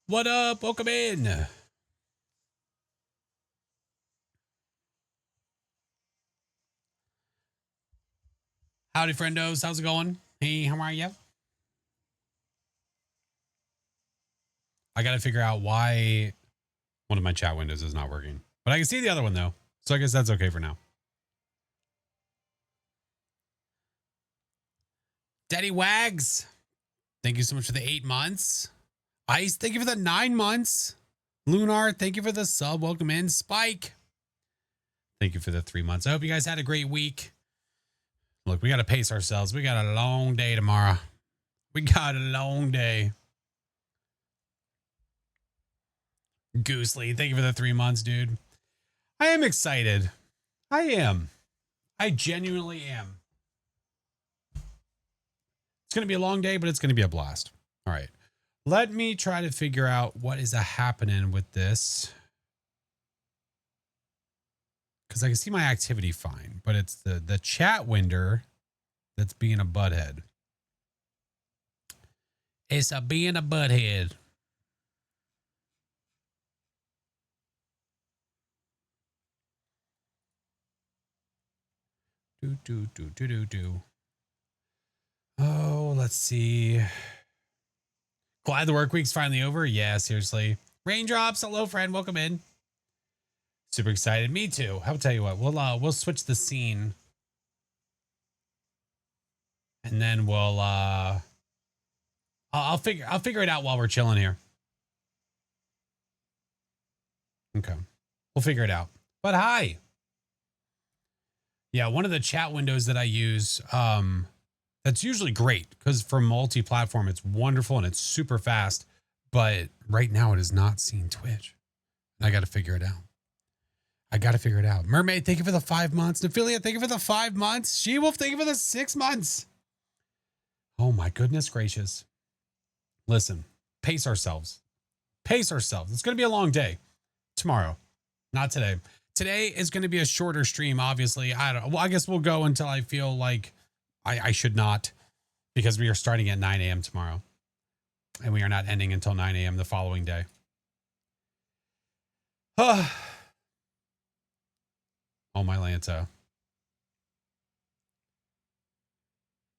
What up? Welcome in. Howdy, friendos. How's it going? Hey, how are you? I got to figure out why one of my chat windows is not working, but I can see the other one though. So I guess that's okay for now. Daddy Wags, thank you so much for the 8 months. Ice, thank you for the 9 months. Lunar, thank you for the sub. Welcome in. Spike, thank you for the 3 months. I hope you guys had a great week. Look, we got to pace ourselves. We got a long day tomorrow. We got a long day. Goosely, thank you for the 3 months, dude. I am excited. I am. I genuinely am. It's going to be a long day, but it's going to be a blast. All right. Let me try to figure out what is happening with this. Because I can see my activity fine, but it's the chat window that's being a butthead. It's being a butthead. Do. Oh, let's see. Glad the work week's finally over. Yeah, seriously. Raindrops, hello friend, welcome in. Super excited. Me too. I'll tell you what, we'll switch the scene. And then we'll I'll figure it out while we're chilling here. Okay. We'll figure it out. But hi. Yeah, one of the chat windows that I use, that's usually great because for multi-platform, it's wonderful and it's super fast. But right now it is not seeing Twitch. I got to figure it out. Mermaid, thank you for the 5 months. Nephilia, thank you for the 5 months. She-Wolf, thank you for the 6 months. Oh my goodness gracious. Listen, pace ourselves. It's going to be a long day tomorrow, not today. Today is going to be a shorter stream, obviously. I guess we'll go until I feel like I should not, because we are starting at 9 a.m. tomorrow. And we are not ending until 9 a.m. the following day. Oh, my Lanta.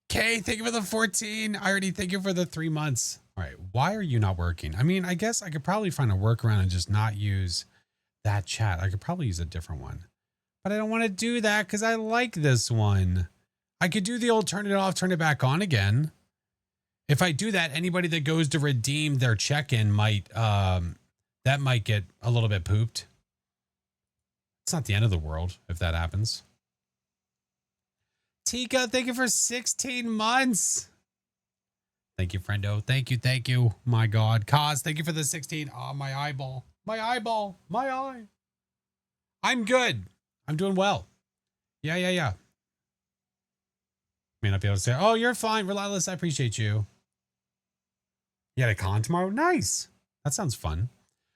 Kay, thank you for the 14. I already thank you for the 3 months. All right. Why are you not working? I mean, I guess I could probably find a workaround and just not use that chat. I could probably use a different one, but I don't want to do that because I like this one. I could do the old turn it off, turn it back on again. If I do that, anybody that goes to redeem their check-in might, that might get a little bit pooped. It's not the end of the world if that happens. Tika, thank you for 16 months. Thank you, friendo. Thank you. My God. Kaz, thank you for the 16. Oh, my eyeball. My eye. I'm good. I'm doing well. Yeah. May not be able to say, oh, you're fine. Relentless, I appreciate you. You had a con tomorrow? Nice. That sounds fun.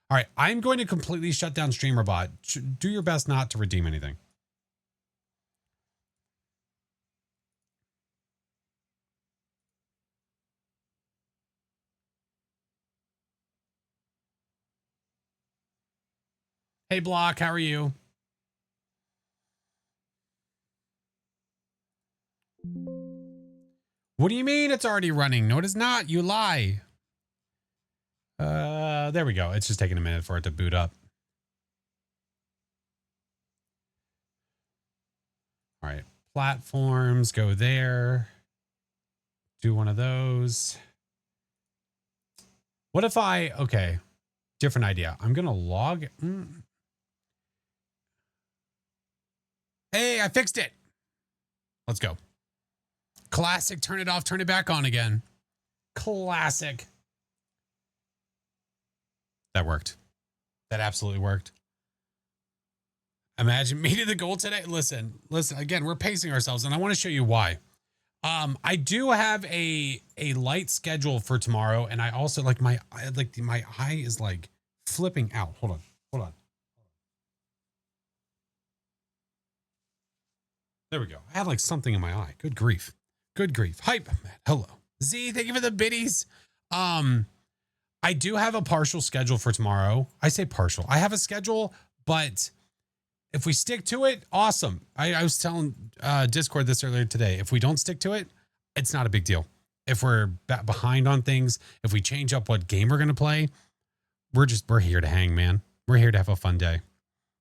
All right. I'm going to completely shut down StreamerBot. Do your best not to redeem anything. Hey, Block, how are you? What do you mean it's already running? No, it is not. You lie. There we go. It's just taking a minute for it to boot up. All right. Platforms, go there. Do one of those. What if okay, different idea. I'm going to log. Hey, I fixed it. Let's go. Classic. Turn it off. Turn it back on again. Classic. That worked. That absolutely worked. Imagine meeting the goal today. Listen, again, we're pacing ourselves and I want to show you why. I do have a light schedule for tomorrow. And I also my eye is like flipping out. Hold on. There we go. I had like something in my eye. Good grief. Hype. Hello. Z, thank you for the biddies. I do have a partial schedule for tomorrow. I say partial. I have a schedule, but if we stick to it, awesome. I was telling Discord this earlier today. If we don't stick to it, it's not a big deal. If we're behind on things, if we change up what game we're going to play, we're here to hang, man. We're here to have a fun day.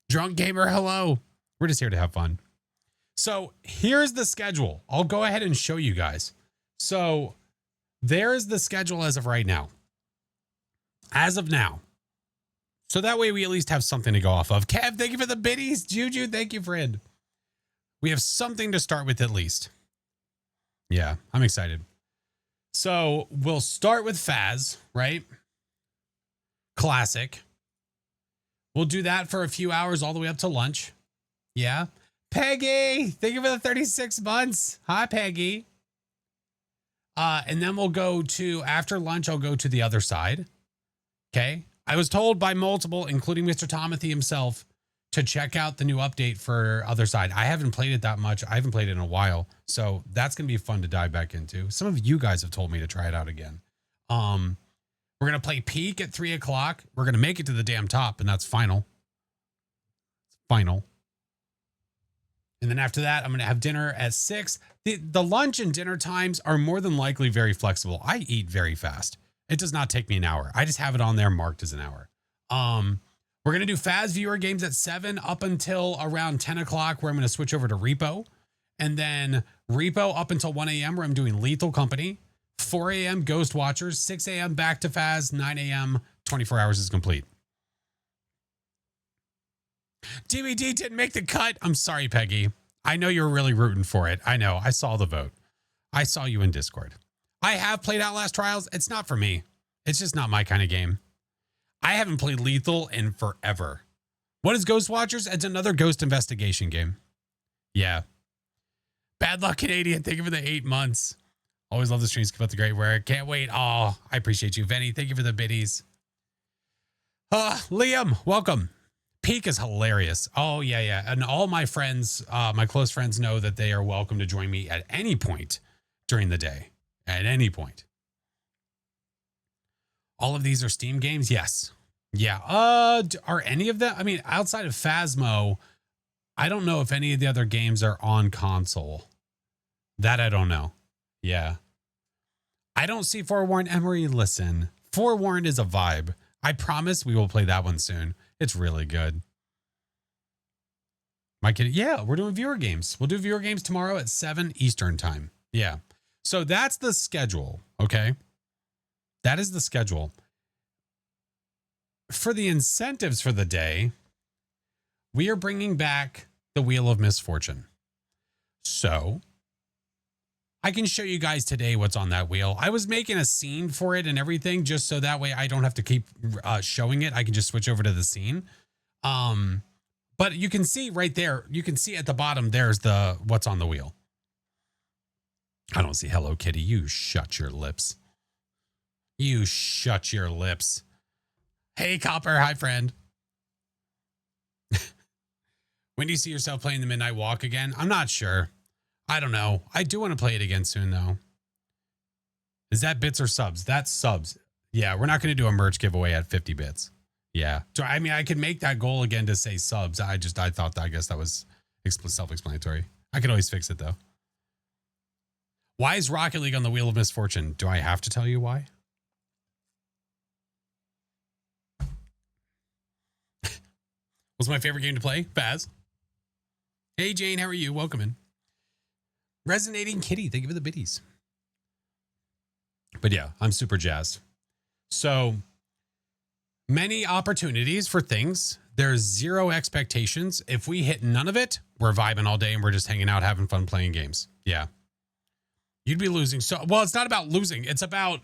Drunk gamer, hello. We're just here to have fun. So here's the schedule. I'll go ahead and show you guys. So there's the schedule as of right now. As of now. So that way we at least have something to go off of. Kev, thank you for the biddies. Juju, thank you, friend. We have something to start with at least. Yeah, I'm excited. So we'll start with Phas, right? Classic. We'll do that for a few hours all the way up to lunch. Yeah. Peggy, thank you for the 36 months. Hi, Peggy. And then we'll go to, after lunch, I'll go to the other side. Okay. I was told by multiple, including Mr. Tomothy himself, to check out the new update for other side. I haven't played it that much. I haven't played it in a while. So that's going to be fun to dive back into. Some of you guys have told me to try it out again. We're going to play Peak at 3 o'clock. We're going to make it to the damn top, and that's final. Final. And then after that, I'm going to have dinner at 6. The lunch and dinner times are more than likely very flexible. I eat very fast. It does not take me an hour. I just have it on there marked as an hour. We're going to do Phas viewer games at 7 up until around 10 o'clock where I'm going to switch over to Repo. And then Repo up until 1 a.m. where I'm doing Lethal Company. 4 a.m. Ghost Watchers. 6 a.m. back to Phas. 9 a.m. 24 hours is complete. DVD didn't make the cut. I'm sorry, Peggy. I know you're really rooting for it. I know. I saw the vote. I saw you in Discord. I have played Outlast Trials. It's not for me. It's just not my kind of game. I haven't played Lethal in forever. What is Ghost Watchers? It's another ghost investigation game. Yeah. Bad luck, Canadian. Thank you for the 8 months. Always love the streams. Keep up the great work. Can't wait. Oh, I appreciate you. Venny, thank you for the biddies. Liam, welcome. Peak is hilarious. Oh, yeah, yeah. And all my friends, my close friends know that they are welcome to join me at any point during the day. At any point. All of these are Steam games? Yes. Yeah. Are any of them? I mean, outside of Phasmo, I don't know if any of the other games are on console. That I don't know. Yeah. I don't see Forewarned. Emery, listen. Forewarned is a vibe. I promise we will play that one soon. It's really good. My kid, yeah, we're doing viewer games. We'll do viewer games tomorrow at 7 Eastern time. Yeah. So that's the schedule. Okay. That is the schedule. For the incentives for the day, we are bringing back the Wheel of Misfortune. So I can show you guys today what's on that wheel. I was making a scene for it and everything just so that way I don't have to keep showing it. I can just switch over to the scene. But you can see right there, you can see at the bottom, there's the what's on the wheel. I don't see Hello Kitty. You shut your lips. You shut your lips. Hey, Copper. Hi, friend. When do you see yourself playing the Midnight Walk again? I'm not sure. I don't know. I do want to play it again soon, though. Is that bits or subs? That's subs. Yeah, we're not going to do a merch giveaway at 50 bits. Yeah. So, I mean, I could make that goal again to say subs. I thought that, I guess that was self-explanatory. I could always fix it, though. Why is Rocket League on the Wheel of Misfortune? Do I have to tell you why? What's my favorite game to play? Phas. Hey, Jane, how are you? Welcome in. Resonating Kitty, thank you for the biddies. But yeah, I'm super jazzed. So many opportunities for things. There's zero expectations. If we hit none of it, we're vibing all day and we're just hanging out, having fun playing games. Yeah. You'd be losing. So, well, it's not about losing. It's about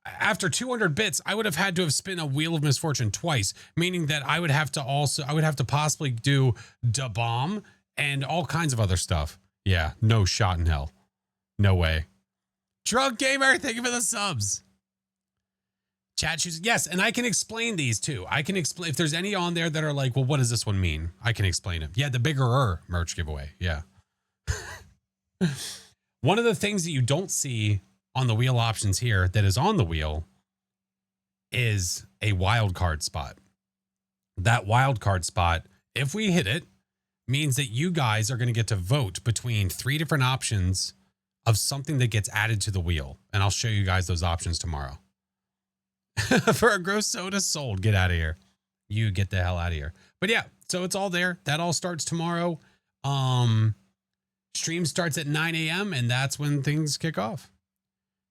after 200 bits, I would have had to have spin a Wheel of Misfortune twice, meaning that I would have to possibly do Da Bomb and all kinds of other stuff. Yeah, no shot in hell. No way. Drunk Gamer, thank you for the subs. Chat shoes. Yes, and I can explain these too. I can explain if there's any on there that are like, well, what does this one mean? I can explain it. Yeah, the bigger merch giveaway. Yeah. One of the things that you don't see on the wheel options here that is on the wheel is a wild card spot. That wild card spot, if we hit it, means that you guys are going to get to vote between 3 different options of something that gets added to the wheel. And I'll show you guys those options tomorrow. For a gross soda sold, get out of here. You get the hell out of here. But yeah, so it's all there. That all starts tomorrow. Stream starts at 9 a.m. and that's when things kick off.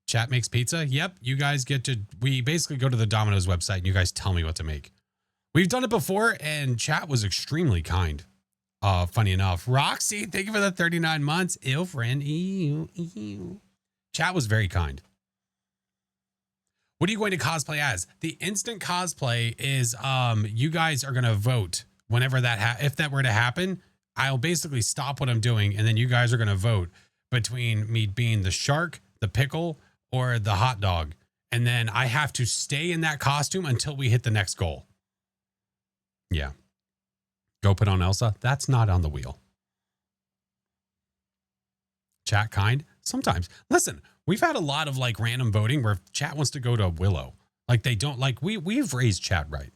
Chat makes pizza. Yep. You guys get to, we basically go to the Domino's website and you guys tell me what to make. We've done it before and chat was extremely kind. Funny enough. Roxy, thank you for the 39 months. Ew, friend. Ew, ew. Chat was very kind. What are you going to cosplay as? The instant cosplay is, you guys are going to vote whenever that, if that were to happen, I'll basically stop what I'm doing. And then you guys are going to vote between me being the shark, the pickle, or the hot dog. And then I have to stay in that costume until we hit the next goal. Yeah. Go put on Elsa. That's not on the wheel. Chat kind. Sometimes. Listen, we've had a lot of like random voting where chat wants to go to Willow. Like they don't like, we've raised chat right.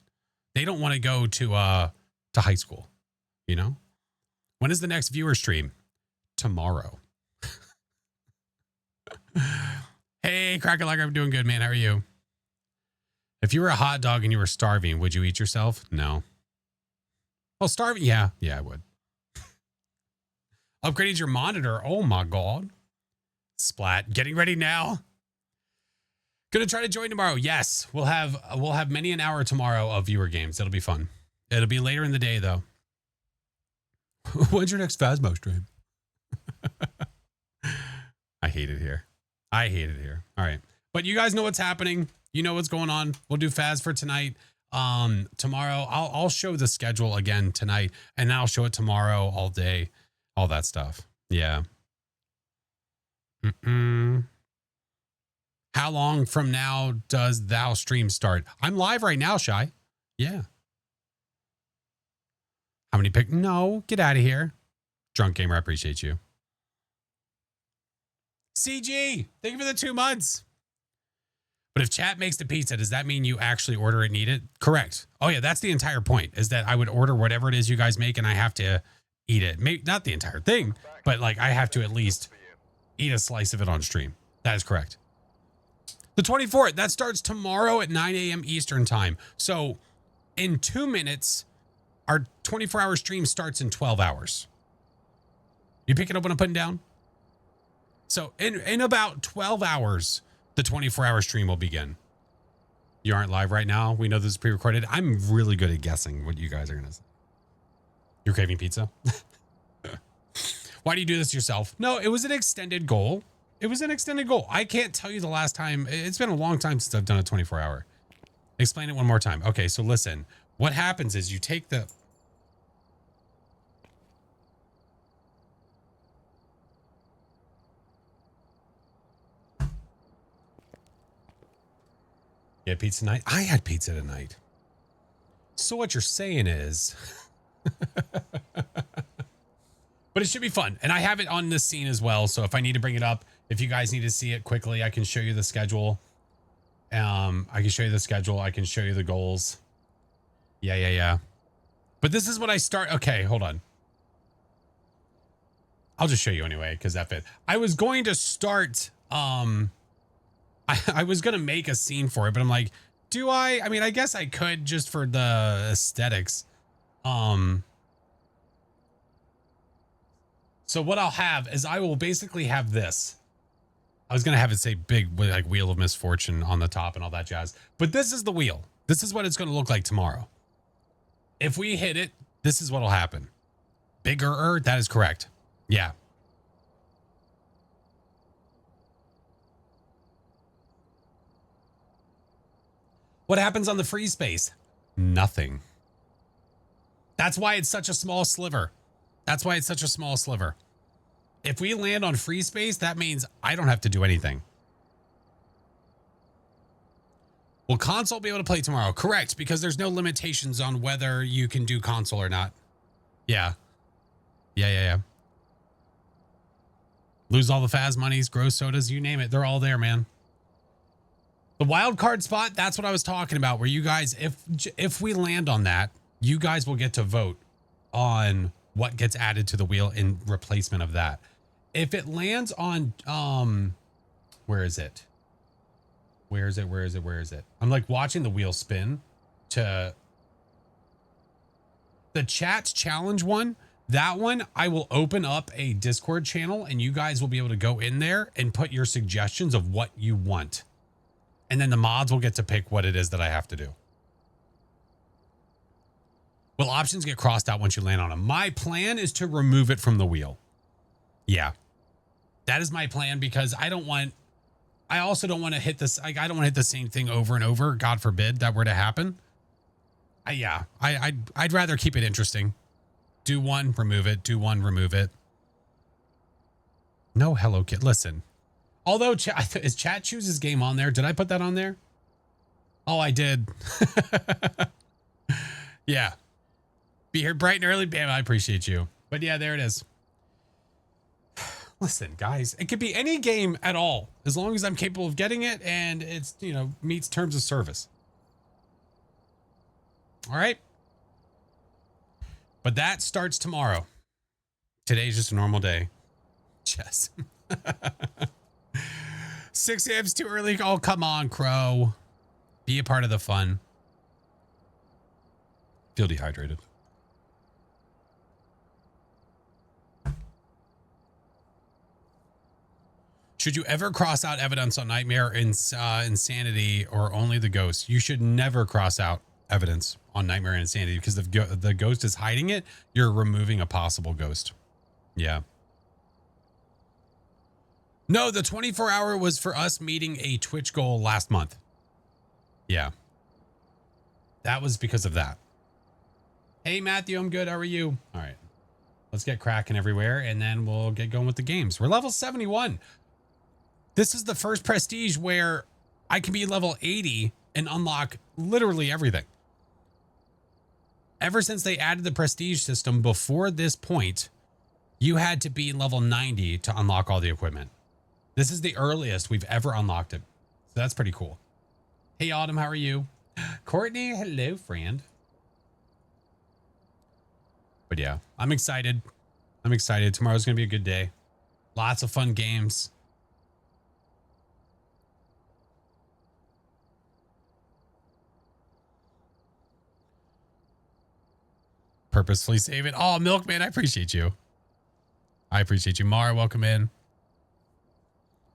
They don't want to go to high school, you know? When is the next viewer stream? Tomorrow. Hey, Cracker, like I'm doing good, man. How are you? If you were a hot dog and you were starving, would you eat yourself? No. Well, starving. Yeah, I would. Upgraded your monitor. Oh my God. Splat. Getting ready now. Gonna try to join tomorrow. Yes, we'll have many an hour tomorrow of viewer games. It'll be fun. It'll be later in the day though. When's your next Phasmo stream? I hate it here. I hate it here. All right. But you guys know what's happening. You know what's going on. We'll do Phas for tonight. Tomorrow I'll show the schedule again tonight and then I'll show it tomorrow all day, all that stuff. Yeah. How long from now does thou stream start? I'm live right now, Shy. Yeah. How many pick? No, get out of here. Drunk Gamer, I appreciate you. CG, thank you for the 2 months. But if chat makes the pizza, does that mean you actually order it and eat it? Correct. Oh yeah, that's the entire point, is that I would order whatever it is you guys make and I have to eat it. Maybe not the entire thing, but like I have to at least eat a slice of it on stream. That is correct. The 24th, that starts tomorrow at 9 a.m. Eastern time. So in 2 minutes, our 24-hour stream starts in 12 hours. You pick it up when I'm putting down? So in about 12 hours, the 24-hour stream will begin. You aren't live right now. We know this is pre-recorded. I'm really good at guessing what you guys are going to say. You're craving pizza? Why do you do this yourself? No, it was an extended goal. It was an extended goal. I can't tell you the last time. It's been a long time since I've done a 24-hour. Explain it one more time. Okay, so listen. What happens is you take the... You had pizza tonight? I had pizza tonight. So what you're saying is... But it should be fun. And I have it on this scene as well. So if I need to bring it up, if you guys need to see it quickly, I can show you the schedule. I can show you the schedule. I can show you the goals. Yeah. But this is what I start. Okay, hold on. I'll just show you anyway, because that fit. I was going to start... I was going to make a scene for it, but I'm like, do I? I mean, I guess I could just for the aesthetics. So what I'll have is I will basically have this. I was going to have it say big, like Wheel of Misfortune on the top and all that jazz. But this is the wheel. This is what it's going to look like tomorrow. If we hit it, this is what will happen. Bigger, that is correct. Yeah. What happens on the free space? Nothing. That's why it's such a small sliver. That's why it's such a small sliver. If we land on free space, that means I don't have to do anything. Will console be able to play tomorrow? Correct, because there's no limitations on whether you can do console or not. Yeah. Lose all the Phas monies, gross sodas, you name it. They're all there, man. The wild card spot, that's what I was talking about, where you guys, if we land on that, you guys will get to vote on what gets added to the wheel in replacement of that. If it lands on, where is it? Where is it? I'm like watching the wheel spin to the chat's challenge one. That one, I will open up a Discord channel and you guys will be able to go in there and put your suggestions of what you want. And then the mods will get to pick what it is that I have to do. Will options get crossed out once you land on them? My plan is to remove it from the wheel. Yeah. That is my plan because I also don't want to hit this. I don't want to hit the same thing over and over. God forbid that were to happen. I'd rather keep it interesting. Do one, remove it. Do one, remove it. No Hello Kid. Listen. Although, is Chat Chooses Game on there? Did I put that on there? Oh, I did. Yeah. Be here bright and early. Bam, I appreciate you. But yeah, there it is. Listen, guys, it could be any game at all, as long as I'm capable of getting it and it's, you know, meets terms of service. All right. But that starts tomorrow. Today's just a normal day. Chess. 6 a.m.'s too early. Oh, come on, Crow. Be a part of the fun. Feel dehydrated. Should you ever cross out evidence on Nightmare Insanity or only the ghost? You should never cross out evidence on Nightmare Insanity because if the ghost is hiding it, you're removing a possible ghost. Yeah. No, the 24-hour was for us meeting a Twitch goal last month. Yeah. That was because of that. Hey, Matthew, I'm good. How are you? All right. Let's get cracking everywhere, and then we'll get going with the games. We're level 71. This is the first prestige where I can be level 80 and unlock literally everything. Ever since they added the prestige system before this point, you had to be level 90 to unlock all the equipment. This is the earliest we've ever unlocked it. So that's pretty cool. Hey, Autumn, how are you? Courtney, hello, friend. But yeah, I'm excited. I'm excited. Tomorrow's going to be a good day. Lots of fun games. Purposefully save it. Oh, Milkman, I appreciate you. I appreciate you. Mara, welcome in.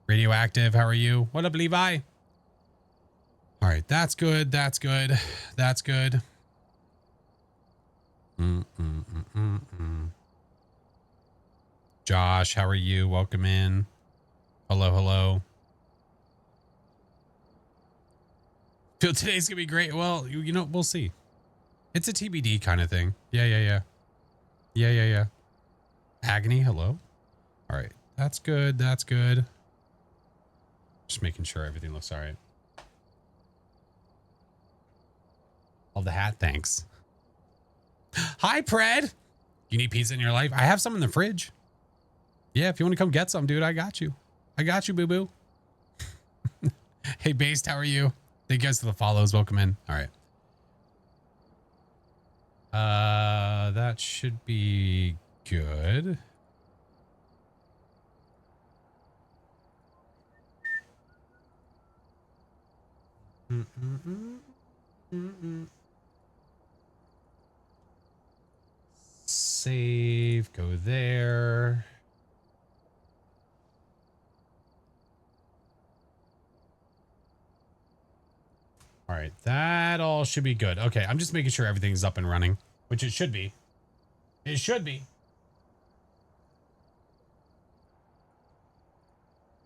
Radioactive, how are you? What up, Levi? All right, that's good. That's good. That's good. Josh, how are you? Welcome in. Hello, hello. Feel today's gonna be great. Well, you know, we'll see. It's a TBD kind of thing. Yeah. Agony, hello. All right, that's good. That's good. Just making sure everything looks all right. Love the hat, thanks. Hi, Pred. You need pizza in your life? I have some in the fridge. Yeah, if you want to come get some, dude, I got you. I got you, boo-boo. Hey, Based, how are you? Thank you guys for the follows. Welcome in. All right. That should be good. Save, go there. All right, that all should be good. Okay, I'm just making sure everything's up and running, which it should be. It should be.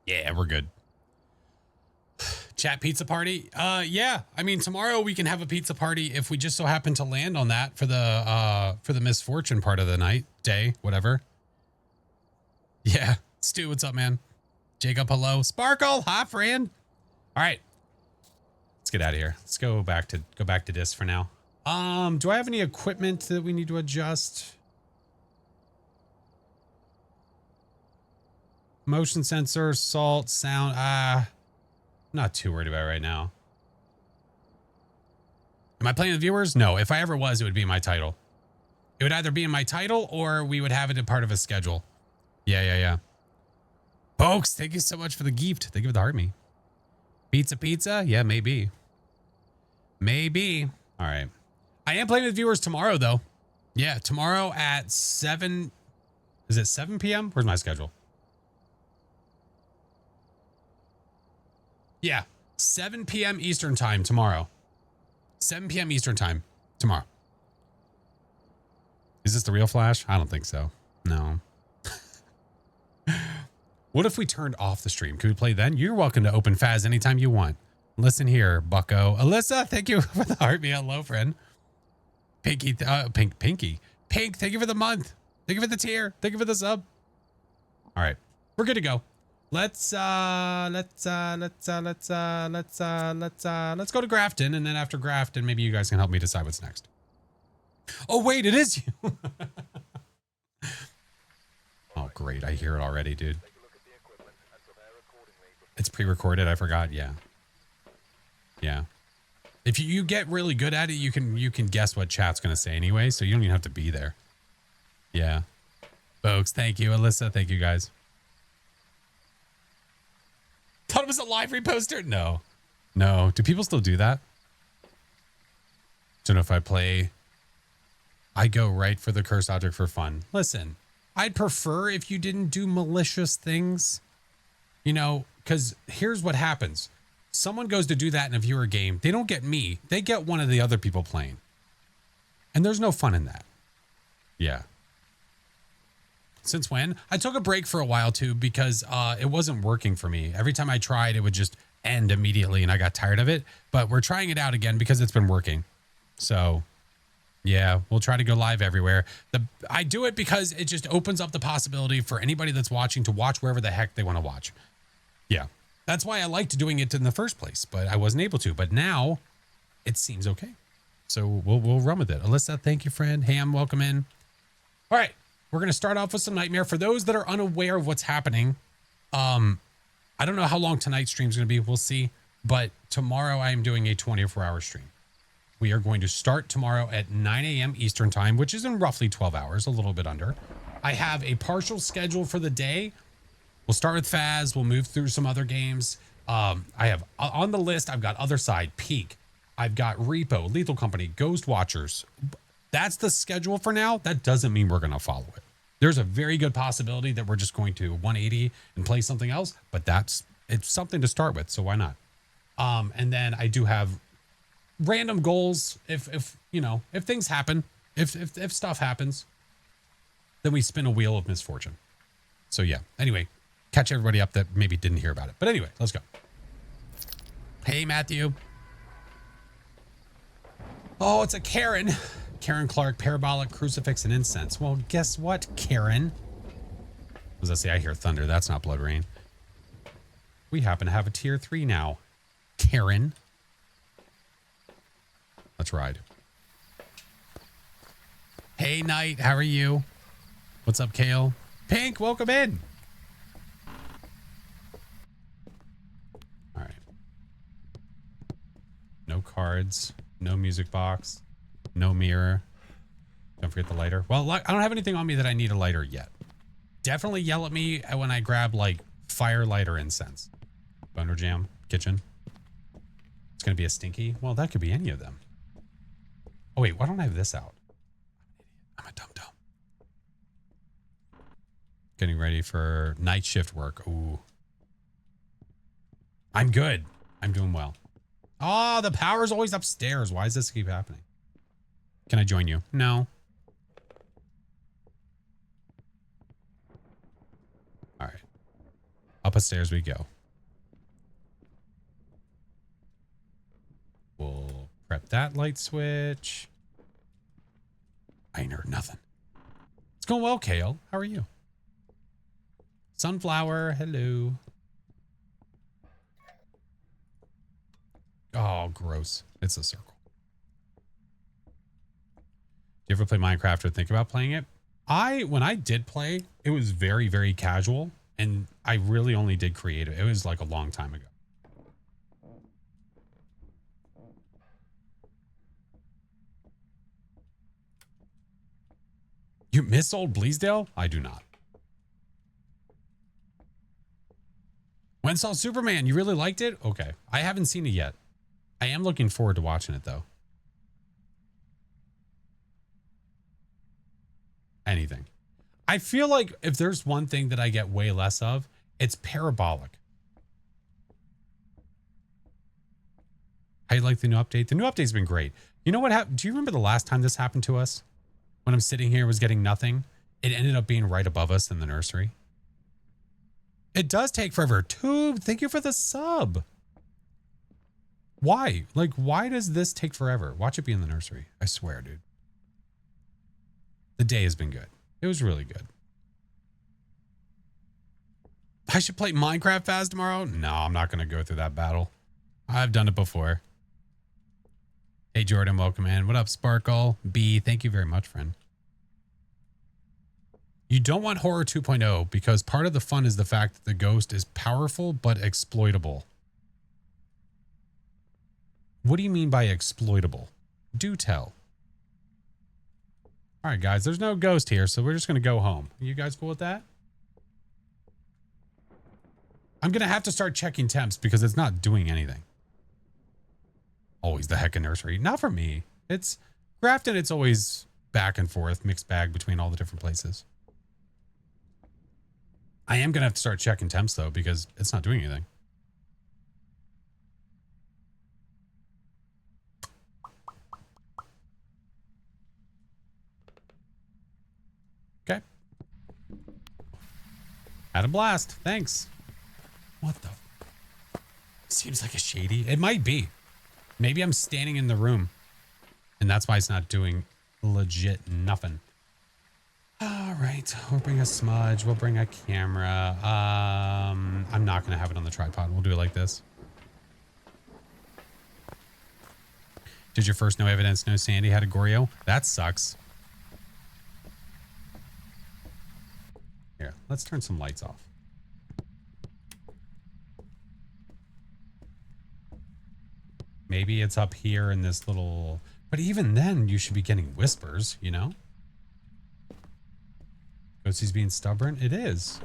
Yeah, we're good. Chat pizza party. Yeah. I mean, tomorrow we can have a pizza party if we just so happen to land on that for the misfortune part of the night, day, whatever. Yeah. Stu, what's up, man? Jacob, hello. Sparkle, hi, friend. All right. Let's get out of here. Let's go back to this for now. Do I have any equipment that we need to adjust? Motion sensor, salt, sound. Not too worried about it right now. Am I playing with viewers? No. If I ever was, it would be my title. It would either be in my title or we would have it a part of a schedule. Yeah. Folks, thank you so much for the gift. Thank you for the heart me. Pizza? Yeah, maybe. Maybe. All right. I am playing with viewers tomorrow, though. Yeah, tomorrow at 7. Is it 7 p.m.? Where's my schedule? Yeah, 7 p.m. Eastern time tomorrow. 7 p.m. Eastern time tomorrow. Is this the real Flash? I don't think so. No. What if we turned off the stream? Could we play then? You're welcome to open Phaz anytime you want. Listen here, bucko. Alyssa, thank you for the heart me. Hello, friend. Pinky, Pinky. Pink, thank you for the month. Thank you for the tier. Thank you for the sub. All right, we're good to go. Let's go to Grafton, and then after Grafton, maybe you guys can help me decide what's next. Oh wait, it is you. Oh great, I hear it already, dude. It's pre-recorded. I forgot. Yeah. If you get really good at it, you can guess what chat's gonna say anyway, so you don't even have to be there. Yeah, folks. Thank you, Alyssa. Thank you, guys. Thought it was a live reposter. No. Do people still do that? Don't know if I play. I go right for the cursed object for fun. Listen, I'd prefer if you didn't do malicious things. You know, because here's what happens. Someone goes to do that in a viewer game. They don't get me. They get one of the other people playing. And there's no fun in that. Yeah. Since when? I took a break for a while too because it wasn't working for me. Every time I tried, it would just end immediately and I got tired of it. But we're trying it out again because it's been working. So yeah, we'll try to go live everywhere. I do it because it just opens up the possibility for anybody that's watching to watch wherever the heck they want to watch. Yeah. That's why I liked doing it in the first place, but I wasn't able to. But now it seems okay. So we'll run with it. Alyssa, thank you, friend. Ham, welcome in. All right. We're going to start off with some Nightmare. For those that are unaware of what's happening, I don't know how long tonight's stream is going to be. We'll see. But tomorrow I am doing a 24-hour stream. We are going to start tomorrow at 9 a.m. Eastern time, which is in roughly 12 hours, a little bit under. I have a partial schedule for the day. We'll start with Phaz. We'll move through some other games. I have on the list, I've got Other Side, Peak. I've got Repo, Lethal Company, Ghost Watchers. That's the schedule for now. That doesn't mean we're going to follow it. There's a very good possibility that we're just going to 180 and play something else, but it's something to start with. So why not? And then I do have random goals. If things happen, if stuff happens, then we spin a wheel of misfortune. So yeah, anyway, catch everybody up that maybe didn't hear about it. But anyway, let's go. Hey, Matthew. Oh, it's a Karen. Karen Clark, Parabolic, Crucifix, and Incense. Well, guess what, Karen? As I say, I hear thunder. That's not Blood Rain. We happen to have a tier 3 now. Karen. Let's ride. Hey, Knight. How are you? What's up, Kale? Pink, welcome in. All right. No cards. No music box. No mirror. Don't forget the lighter. Well, I don't have anything on me that I need a lighter yet. Definitely yell at me when I grab like fire, lighter, incense. Boner Jam, kitchen. It's going to be a stinky. Well, that could be any of them. Oh, wait. Why don't I have this out? I'm a dum-dum. Getting ready for night shift work. Ooh. I'm good. I'm doing well. Oh, the power's always upstairs. Why does this keep happening? Can I join you? No. All right. Up the stairs we go. We'll prep that light switch. I ain't heard nothing. It's going well, Kale. How are you? Sunflower, hello. Oh, gross. It's a circle. Do you ever play Minecraft or think about playing it? When I did play, it was very, very casual. And I really only did creative. It was like a long time ago. You miss old Bleasdale? I do not. When saw Superman, you really liked it? Okay. I haven't seen it yet. I am looking forward to watching it though. Anything. I feel like if there's one thing that I get way less of, it's parabolic. How you like the new update? The new update's been great. You know what happened? Do you remember the last time this happened to us? When I'm sitting here, was getting nothing. It ended up being right above us in the nursery. It does take forever. Tube, thank you for the sub. Why? Like, why does this take forever? Watch it be in the nursery. I swear, dude. The day has been good. It was really good. I should play Minecraft Fast tomorrow? No, I'm not going to go through that battle. I've done it before. Hey, Jordan, welcome in. What up, Sparkle? B, thank you very much, friend. You don't want Horror 2.0 because part of the fun is the fact that the ghost is powerful but exploitable. What do you mean by exploitable? Do tell. All right, guys, there's no ghost here, so we're just going to go home. Are you guys cool with that? I'm going to have to start checking temps because it's not doing anything. Always the heckin' nursery. Not for me. It's Grafton. It's always back and forth, mixed bag between all the different places. I am going to have to start checking temps though, because it's not doing anything. Okay. Had a blast. Thanks. What the? Seems like a shady. It might be. Maybe I'm standing in the room and that's why it's not doing legit nothing. All right. We'll bring a smudge. We'll bring a camera. I'm not going to have it on the tripod. We'll do it like this. Did your first no evidence, no Sandy had a Goryo? That sucks. Here, let's turn some lights off. Maybe it's up here in this little, but even then you should be getting whispers, you know? Because he's being stubborn. It is.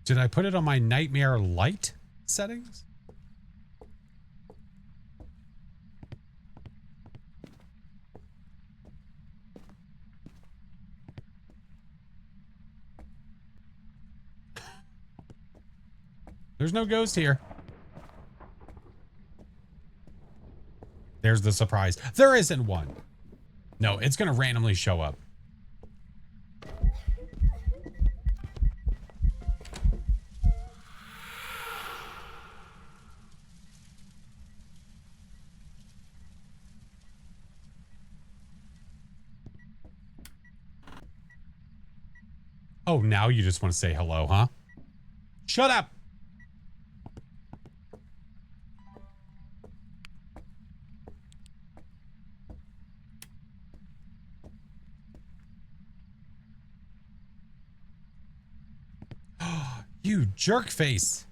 Did I put it on my nightmare light settings? There's no ghost here. There's the surprise. There isn't one. No, it's going to randomly show up. Oh, now you just want to say hello, huh? Shut up. You jerk face.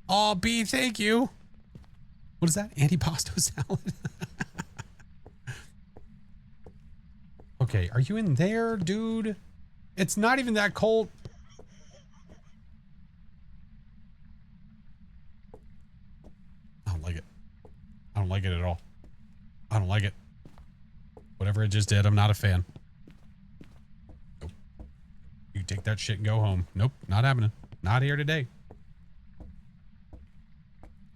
Oh, B, thank you. What is that? Antipasto salad? Okay, are you in there, dude? It's not even that cold. I don't like it. I don't like it at all. I don't like it. Whatever it just did, I'm not a fan. Nope. You take that shit and go home. Nope, not happening. Not here today.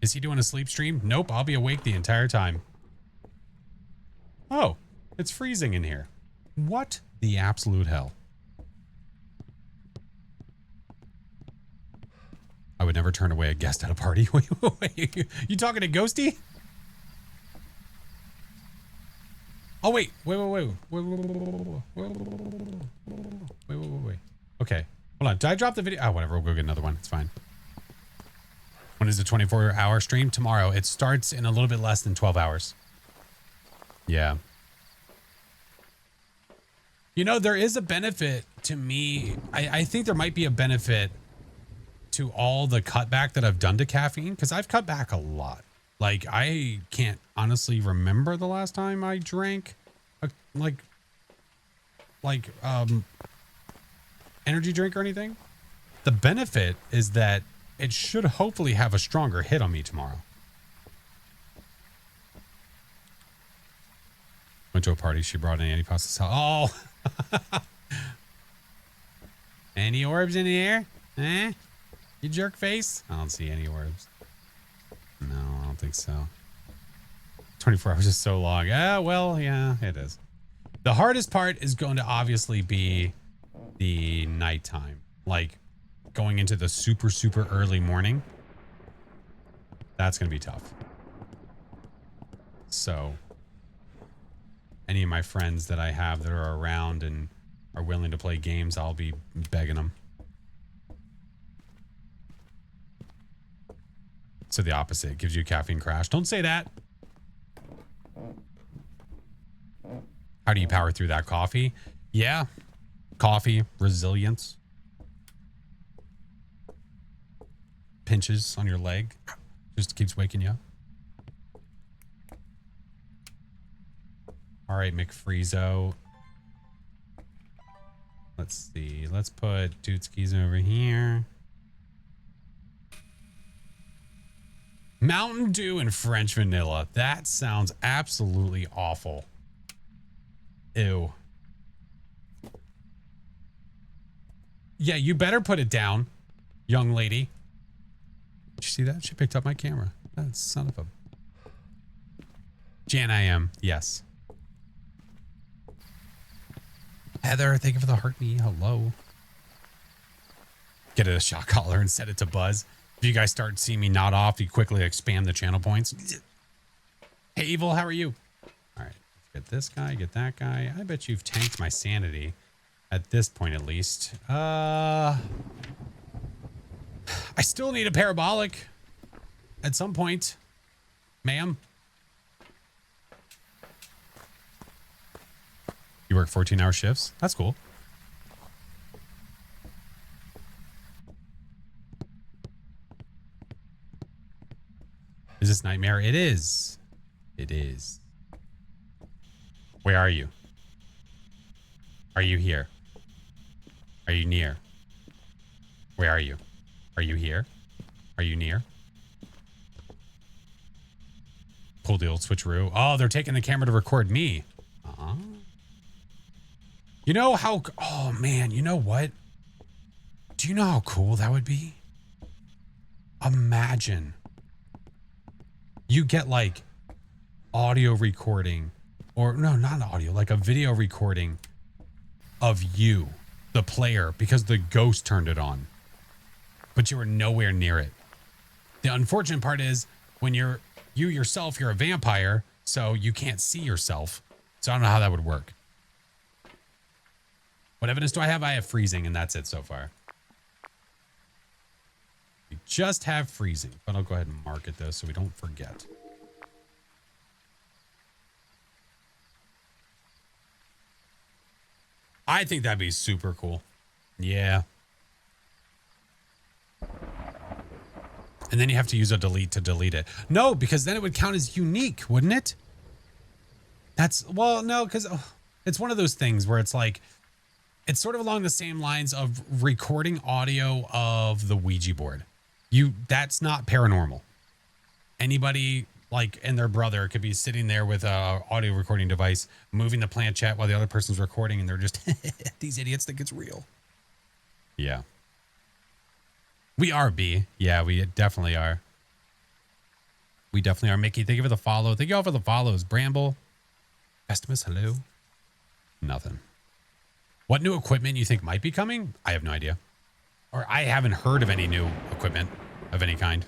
Is he doing a sleep stream? Nope, I'll be awake the entire time. Oh, it's freezing in here. What the absolute hell? I would never turn away a guest at a party. Wait, you talking to Ghosty? Oh, wait. Wait. Okay, hold on. Did I drop the video? Oh, whatever. We'll go get another one. It's fine. When is the 24-hour stream? Tomorrow. It starts in a little bit less than 12 hours. Yeah. You know, there is a benefit to me. I think there might be a benefit to all the cutback that I've done to caffeine because I've cut back a lot. Like, I can't honestly remember the last time I drank a, like energy drink or anything. The benefit is that it should hopefully have a stronger hit on me tomorrow. Went to a party. She brought an antipasta salad. Oh, any orbs in here? Eh? You jerk face? I don't see any orbs. No, I don't think so. 24 hours is so long. Ah, well, yeah, it is. The hardest part is going to obviously be the nighttime. Like going into the super, super early morning. That's going to be tough. So any of my friends that I have that are around and are willing to play games, I'll be begging them. So the opposite. It gives you a caffeine crash. Don't say that. How do you power through that? Coffee? Yeah. Coffee. Resilience. Pinches on your leg. Just keeps waking you up. All right, McFreezo. Let's see. Let's put Dudeski's over here. Mountain Dew and French vanilla. That sounds absolutely awful. Ew. Yeah, you better put it down, young lady. Did you see that? She picked up my camera. That son of a... Jan, I am. Yes. Heather, thank you for the heart me. Hello. Get a shot collar and set it to buzz. If you guys start seeing me nod off, you quickly expand the channel points. Hey, Evil, how are you? All right, get this guy, get that guy. I bet you've tanked my sanity at this point, at least. I still need a parabolic at some point, ma'am. You work 14-hour shifts? That's cool. Is this Nightmare? It is. It is. Where are you? Are you here? Are you near? Where are you? Are you here? Are you near? Pull the old switcheroo. Oh, they're taking the camera to record me. You know how... Oh, man. You know what? Do you know how cool that would be? Imagine... You get like audio recording or no, not audio, like a video recording of you, the player, because the ghost turned it on, but you were nowhere near it. The unfortunate part is when you yourself, you're a vampire, so you can't see yourself. So I don't know how that would work. What evidence do I have? I have freezing and that's it so far. We just have freezing, but I'll go ahead and mark it though so we don't forget. I think that'd be super cool. Yeah. And then you have to use a delete to delete it. No, because then it would count as unique, wouldn't it? That's, well, no, because it's one of those things where it's like, it's sort of along the same lines of recording audio of the Ouija board. That's not paranormal. Anybody like and their brother could be sitting there with a audio recording device, moving the planchette while the other person's recording, and they're just these idiots think it's real. Yeah. We are B. Yeah, we definitely are. We definitely are. Mickey, thank you for the follow. Thank you all for the follows. Bramble. Estimus, hello. Nothing. What new equipment you think might be coming? I have no idea. Or I haven't heard of any new equipment of any kind.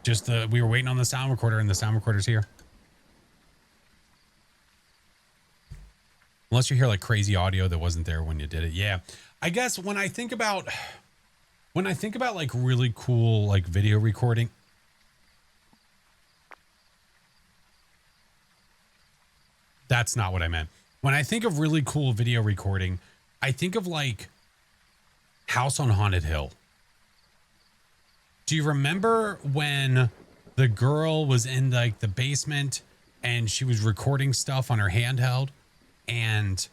Just we were waiting on the sound recorder and the sound recorder's here. Unless you hear like crazy audio that wasn't there when you did it. Yeah. I guess when I think about like really cool like video recording. That's not what I meant. When I think of really cool video recording, I think of like House on Haunted Hill. Do you remember when the girl was in like the basement and she was recording stuff on her handheld and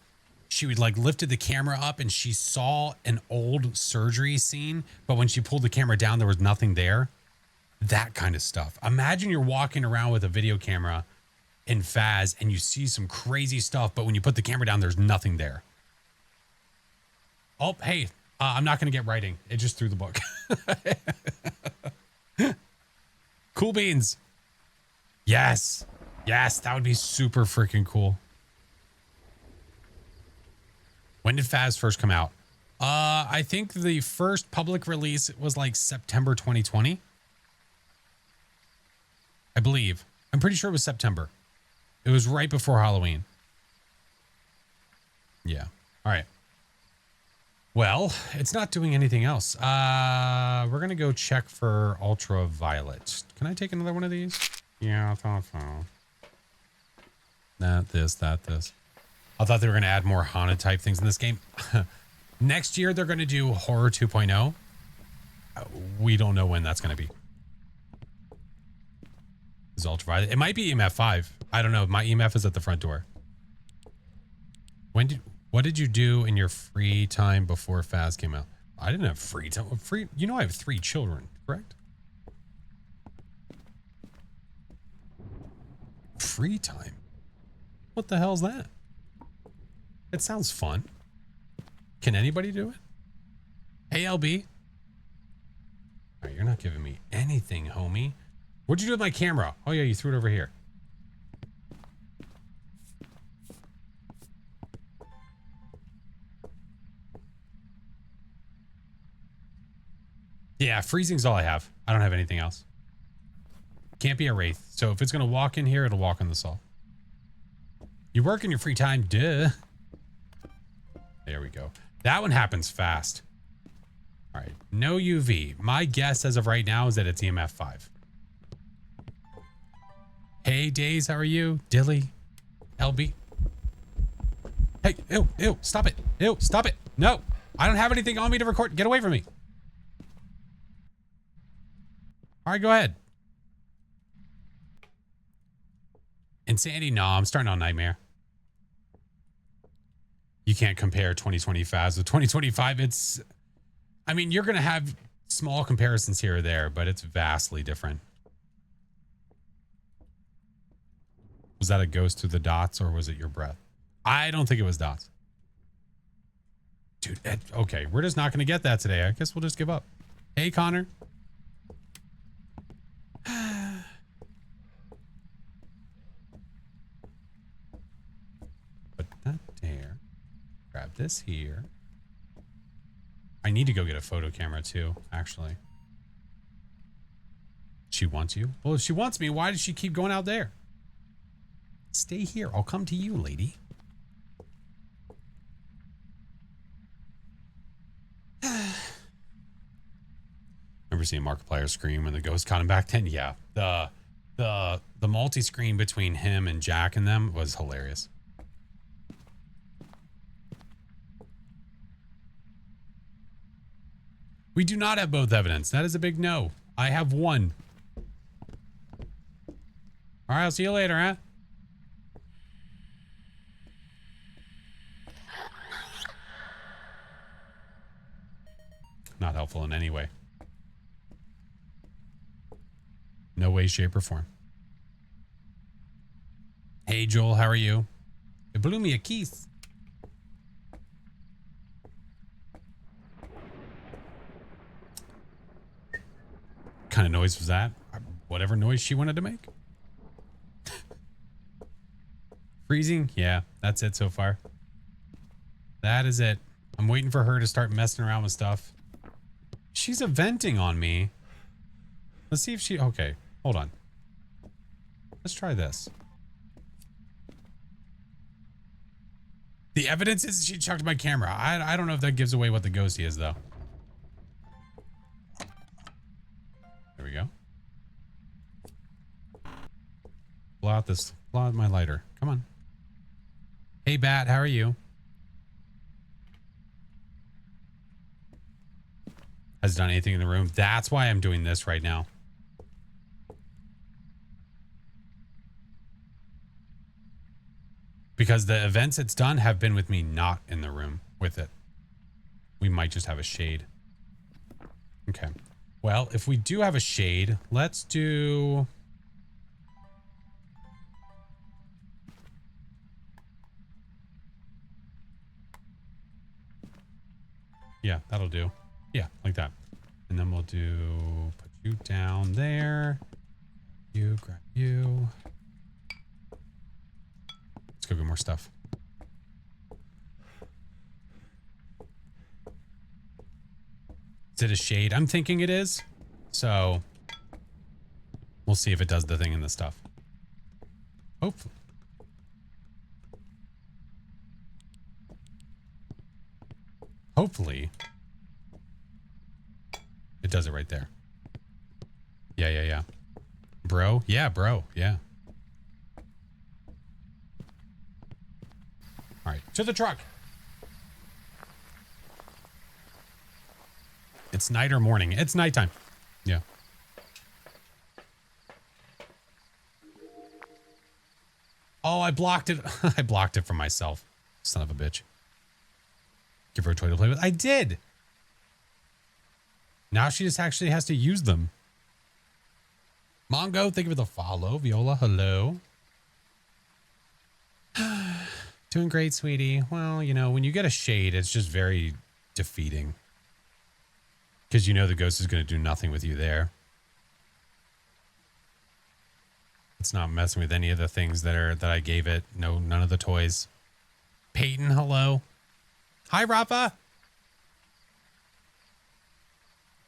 she would like lifted the camera up and she saw an old surgery scene, but when she pulled the camera down, there was nothing there? That kind of stuff. Imagine you're walking around with a video camera in Phas and you see some crazy stuff, but when you put the camera down, there's nothing there. Oh, hey, I'm not going to get writing. It just threw the book. Cool beans. Yes. Yes, that would be super freaking cool. When did Phas first come out? I think the first public release was like September 2020. I believe. I'm pretty sure it was September. It was right before Halloween. Yeah. All right. Well, it's not doing anything else. We're going to go check for ultraviolet. Can I take another one of these? Yeah, I thought so. This. I thought they were going to add more haunted type things in this game. Next year, they're going to do Horror 2.0. We don't know when that's going to be. Is ultraviolet? It might be EMF 5. I don't know. My EMF is at the front door. What did you do in your free time before Phas came out? I didn't have free time. You know I have 3 children, correct? Free time? What the hell's that? It sounds fun. Can anybody do it? Hey, LB. All right, you're not giving me anything, homie. What'd you do with my camera? Oh, yeah, you threw it over here. Yeah, freezing's all I have. I don't have anything else. Can't be a wraith. So if it's going to walk in here, it'll walk in the saw. You work in your free time, duh. There we go. That one happens fast. All right, no UV. My guess as of right now is that it's EMF 5. Hey, Days, how are you? Dilly, LB. Hey, ew, stop it. Ew, stop it. No, I don't have anything on me to record. Get away from me. All right, go ahead. Insanity? No, I'm starting on Nightmare. You can't compare 2020 Phas with 2025. It's, I mean, you're going to have small comparisons here or there, but it's vastly different. Was that a ghost through the dots or was it your breath? I don't think it was dots. Dude, okay, we're just not going to get that today. I guess we'll just give up. Hey, Connor. Put that there. Grab this here. I need to go get a photo camera too, actually. She wants you? Well, if she wants me, why does she keep going out there? Stay here. I'll come to you, lady. Remember seeing Markiplier scream when the ghost caught him back then? Yeah. The multi-screen between him and Jack and them was hilarious. We do not have both evidence. That is a big no. I have one. All right, I'll see you later, huh? Not helpful in any way. No way, shape, or form. Hey, Joel, how are you? It blew me a kiss. What kind of noise was that? Whatever noise she wanted to make. Freezing? Yeah, that's it so far. That is it. I'm waiting for her to start messing around with stuff. She's venting on me. Let's see if she... Okay, hold on. Let's try this. The evidence is she chucked my camera. I don't know if that gives away what the ghosty is, though. There we go. Blow out my lighter. Come on. Hey, Bat, how are you? has done anything in the room. That's why I'm doing this right now. Because the events it's done have been with me not in the room with it. We might just have a shade. Okay. Well, if we do have a shade, let's do... Yeah, that'll do. Yeah, like that. And then we'll do... Put you down there. You, grab you. Let's go get more stuff. Is it a shade? I'm thinking it is. So we'll see if it does the thing in the stuff. Hopefully. Hopefully it does it right there. Yeah. Bro? Yeah, bro. Yeah. All right, to the truck. It's night or morning. It's nighttime. Yeah. Oh, I blocked it. I blocked it from myself. Son of a bitch. Give her a toy to play with. I did. Now she just actually has to use them. Mongo, thank you for the follow. Viola, hello. Doing great, sweetie. Well, you know, when you get a shade, it's just very defeating. Because you know the ghost is going to do nothing with you there. It's not messing with any of the things that I gave it. No, none of the toys. Peyton, hello. Hi, Rafa.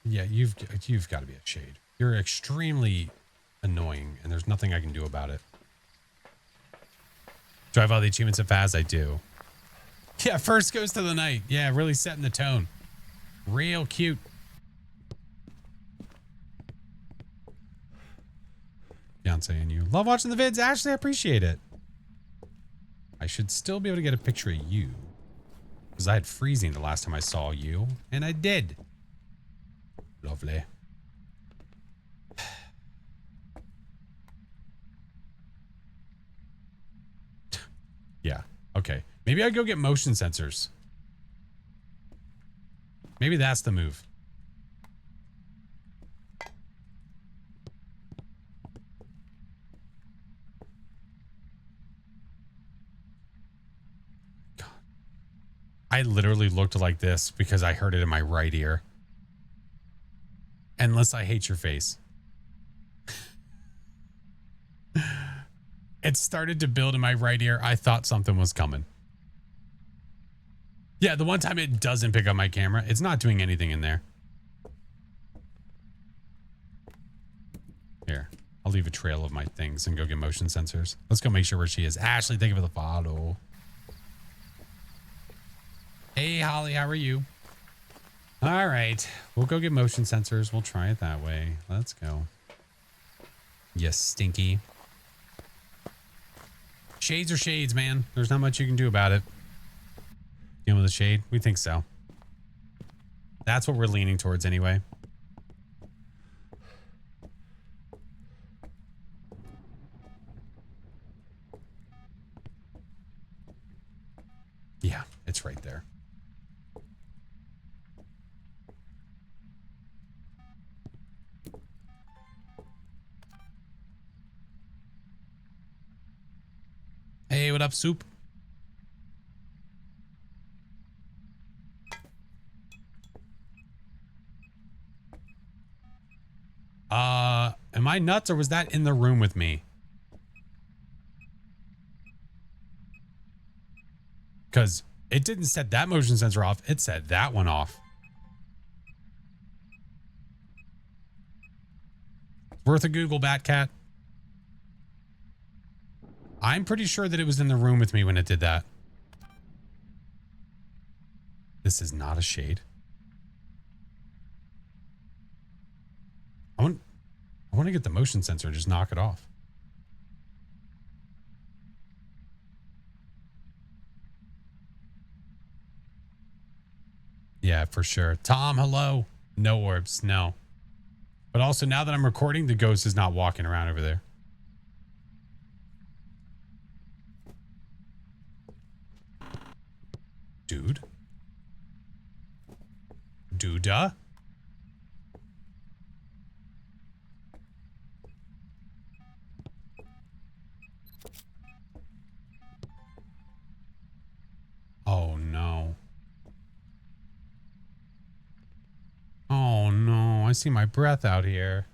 Yeah, you've got to be a shade. You're extremely annoying, and there's nothing I can do about it. Do I have all the achievements at Faz? I do. Yeah, first goes to the night. Yeah, really setting the tone. Real cute. Fiance and you. Love watching the vids. Ashley, I appreciate it. I should still be able to get a picture of you. Because I had freezing the last time I saw you. And I did. Lovely. Yeah. Okay. Maybe I'd go get motion sensors. Maybe that's the move. God. I literally looked like this because I heard it in my right ear. Unless I hate your face. It started to build in my right ear. I thought something was coming. Yeah, the one time it doesn't pick up my camera, it's not doing anything in there. Here, I'll leave a trail of my things and go get motion sensors. Let's go make sure where she is. Ashley, thank you for the follow. Hey, Holly, how are you? All right, we'll go get motion sensors. We'll try it that way. Let's go. Yes, stinky. Shades are shades, man. There's not much you can do about it. Dealing with a shade? We think so. That's what we're leaning towards anyway. Yeah, it's right there. Hey, what up, Soup? Am I nuts or was that in the room with me? Because it didn't set that motion sensor off. It set that one off. Worth a Google, Batcat. I'm pretty sure that it was in the room with me when it did that. This is not a shade. I want to get the motion sensor and just knock it off. Yeah, for sure. Tom, hello. No orbs, no. But also, now that I'm recording, the ghost is not walking around over there. Dude. Duda. Oh, no. Oh, no. I see my breath out here.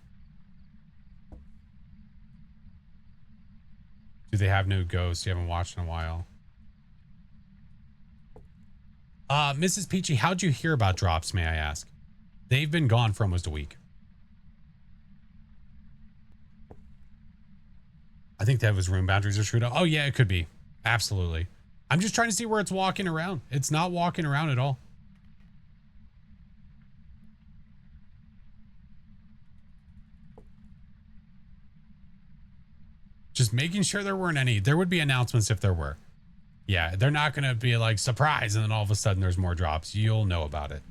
Do they have no ghosts? You haven't watched in a while. Mrs. Peachy, how'd you hear about drops, may I ask? They've been gone for almost a week. I think that was room boundaries are screwed up. Oh, yeah, it could be. Absolutely. I'm just trying to see where it's walking around. It's not walking around at all. Just making sure there weren't any. There would be announcements if there were. Yeah, they're not going to be like, surprise, and then all of a sudden there's more drops. You'll know about it.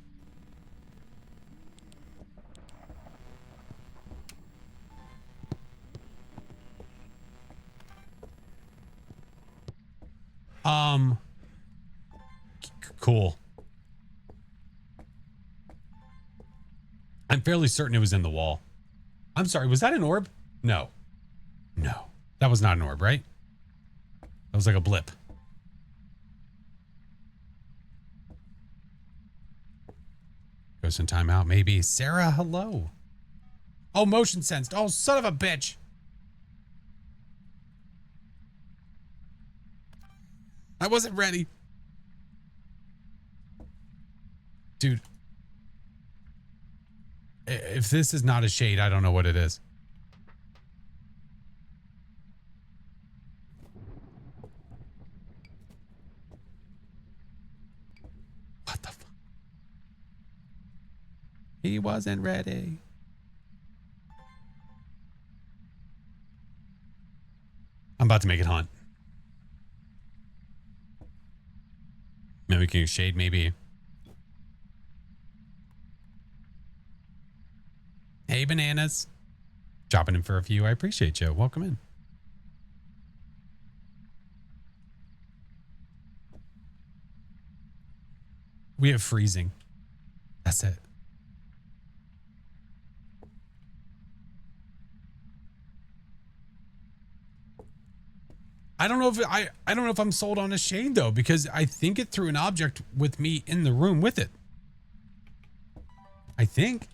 Cool. I'm fairly certain it was in the wall. I'm sorry, was that an orb? No. No. That was not an orb, right? That was like a blip. Goes in timeout, maybe. Sarah, hello. Oh, motion sensed. Oh, son of a bitch. I wasn't ready. Dude. If this is not a shade, I don't know what it is. What the fuck? He wasn't ready. I'm about to make it haunt. Mimicking shade, maybe. Hey, bananas. Dropping in for a few. I appreciate you. Welcome in. We have freezing. That's it. I don't know if I don't know if I'm sold on a shade though, because I think it threw an object with me in the room with it. I think.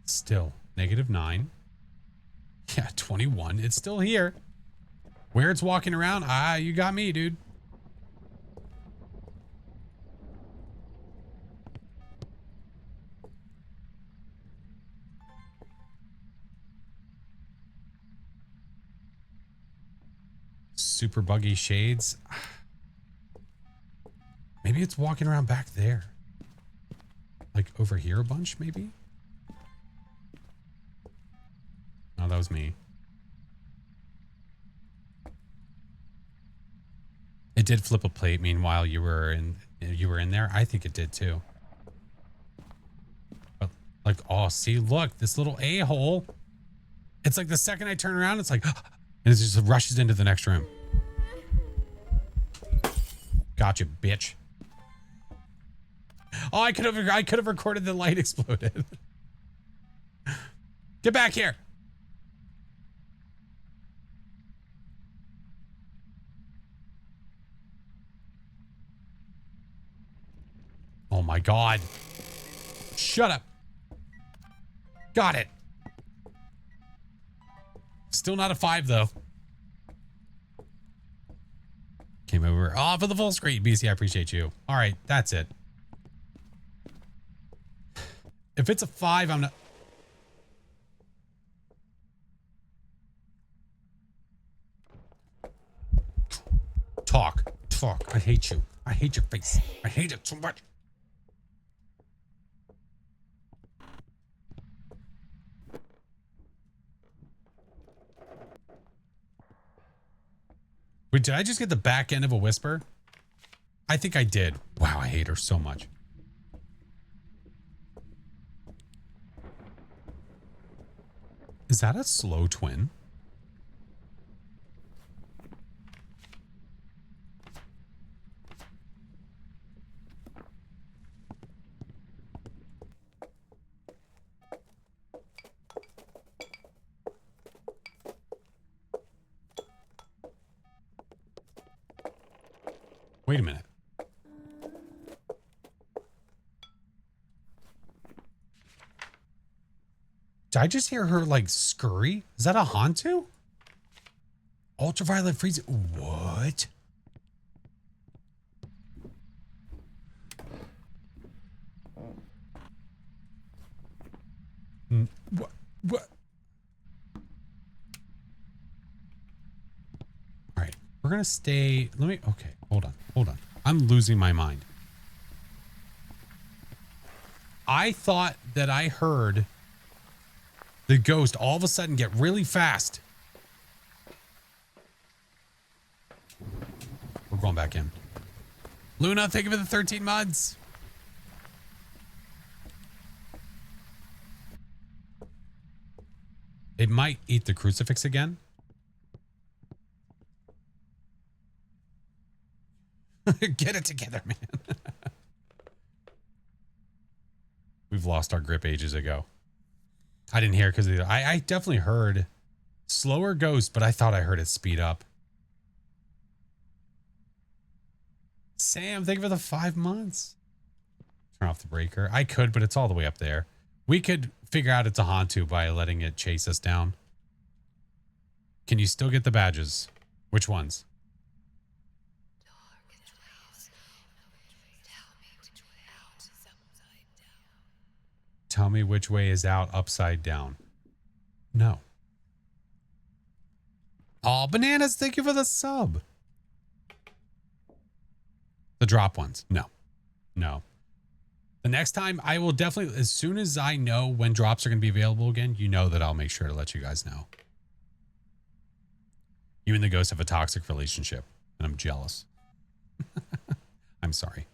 Still -9. Yeah, 21. It's still here. Where it's walking around, you got me, dude. Super buggy shades. Maybe it's walking around back there. Like over here a bunch, maybe? Oh, that was me. It did flip a plate meanwhile you were in there. I think it did too. But like, oh, see, look, this little a-hole. It's like the second I turn around, it's like, and it just rushes into the next room. Gotcha, bitch. Oh, I could have recorded the light exploded. Get back here. Oh my God. Shut up. Got it. Still not a 5 though. Came over. Oh, for the full screen. BC, I appreciate you. All right, that's it. If it's a 5, I'm not. Talk. I hate you. I hate your face. I hate it so much. Wait, did I just get the back end of a whisper? I think I did. Wow, I hate her so much. Is that a slow twin? Wait a minute. Did I just hear her like scurry? Is that a Hantu? Ultraviolet freezing. What? What? What? All right. We're going to stay. Let me. Okay. Hold on. Hold on. I'm losing my mind. I thought that I heard the ghost all of a sudden get really fast. We're going back in. Luna, thank you for the 13 months. It might eat the crucifix again. Get it together, man. We've lost our grip ages ago. I didn't hear because I definitely heard slower ghost, but I thought I heard it speed up. Sam, thank you for the 5 months. Turn off the breaker. I could, but it's all the way up there. We could figure out it's a Hantu by letting it chase us down. Can you still get the badges? Which ones? Tell me which way is out upside down. No. Oh, bananas, thank you for the sub. The drop ones. No. No. The next time I will definitely, as soon as I know when drops are going to be available again, you know that I'll make sure to let you guys know. You and the ghost have a toxic relationship, and I'm jealous. I'm sorry.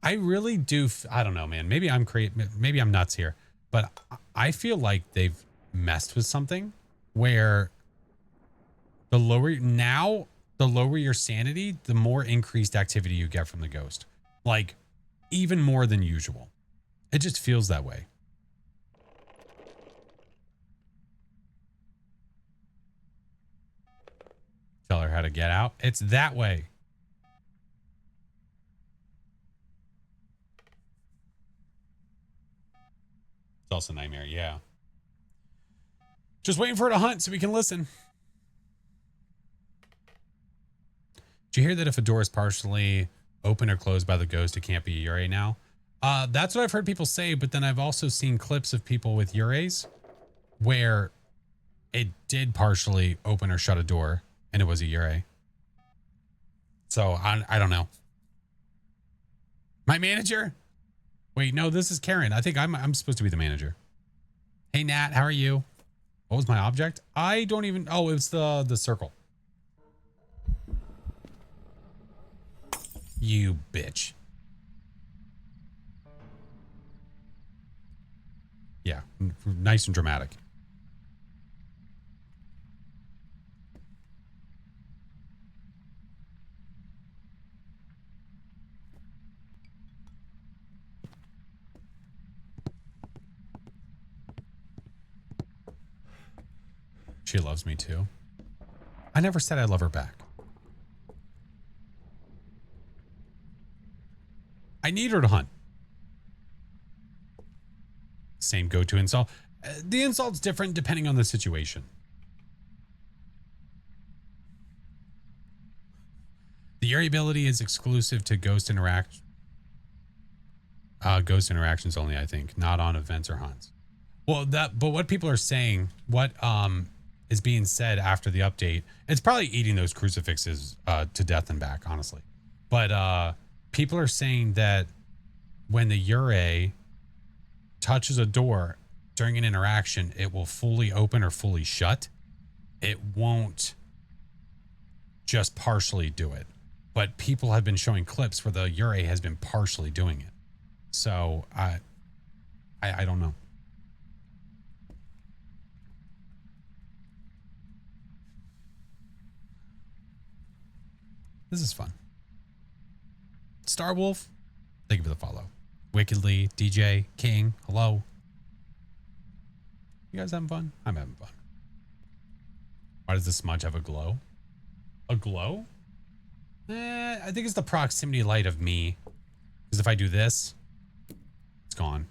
I really do. I don't know, man. Maybe I'm maybe I'm nuts here, but I feel like they've messed with something where the lower your sanity, the more increased activity you get from the ghost. Like even more than usual. It just feels that way. Tell her how to get out. It's that way. It's also a nightmare. Yeah. Just waiting for her to hunt so we can listen. Did you hear that if a door is partially open or closed by the ghost, it can't be a Yurei now? That's what I've heard people say, but then I've also seen clips of people with Yureis where it did partially open or shut a door and it was a Yurei. So I don't know. My manager? Wait, no, this is Karen. I think I'm supposed to be the manager. Hey, Nat, how are you? What was my object? I don't even... Oh, it was the circle. You bitch. Yeah, nice and dramatic. She loves me too. I never said I love her back. I need her to hunt. Same go-to insult. The insult's different depending on the situation. The Yuri ability is exclusive to ghost interactions only, I think, not on events or hunts. Well, but what people are saying, what is being said after the update, it's probably eating those crucifixes to death and back, honestly. But people are saying that when the Yurei touches a door during an interaction, it will fully open or fully shut. It won't just partially do it. But people have been showing clips where the Ure has been partially doing it. So I don't know. This is fun. Starwolf, thank you for the follow. Wickedly, DJ, King, hello. You guys having fun? I'm having fun. Why does the smudge have a glow? A glow? I think it's the proximity light of me. Because if I do this, it's gone.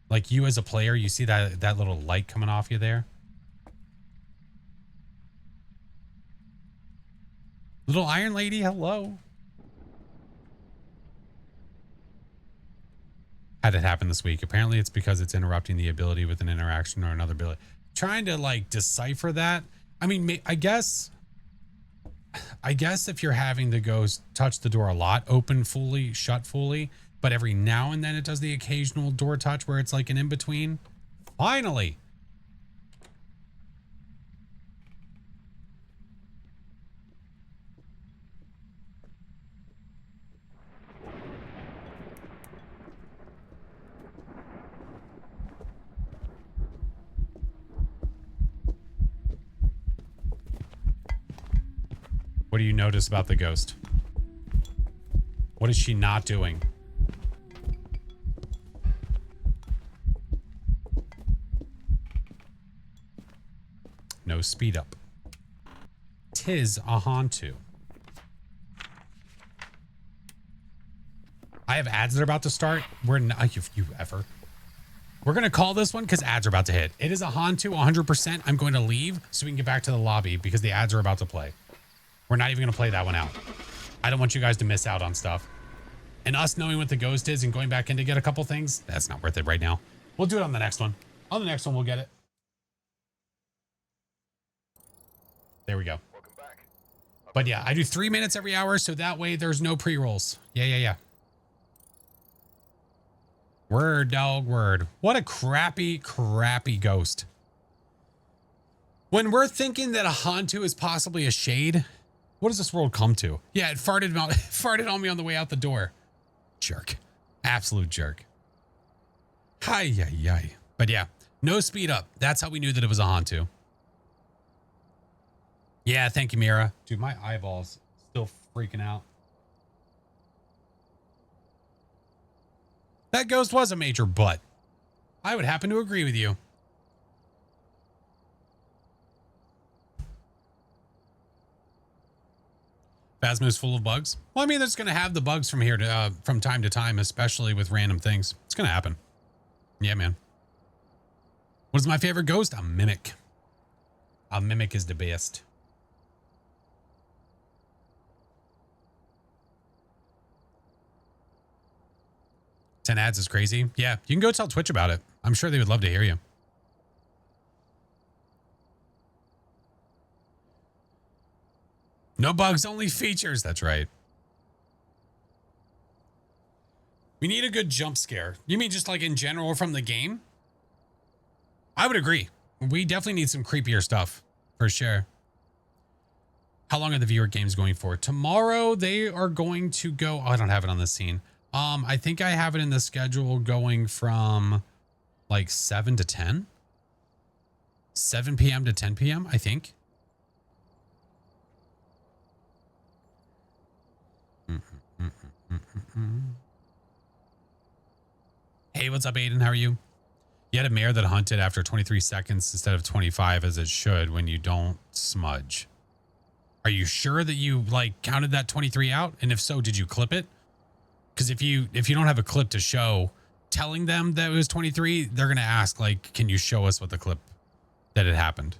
Like you as a player, you see that little light coming off you there? Little Iron Lady, hello. Had it happen this week. Apparently it's because it's interrupting the ability with an interaction or another ability. Trying to like decipher that. I mean, I guess if you're having the ghost touch the door a lot, open fully, shut fully, but every now and then it does the occasional door touch where it's like an in-between. Finally. What do you notice about the ghost? What is she not doing? No speed up. Tis a Hantu. I have ads that are about to start. We're not, you ever. We're going to call this one because ads are about to hit. It is a Hantu 100%. I'm going to leave so we can get back to the lobby because the ads are about to play. We're not even going to play that one out. I don't want you guys to miss out on stuff. And us knowing what the ghost is and going back in to get a couple things, that's not worth it right now. We'll do it on the next one. On the next one, we'll get it. There we go. But yeah, I do 3 minutes every hour, so that way there's no pre-rolls. Yeah. Word, dog, word. What a crappy ghost. When we're thinking that a Hantu is possibly a shade, what does this world come to? Yeah, it farted on me on the way out the door. Jerk. Absolute jerk. Hi. But yeah, no speed up. That's how we knew that it was a Hantu. Yeah, thank you, Mira. Dude, my eyeballs still freaking out. That ghost was a major butt. I would happen to agree with you. Phasmo's full of bugs. Well, I mean, there's going to have the bugs from here to from time to time, especially with random things. It's going to happen. Yeah, man. What is my favorite ghost? A mimic. A mimic is the best. Ten ads is crazy. Yeah, you can go tell Twitch about it. I'm sure they would love to hear you. No bugs, only features. That's right. We need a good jump scare. You mean just like in general from the game? I would agree. We definitely need some creepier stuff for sure. How long are the viewer games going for? Tomorrow they are going to go. Oh, I don't have it on the scene. I think I have it in the schedule going from like 7 to 10. 7 p.m. to 10 p.m. I think. Hey, what's up, Aiden? How are you? You had a mare that hunted after 23 seconds instead of 25 as it should when you don't smudge. Are you sure that you like counted that 23 out? And if so, did you clip it? Because if you don't have a clip to show telling them that it was 23, they're going to ask like, can you show us what the clip that it happened?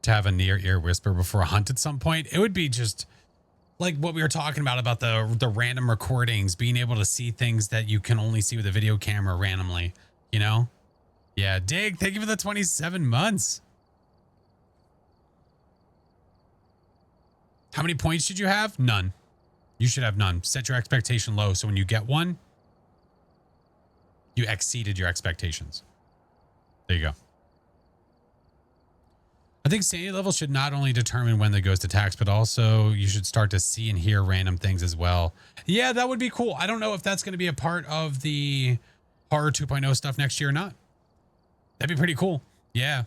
To have a near ear whisper before a hunt at some point, it would be just like what we were talking about the random recordings, being able to see things that you can only see with a video camera randomly, you know? Yeah, Dig, thank you for the 27 months. How many points did you have? None. You should have none. Set your expectation low, so when you get one, you exceeded your expectations. There you go. I think sanity level should not only determine when the ghost attacks, but also you should start to see and hear random things as well. Yeah, that would be cool. I don't know if that's going to be a part of the Horror 2.0 stuff next year or not. That'd be pretty cool. Yeah.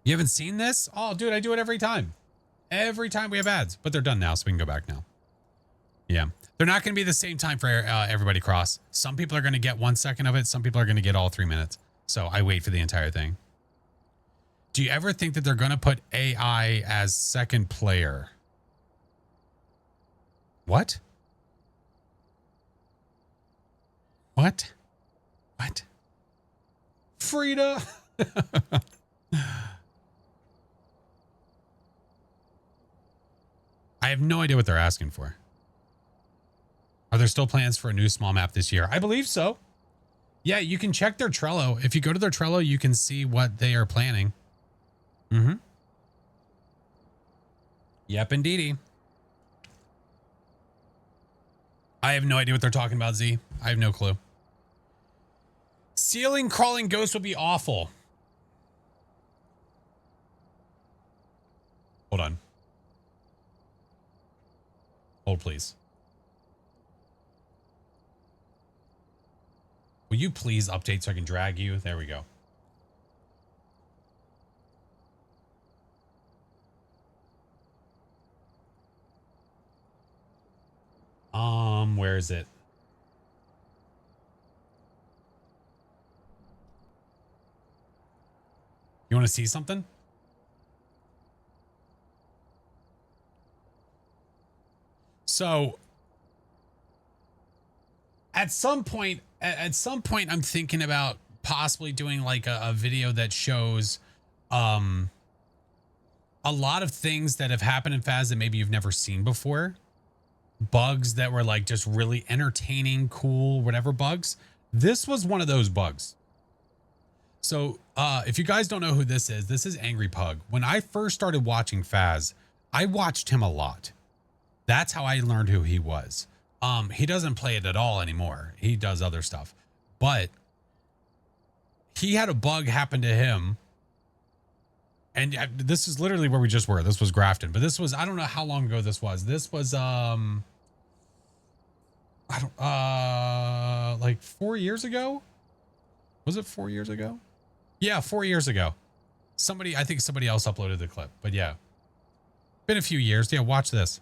You haven't seen this? Oh, dude, I do it every time. Every time we have ads, but they're done now, so we can go back now. Yeah. They're not going to be the same time for everybody cross. Some people are going to get 1 second of it. Some people are going to get all 3 minutes. So I wait for the entire thing. Do you ever think that they're going to put AI as second player? What? What? What? Frida. I have no idea what they're asking for. Are there still plans for a new small map this year? I believe so. Yeah, you can check their Trello. If you go to their Trello, you can see what they are planning. Mm-hmm. Yep, indeedy. I have no idea what they're talking about, Z. I have no clue. Ceiling crawling ghosts would be awful. Hold on. Hold, please. Will you please update so I can drag you? There we go. Where is it? You want to see something? So at some point, I'm thinking about possibly doing like a video that shows a lot of things that have happened in Phas that maybe you've never seen before. Bugs that were like just really entertaining, cool, whatever bugs. This was one of those bugs. So if you guys don't know who this is Angry Pug. When I first started watching Phas, I watched him a lot. That's how I learned who he was. He doesn't play it at all anymore. He does other stuff. But he had a bug happen to him. And this is literally where we just were. This was Grafton. But this was, I don't know how long ago this was. This was, like 4 years ago? Was it 4 years ago? Yeah, 4 years ago. I think somebody else uploaded the clip. But yeah. Been a few years. Yeah, watch this.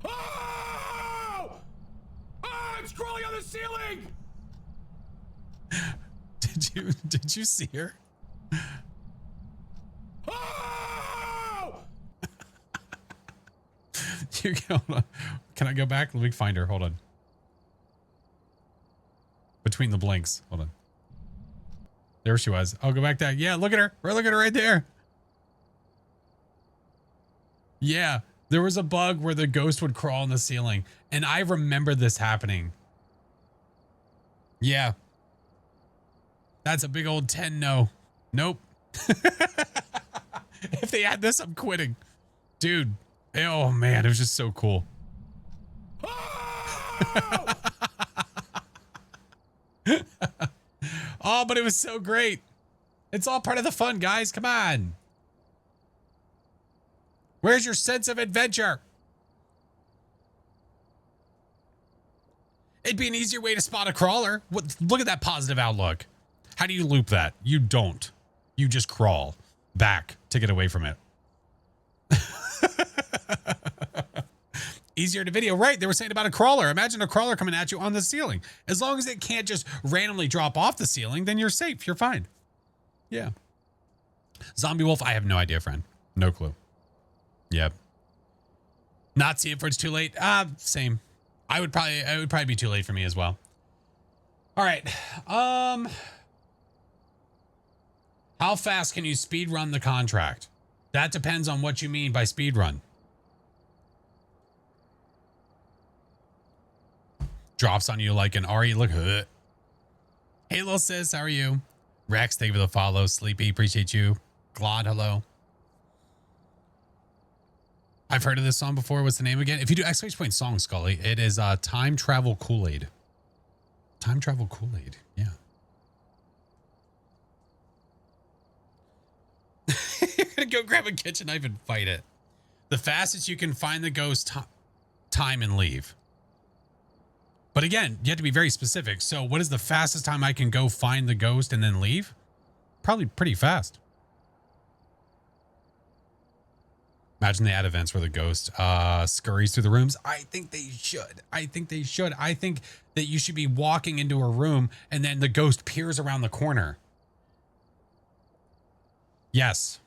Oh! Oh, it's crawling on the ceiling! Did you see her? Oh! Can I go back? Let me find her. Hold on. Between the blinks. Hold on. There she was. I'll go back there. Yeah, look at her. Look at her right there. Yeah. There was a bug where the ghost would crawl on the ceiling. And I remember this happening. Yeah. That's a big old 10 no. Nope. If they add this, I'm quitting. Dude. Oh, man. It was just so cool. Oh! Oh, but it was so great. It's all part of the fun, guys. Come on. Where's your sense of adventure? It'd be an easier way to spot a crawler. Look at that positive outlook. How do you loop that? You don't. You just crawl back to get away from it. Easier to video. Right. They were saying about a crawler. Imagine a crawler coming at you on the ceiling. As long as it can't just randomly drop off the ceiling, then you're safe. You're fine. Yeah. Zombie wolf. I have no idea, friend. No clue. Yep. Not see it for it's too late. Same. It would probably be too late for me as well. All right. How fast can you speed run the contract? That depends on what you mean by speed run. Drops on you like an Ari. Look. Hey, little sis. How are you? Rex, thank you for the follow. Sleepy, appreciate you. Glad, hello. I've heard of this song before. What's the name again? If you do exclamation song, Scully, it is Time Travel Kool-Aid. Time Travel Kool-Aid. Yeah. Go grab a kitchen knife and fight it. The fastest you can find the ghost time and leave. But again, you have to be very specific. So what is the fastest time I can go find the ghost and then leave? Probably pretty fast. Imagine they add events where the ghost scurries through the rooms. I think they should. I think they should. I think that you should be walking into a room and then the ghost peers around the corner. Yes.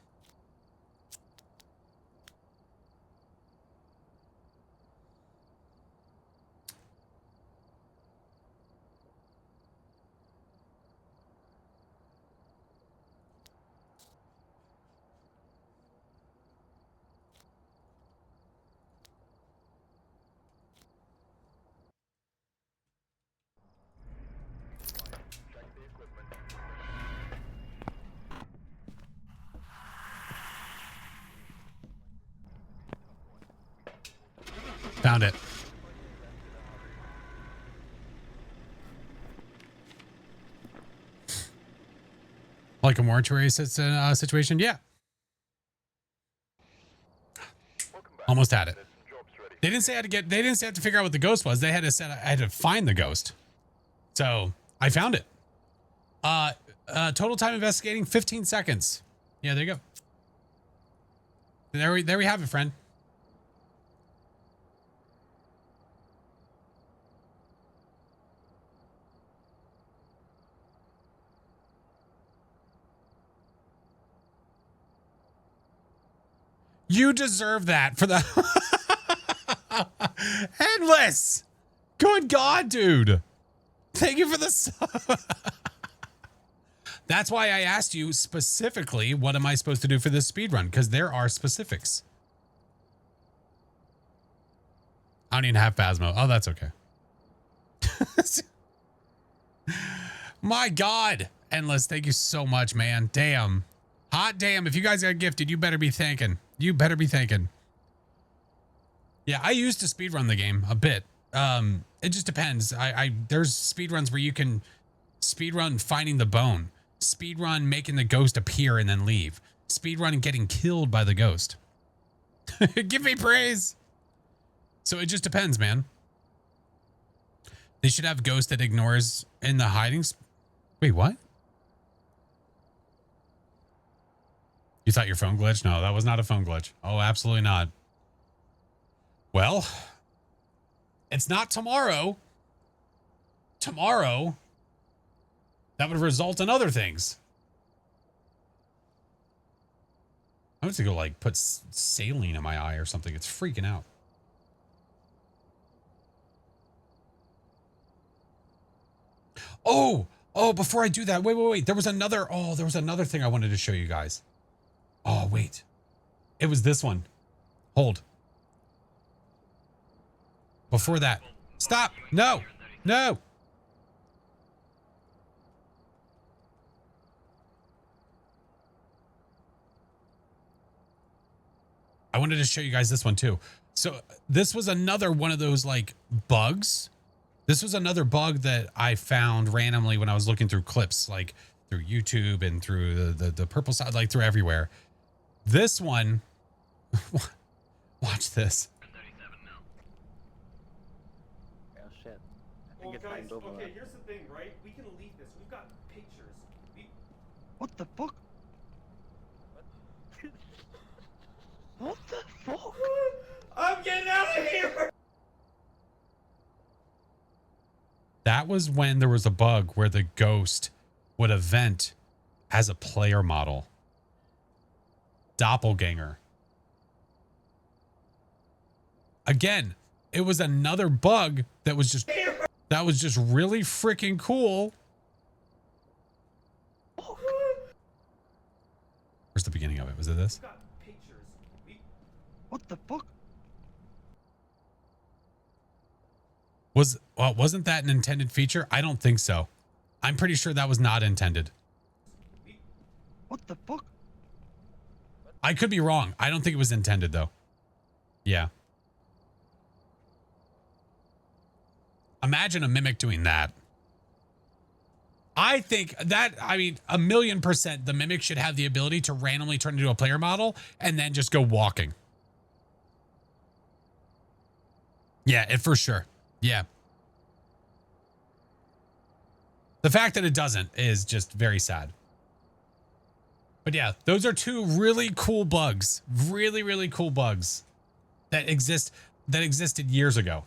Found it. Like a mortuary situation? Yeah. Almost had it. They didn't say I had to get, they didn't say I had to figure out what the ghost was. They had to say I had to find the ghost. So I found it. Total time investigating, 15 seconds. Yeah, there you go. There we have it, friend. You deserve that for the endless. Good God, dude. Thank you for the That's why I asked you specifically, what am I supposed to do for this speed run? Because there are specifics. I don't even have Phasmo. Oh, that's okay. My God. Endless, thank you so much, man. Damn. Hot damn. If you guys got gifted, you better be thanking. You better be thanking. Yeah, I used to speedrun the game a bit. It just depends. There's speedruns where you can speedrun finding the bone. Speedrun making the ghost appear and then leave. Speedrun getting killed by the ghost. Give me praise. So it just depends, man. They should have ghost that ignores in the hiding. Wait, what? You thought your phone glitched? No, that was not a phone glitch. Oh, absolutely not. Well, it's not tomorrow. Tomorrow, that would result in other things. I'm just gonna go like put saline in my eye or something. It's freaking out. Oh, before I do that, wait. There was another thing I wanted to show you guys. Oh, wait. It was this one. Hold. Before that. Stop. No. No. I wanted to show you guys this one too. So this was another one of those like bugs. This was another bug that I found randomly when I was looking through clips, like through YouTube and through the purple side, like through everywhere. This one, watch this. Oh shit. Well, guys, okay, here's the thing, right? We can leave this. We've got pictures. What the fuck? What the fuck? I'm getting out of here! That was when there was a bug where the ghost would event as a player model. Doppelganger. Again, it was another bug that was just really freaking cool. Where's the beginning of it? Was it this? What the fuck? Wasn't that an intended feature? I don't think so. I'm pretty sure that was not intended. What the fuck? I could be wrong. I don't think it was intended though. Yeah. Imagine a mimic doing that. I think that, I mean, 1,000,000% the Mimic should have the ability to randomly turn into a player model and then just go walking. Yeah, it for sure. Yeah. The fact that it doesn't is just very sad. But yeah, those are two really cool bugs. Really, really cool bugs that existed years ago.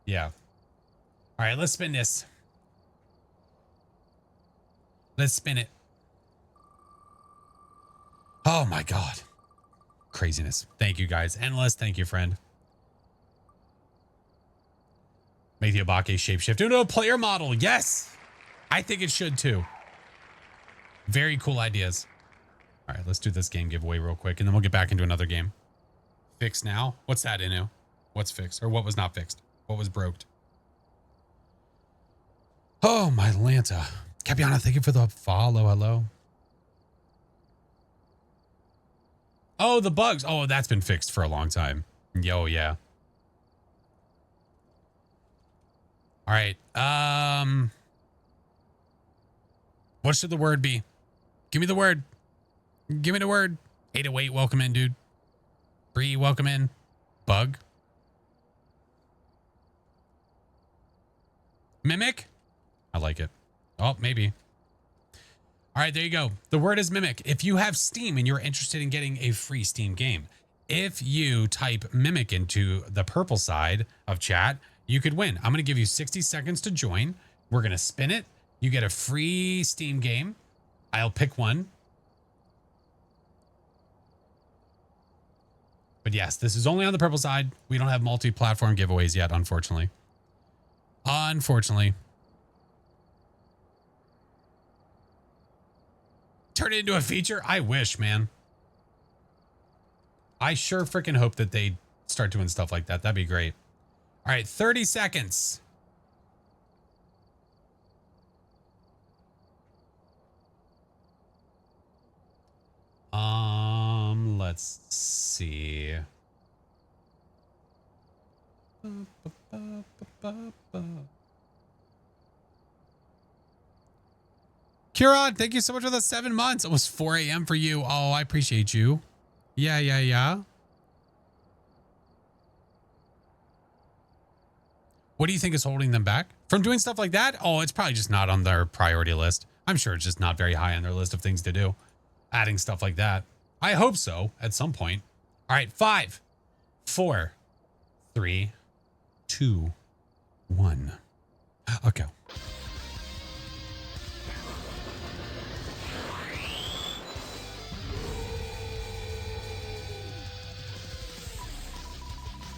Yeah. All right, let's spin this. Let's spin it. Oh my God. Craziness. Thank you guys. Endless. Thank you, friend. Make the Obake shapeshift into a player model. Yes. I think it should too. Very cool ideas. All right, let's do this game giveaway real quick and then we'll get back into another game. Fix now? What's that, Inu? What's fixed? Or what was not fixed? What was broked? Oh, my Lanta. Capiana, thank you for the follow. Hello. Oh, the bugs. Oh, that's been fixed for a long time. Yo, yeah. All right. What should the word be? Give me the word. Give me the word. 808, welcome in, dude. Bree, welcome in. Bug. Mimic? I like it. Oh, maybe. All right, there you go. The word is Mimic. If you have Steam and you're interested in getting a free Steam game, if you type Mimic into the purple side of chat, you could win. I'm going to give you 60 seconds to join. We're going to spin it. You get a free Steam game. I'll pick one. But yes, this is only on the purple side. We don't have multi-platform giveaways yet, unfortunately. Unfortunately. Turn it into a feature? I wish, man. I sure freaking hope that they start doing stuff like that. That'd be great. All right, 30 seconds. Let's see. Kieran, thank you so much for the 7 months. It was 4 a.m. for you. Oh, I appreciate you. Yeah. What do you think is holding them back from doing stuff like that? Oh, it's probably just not on their priority list. I'm sure it's just not very high on their list of things to do. Adding stuff like that. I hope so at some point. All right, 5, 4, 3, 2, 1. Okay.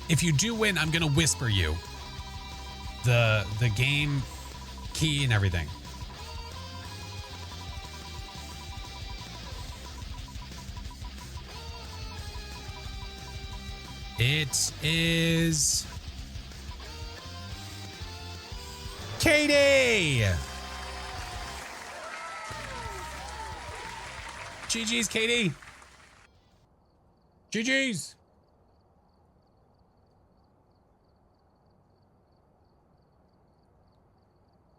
If you do win, I'm gonna whisper you the game key and everything. It is Katie. GG's, Katie. GG's.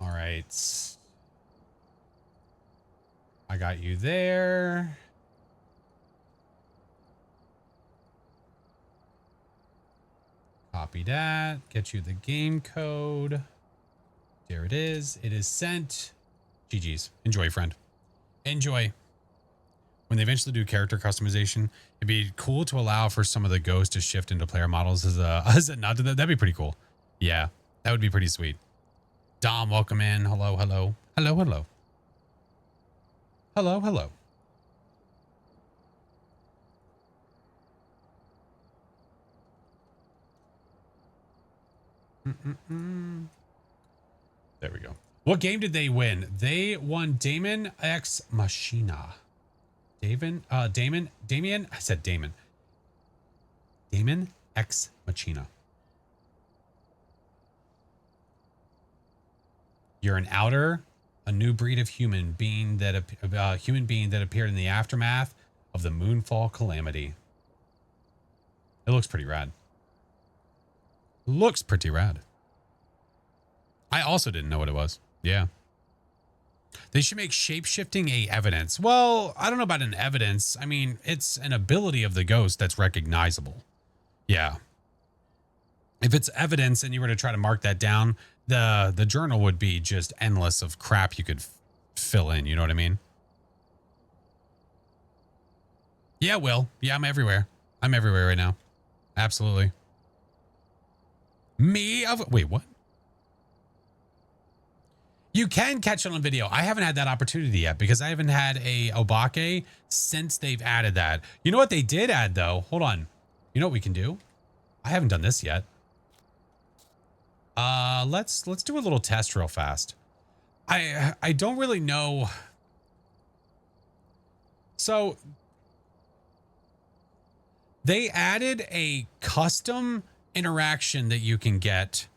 All right. I got you there. Copy that. Get you the game code. There it is. It is sent. GG's. Enjoy, friend. Enjoy. When they eventually do character customization, it'd be cool to allow for some of the ghosts to shift into player models as a nod to that. That'd be pretty cool. Yeah, that would be pretty sweet. Dom, welcome in. Hello. Hello. Hello. There we go. What game did they win? They won Damon X Machina. Damien. I said Damon. Damon X Machina. You're an outer, a new breed of human being that appeared in the aftermath of the Moonfall calamity. It looks pretty rad. Looks pretty rad. I also didn't know what it was. Yeah. They should make shape-shifting a evidence. Well, I don't know about an evidence. I mean, it's an ability of the ghost that's recognizable. Yeah. If it's evidence and you were to try to mark that down, the journal would be just endless of crap you could fill in. You know what I mean? Yeah, Will. Yeah, I'm everywhere. I'm everywhere right now. Absolutely. Wait, what? You can catch it on video. I haven't had that opportunity yet because I haven't had a Obake since they've added that. You know what they did add though? Hold on. You know what we can do? I haven't done this yet. Let's do a little test real fast. I don't really know. So they added a custom interaction that you can get,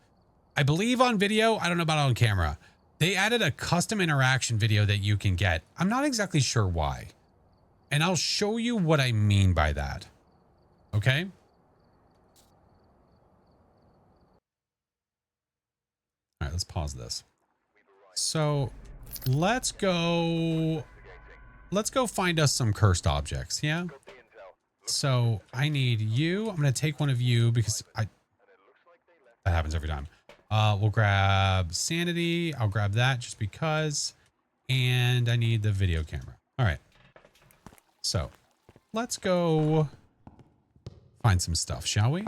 I believe on video. I don't know about on camera. They added a custom interaction video that you can get. I'm not exactly sure why. And I'll show you what I mean by that. Okay? All right, let's pause this. So let's go find us some cursed objects. Yeah. So I need you. I'm going to take one of you because that happens every time. We'll grab sanity. I'll grab that just because. And I need the video camera. All right. So let's go find some stuff, shall we?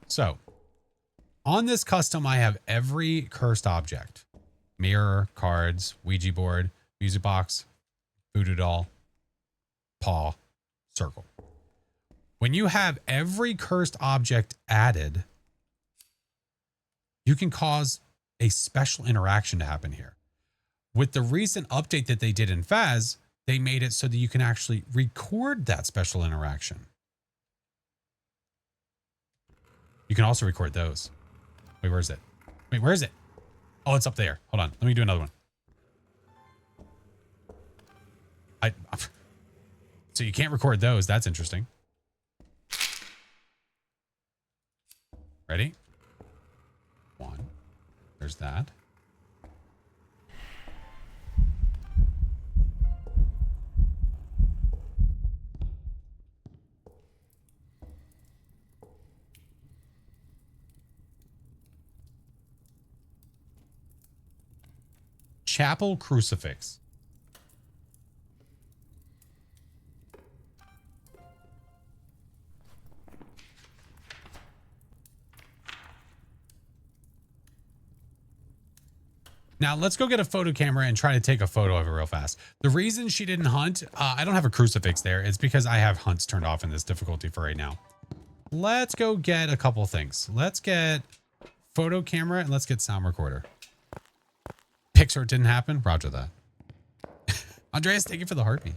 So on this custom, I have every cursed object: mirror, cards, Ouija board, music box, voodoo doll, paw, circle. When you have every cursed object added, you can cause a special interaction to happen here. With the recent update that they did in Phas, they made it so that you can actually record that special interaction. You can also record those. Wait, where is it? Wait, where is it? Oh, it's up there. Hold on. Let me do another one. So you can't record those. That's interesting. Ready? One. There's that. Chapel crucifix. Now let's go get a photo camera and try to take a photo of it real fast. The reason she didn't hunt, I don't have a crucifix there. It's because I have hunts turned off in this difficulty for right now. Let's go get a couple things. Let's get photo camera and let's get sound recorder. Pixar didn't happen. Roger that. Andreas, thank you for the heartbeat.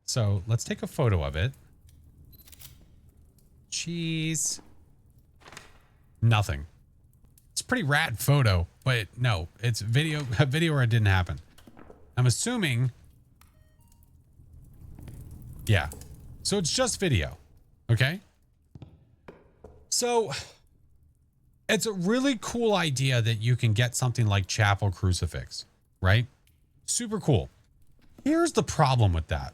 So let's take a photo of it. Jeez. Nothing. It's a pretty rad photo, but no, it's video where it didn't happen. I'm assuming. Yeah. So it's just video. Okay. So it's a really cool idea that you can get something like chapel crucifix, right? Super cool. Here's the problem with that.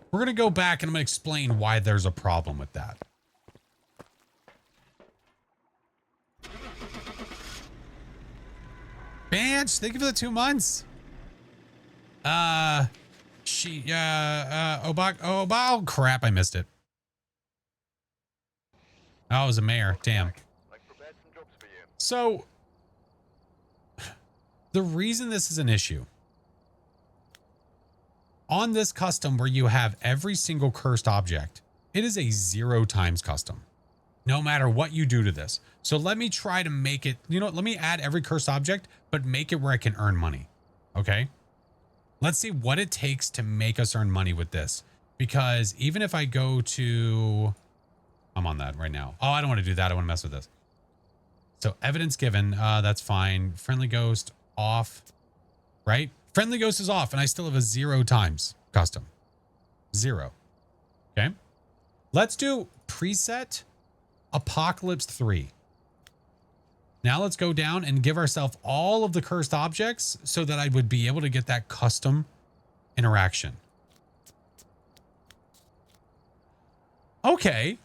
We're going to go back and I'm going to explain why there's a problem with that. Bench, thank you for the 2 months. Oh, crap, I missed it. Oh, it was a mayor. Damn. So, the reason this is an issue, on this custom where you have every single cursed object, it is a 0 times custom, no matter what you do to this. So let me try to make it, you know, let me add every cursed object, but make it where I can earn money. Okay. Let's see what it takes to make us earn money with this. Because even if I go to, I'm on that right now. Oh, I don't want to do that. I want to mess with this. So evidence given, that's fine. Friendly ghost off, right? Friendly ghost is off and I still have a 0 times custom. 0. Okay. Let's do preset Apocalypse 3. Now let's go down and give ourselves all of the cursed objects so that I would be able to get that custom interaction. Okay.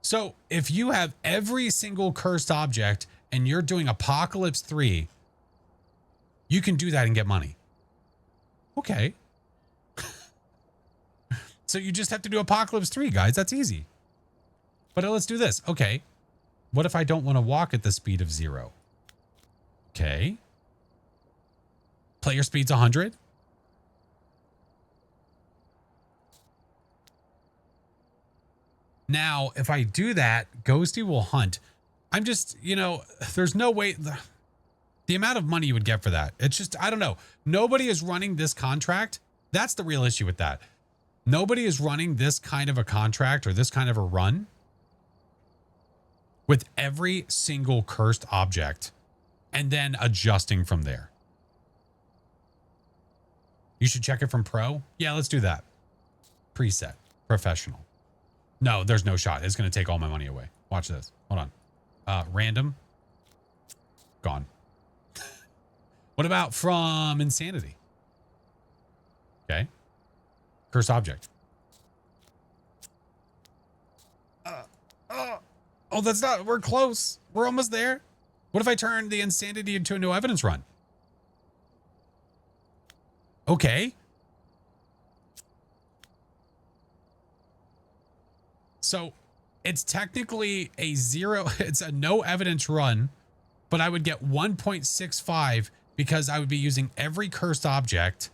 So if you have every single cursed object and you're doing Apocalypse 3, you can do that and get money. Okay. So you just have to do Apocalypse 3, guys. That's easy. But let's do this. Okay. What if I don't want to walk at the speed of 0? Okay. Player speed's 100. Now, if I do that, Ghosty will hunt. I'm just, you know, there's no way. The amount of money you would get for that. It's just, I don't know. Nobody is running this contract. That's the real issue with that. Nobody is running this kind of a contract or this kind of a run with every single cursed object and then adjusting from there. You should check it from pro. Yeah, let's do that. Preset, professional. No, there's no shot. It's going to take all my money away. Watch this. Hold on. Random. Gone. What about from insanity? Okay. Cursed object. Oh, that's not, we're close. We're almost there. What if I turn the insanity into a no evidence run? Okay. So it's technically a 0. It's a no evidence run, but I would get 1.65 because I would be using every cursed object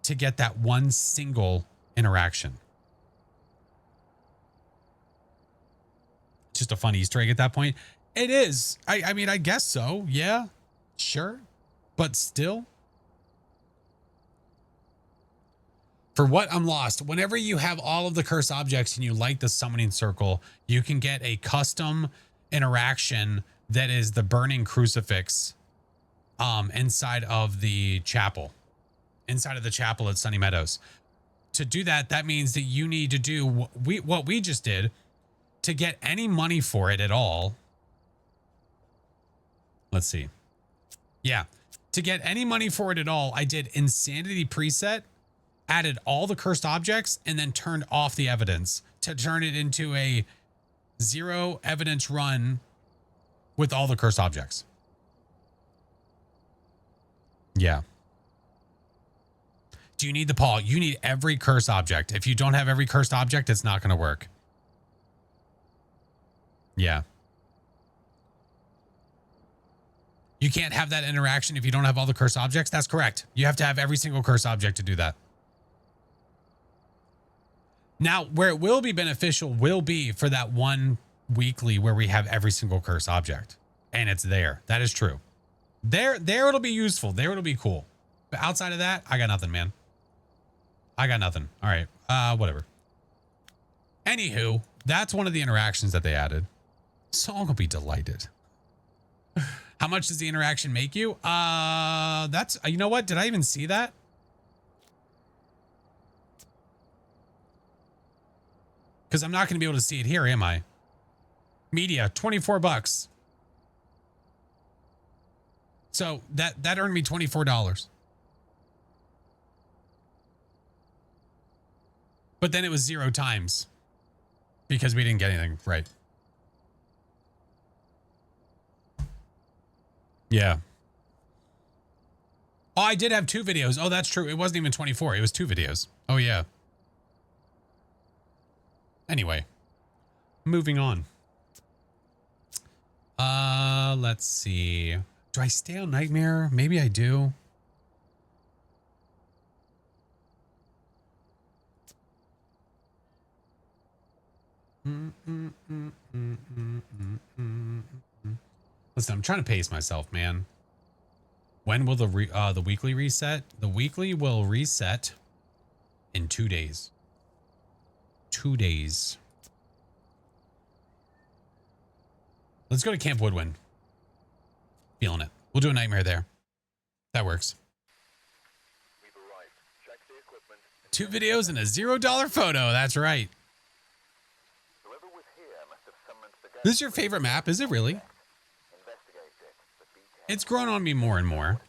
to get that one single interaction. Just a fun Easter egg at that point. It is. I mean, I guess so. Yeah, sure. But still. For what? I'm lost. Whenever you have all of the cursed objects and you light the summoning circle, you can get a custom interaction that is the burning crucifix inside of the chapel. Inside of the chapel at Sunny Meadows. To do that, that means that you need to do what we just did to get any money for it at all. Let's see. Yeah. To get any money for it at all, I did Insanity preset, added all the cursed objects, and then turned off the evidence to turn it into a 0 evidence run with all the cursed objects. Yeah. Do you need the Paul? You need every cursed object. If you don't have every cursed object, it's not going to work. Yeah. You can't have that interaction if you don't have all the cursed objects. That's correct. You have to have every single cursed object to do that. Now, where it will be beneficial will be for that one weekly where we have every single cursed object. And it's there. That is true. There it'll be useful. There it'll be cool. But outside of that, I got nothing, man. I got nothing. All right. Whatever. Anywho, that's one of the interactions that they added. So I'm gonna be delighted. How much does the interaction make you? That's, you know what? Did I even see that? Because I'm not going to be able to see it here, am I? Media, 24 bucks. So that earned me $24. But then it was 0 times because we didn't get anything right. Yeah. Oh, I did have 2 videos. Oh, that's true. It wasn't even 24. It was 2 videos. Oh, yeah. Anyway, moving on. Let's see. Do I stay on Nightmare? Maybe I do. Listen, I'm trying to pace myself, man. When will the weekly reset? The weekly will reset in 2 days. 2 days. Let's go to Camp Woodwind. Feeling it. We'll do a nightmare there. That works. 2 videos and a $0 photo. That's right. This is your favorite map, is it really? It's grown on me more and more.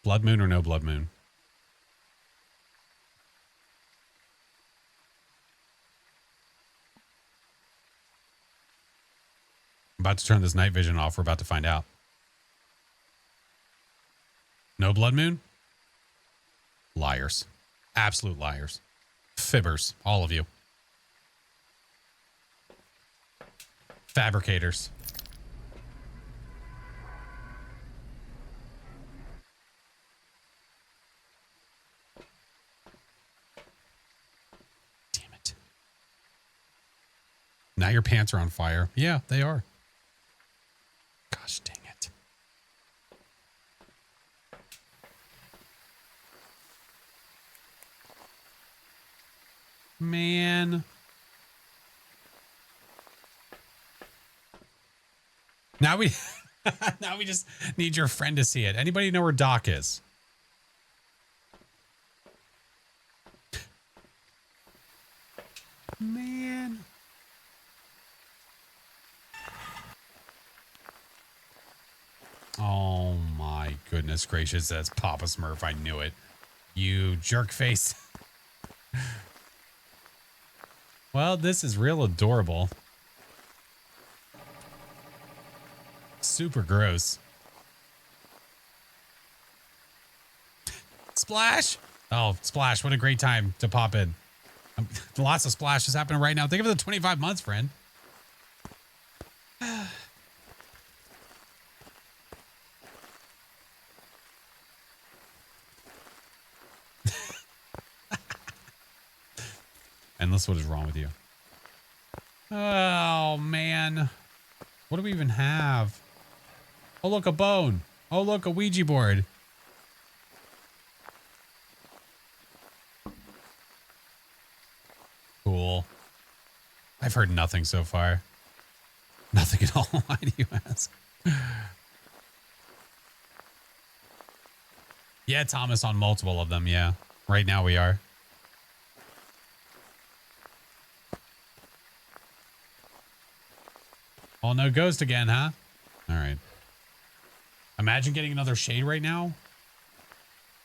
Blood moon or no blood moon? I'm about to turn this night vision off. We're about to find out. No blood moon? Liars. Absolute liars. Fibbers. All of you. Fabricators. Damn it. Now your pants are on fire. Yeah, they are. Gosh dang it. Man. Now we now we just need your friend to see it. Anybody know where Doc is? Man. Oh my goodness gracious, that's Papa Smurf. I knew it. You jerk face. Well, this is real adorable. Super gross. Splash. Oh, Splash. What a great time to pop in. Lots of splashes happening right now. Think of the 25 months, friend. Endless, what is wrong with you? Oh, man. What do we even have? Oh, look, a bone. Oh, look, a Ouija board. Cool. I've heard nothing so far. Nothing at all. Why do you ask? Yeah, Thomas, on multiple of them. Yeah. Right now we are. Oh, no ghost again, huh? All right. Imagine getting another shade right now.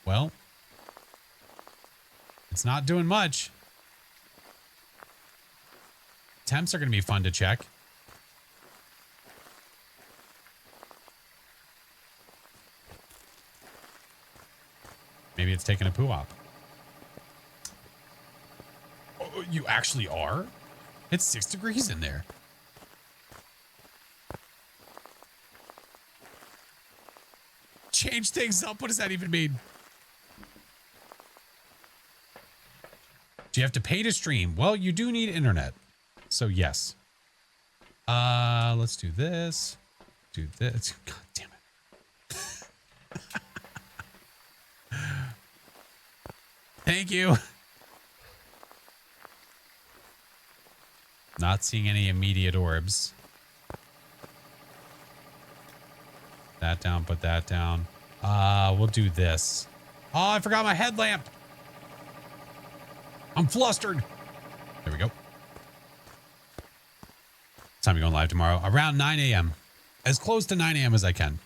Well, it's not doing much. Temps are going to be fun to check. Maybe it's taking a poo op. Oh, you actually are? It's 6 degrees in there. Change things up. What does that even mean? Do you have to pay to stream? Well, you do need internet. So yes. Let's do this. Do this. God damn it. Thank you. Not seeing any immediate orbs. That down, put that down. We'll do this. Oh, I forgot my headlamp. I'm flustered. There we go. Time to go live tomorrow around 9 a.m. As close to 9 a.m. as I can.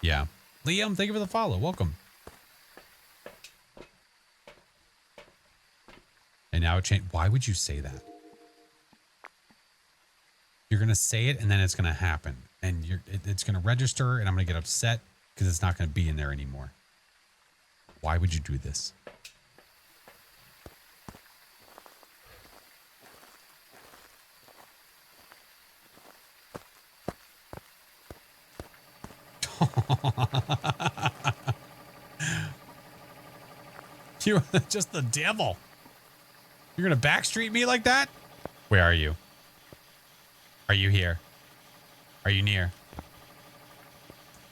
Yeah. Liam, thank you for the follow. Welcome. And now it changed. Why would you say that? You're going to say it and then it's going to happen. And it's going to register and I'm going to get upset because it's not going to be in there anymore. Why would you do this? You're just the devil. You're going to backstreet me like that? Where are you? Are you here? Are you near?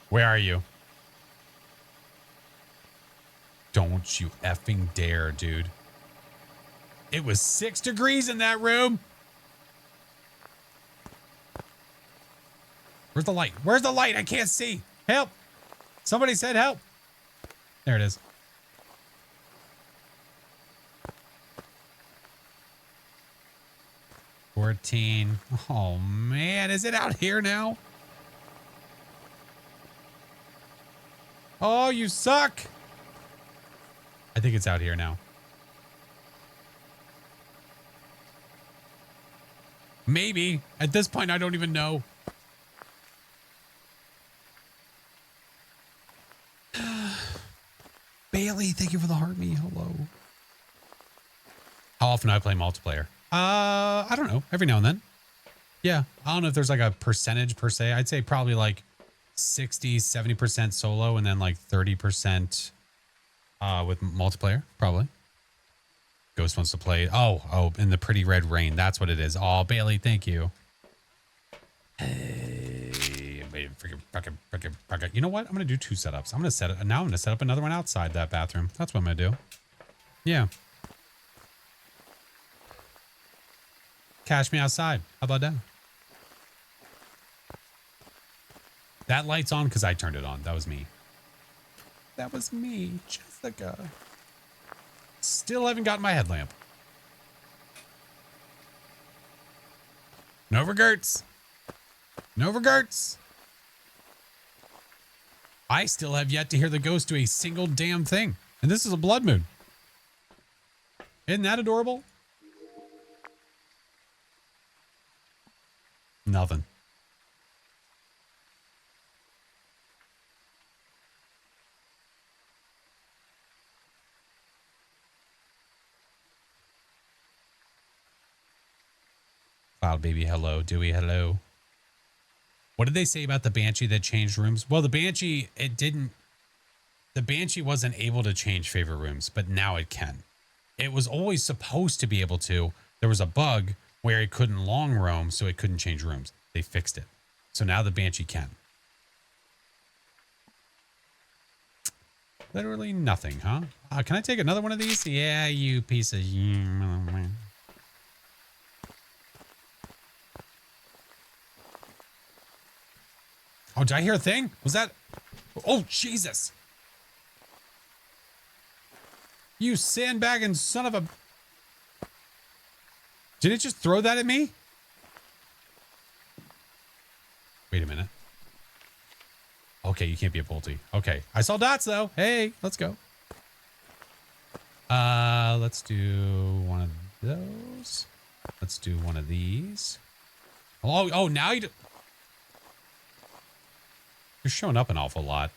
Where are you? Don't you effing dare, dude. It was 6 degrees in that room. Where's the light? Where's the light? I can't see. Help! Somebody said help. There it is. $14. Oh man, is it out here now? Oh, you suck. I think it's out here now. Maybe. At this point, I don't even know. Bailey, thank you for the heart me. Hello. How often do I play multiplayer? I don't know. Every now and then. Yeah. I don't know if there's like a percentage per se. I'd say probably like 60, 70% solo and then like 30% with multiplayer, probably. Ghost wants to play. Oh, in the pretty red rain. That's what it is. Oh, Bailey, thank you. Hey, freaking. You know what? I'm gonna do 2 setups. I'm gonna set it. Now I'm gonna set up another one outside that bathroom. That's what I'm gonna do. Yeah. Cash me outside. How about that? That light's on because I turned it on. That was me. That was me, Jessica. Still haven't gotten my headlamp. No regrets. No regrets. I still have yet to hear the ghost do a single damn thing. And this is a blood moon. Isn't that adorable? Nothing. Cloud baby, hello. Dewey, hello. What did they say about the Banshee that changed rooms? Well, the Banshee, the Banshee wasn't able to change favorite rooms, but now it can. It was always supposed to be able to. There was a bug where it couldn't long roam, so it couldn't change rooms. They fixed it. So now the Banshee can. Literally nothing, huh? Can I take another one of these? Yeah, you piece of... Oh, did I hear a thing? Was that... Oh, Jesus. You sandbagging son of a... Did it just throw that at me? Wait a minute. Okay, you can't be a Pulte. Okay. I saw dots, though. Hey, let's go. Let's do one of those. Let's do one of these. Oh, now you... You're showing up an awful lot.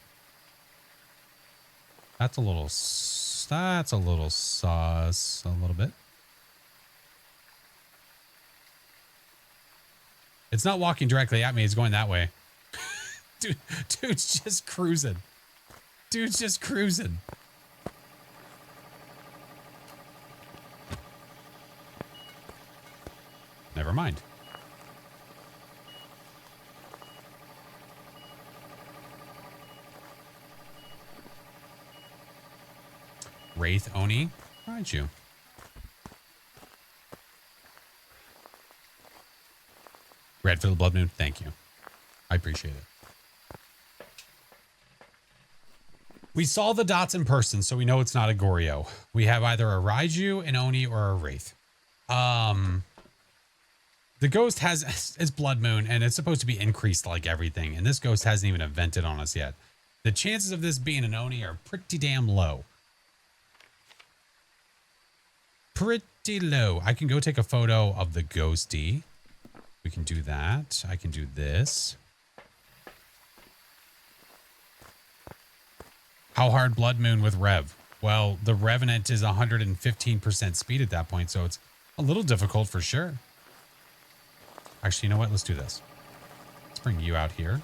That's a little sus, a little bit. It's not walking directly at me. It's going that way. Dude's just cruising. Dude's just cruising. Never mind. Wraith Oni, right you. Red for the blood moon, thank you. I appreciate it. We saw the dots in person, so we know it's not a Goryo. We have either a Raiju, an Oni, or a Wraith. The ghost has its blood moon, and it's supposed to be increased like everything, and this ghost hasn't even evented on us yet. The chances of this being an Oni are pretty damn low. Pretty low. I can go take a photo of the ghosty. We can do that. I can do this. How hard blood moon with Rev? Well, the Revenant is 115% speed at that point, so it's a little difficult for sure. Actually, you know what? Let's do this. Let's bring you out here.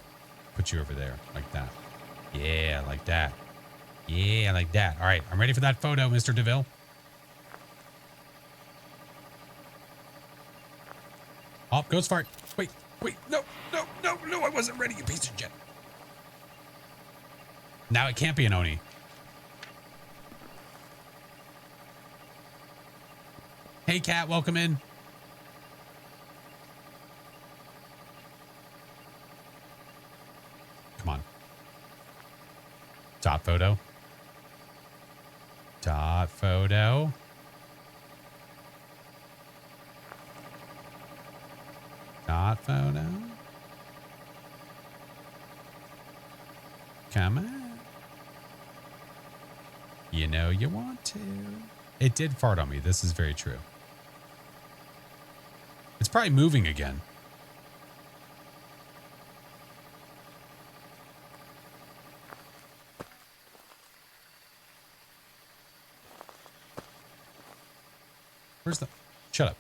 Put you over there, like that. Yeah, like that. Yeah, like that. All right, I'm ready for that photo, Mr. DeVille. Oh, ghost fart. Wait, no, I wasn't ready, you piece of shit. Now it can't be an Oni. Hey, Cat, welcome in. Come on. photo. Dot photo. Dot photo. Come on. You know you want to. It did fart on me. This is very true. It's probably moving again. Where's the... Shut up.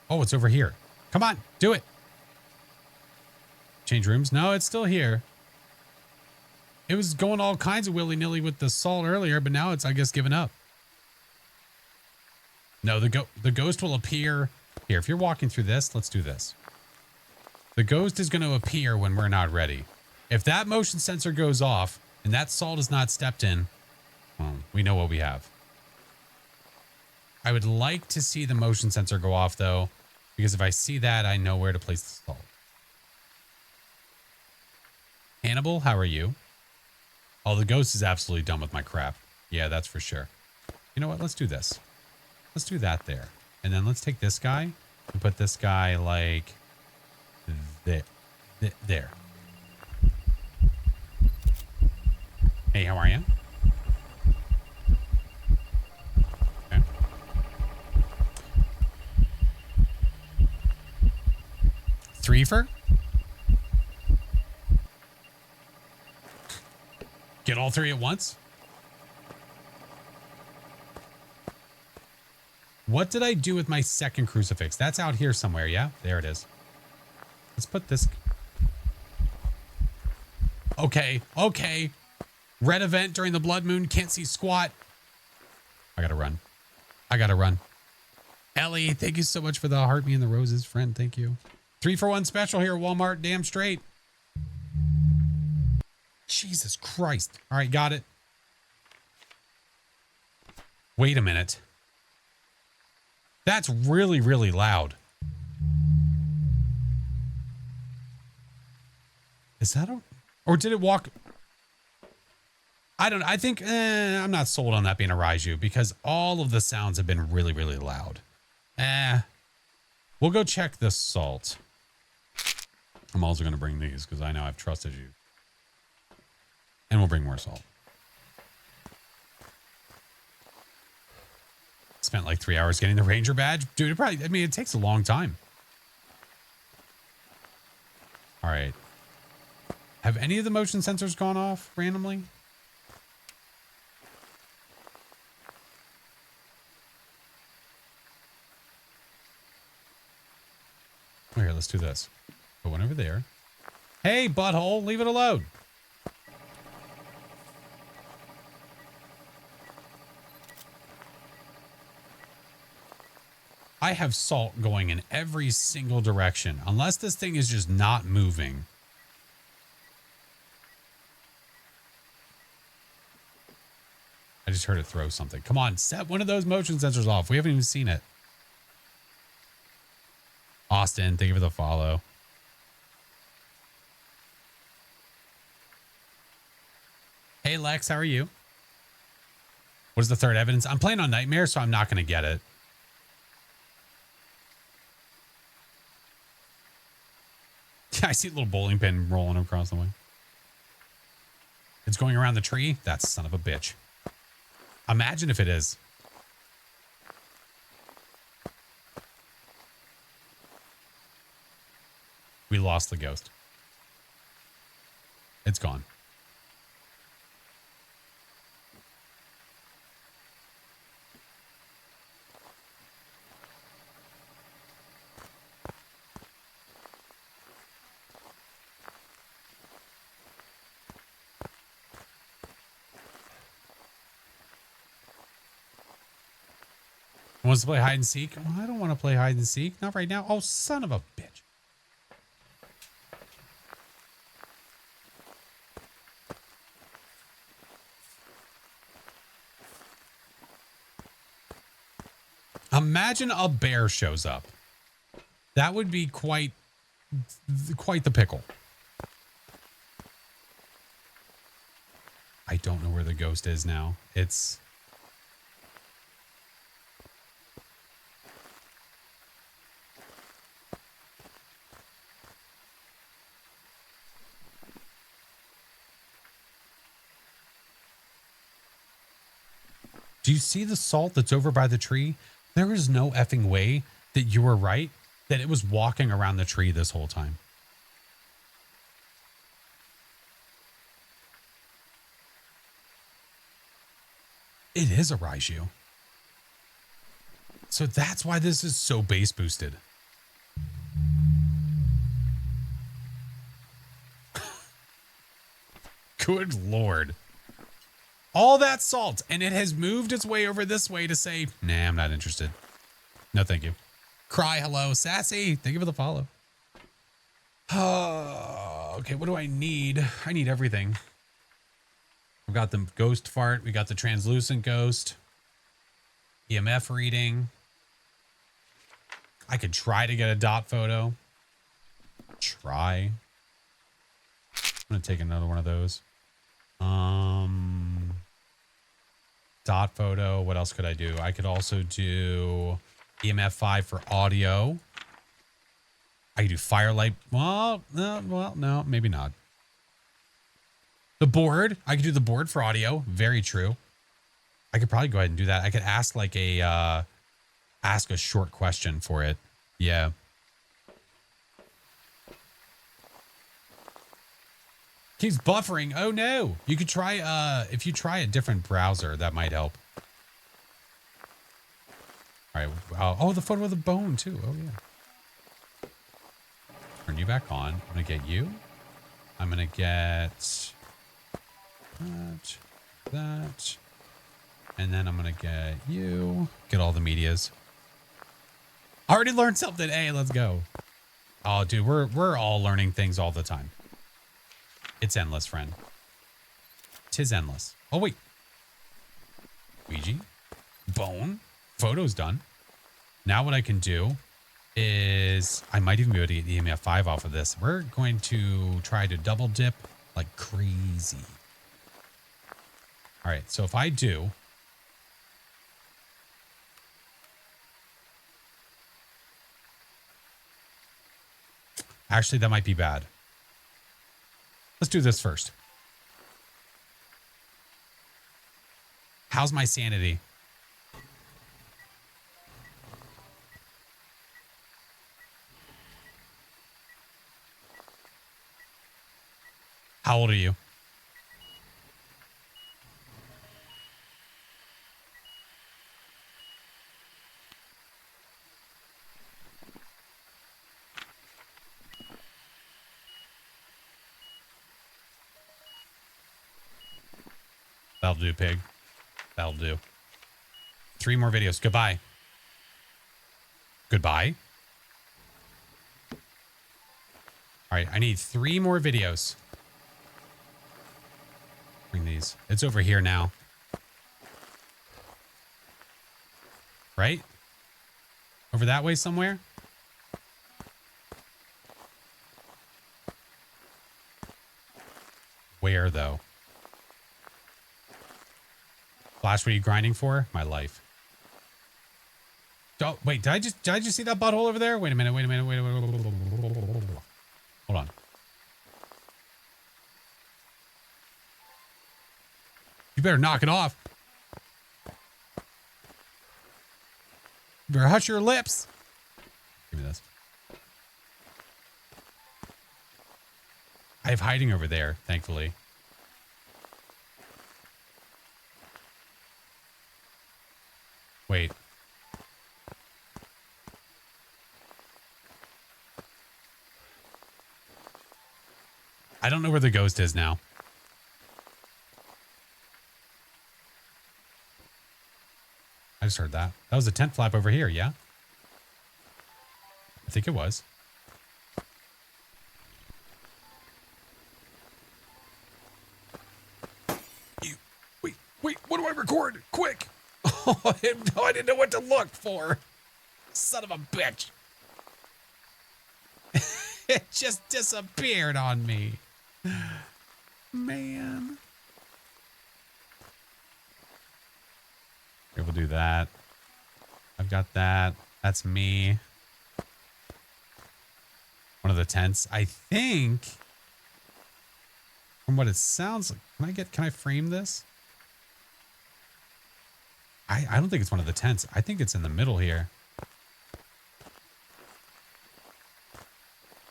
Oh, it's over here. Come on, do it. Change rooms? No, it's still here. It was going all kinds of willy-nilly with the salt earlier, but now it's, I guess, given up. No, the ghost will appear. Here, if you're walking through this, let's do this. The ghost is going to appear when we're not ready. If that motion sensor goes off and that salt is not stepped in, well, we know what we have. I would like to see the motion sensor go off, though, because if I see that, I know where to place the salt. Hannibal, how are you? Oh, the ghost is absolutely done with my crap. Yeah, that's for sure. You know what? Let's do this. Let's do that there. And then let's take this guy and put this guy like there. There. Hey, how are you? Okay. Threefer? Get all three at once? What did I do with my second crucifix? That's out here somewhere, yeah? There it is. Let's put this... Okay, okay. Red event during the blood moon. Can't see squat. I gotta run. I gotta run. Ellie, thank you so much for the heart me and the roses, friend. Thank you. 3-for-1 special here at Walmart. Damn straight. Jesus Christ. All right, got it. Wait a minute. That's really, really loud. Is that a... Or did it walk... I don't know. I think I'm not sold on that being a Raiju because all of the sounds have been really, really loud. We'll go check the salt. I'm also going to bring these because I know I've trusted you. And we'll bring more salt. Spent like 3 hours getting the Ranger badge. Dude, it probably, I mean, it takes a long time. All right. Have any of the motion sensors gone off randomly? Oh, here, let's do this. Put one over there. Hey, butthole, leave it alone. I have salt going in every single direction. Unless this thing is just not moving. I just heard it throw something. Come on, set one of those motion sensors off. We haven't even seen it. Austin, thank you for the follow. Hey, Lex, how are you? What is the third evidence? I'm playing on Nightmare, so I'm not going to get it. I see a little bowling pin rolling across the way. It's going around the tree? That son of a bitch. Imagine if it is. We lost the ghost. It's gone. Wants to play hide and seek? Oh, I don't want to play hide and seek. Not right now. Oh, son of a bitch. Imagine a bear shows up. That would be quite the pickle. I don't know where the ghost is now. It's... Do you see the salt that's over by the tree? There is no effing way that you were right, that it was walking around the tree this whole time. It is a Raiju. So that's why this is so base boosted. Good Lord. All that salt, and it has moved its way over this way to say, nah, I'm not interested. No, thank you. Cry hello, Sassy. Thank you for the follow. Okay, what do I need? I need everything. We've got the ghost fart. We got the translucent ghost. EMF reading. I could try to get a dot photo. Try. I'm going to take another one of those. Dot photo. What else could I do? I could also do EMF 5 for audio. I could do firelight. Well, no, maybe not. The board. I could do the board for audio. Very true. I could probably go ahead and do that. I could ask like a, ask a short question for it. Yeah. Keeps buffering. Oh no. You could try, if you try a different browser, that might help. All right. Oh, the photo of the bone too. Oh yeah. Turn you back on. I'm going to get you. I'm going to get that. And then I'm going to get you. Get all the medias. I already learned something. Hey, let's go. Oh, dude, we're all learning things all the time. It's endless, friend. 'Tis endless. Oh, wait. Ouija. Bone. Photo's done. Now what I can do is I might even be able to get the EMF 5 off of this. We're going to try to double dip like crazy. All right. So if I do... Actually, that might be bad. Let's do this first. How's my sanity? How old are you? That'll do, pig. That'll do. 3 more videos. Goodbye. Goodbye. All right, I need 3 more videos. Bring these. It's over here now. Right? Over that way somewhere? Where, though? Flash, what are you grinding for? My life. Oh, wait, did I just see that butthole over there? Wait a minute, wait. Hold on. You better knock it off. You better hush your lips. Give me this. I have hiding over there, thankfully. Wait. I don't know where the ghost is now. I just heard that. That was a tent flap over here, yeah? I think it was. Wait, what do I record? Quick! Oh, I didn't know what to look for. Son of a bitch. It just disappeared on me. Man. Okay, we'll do that. I've got that. That's me. One of the tents. I think, from what it sounds like, can I frame this? I don't think it's one of the tents. I think it's in the middle here.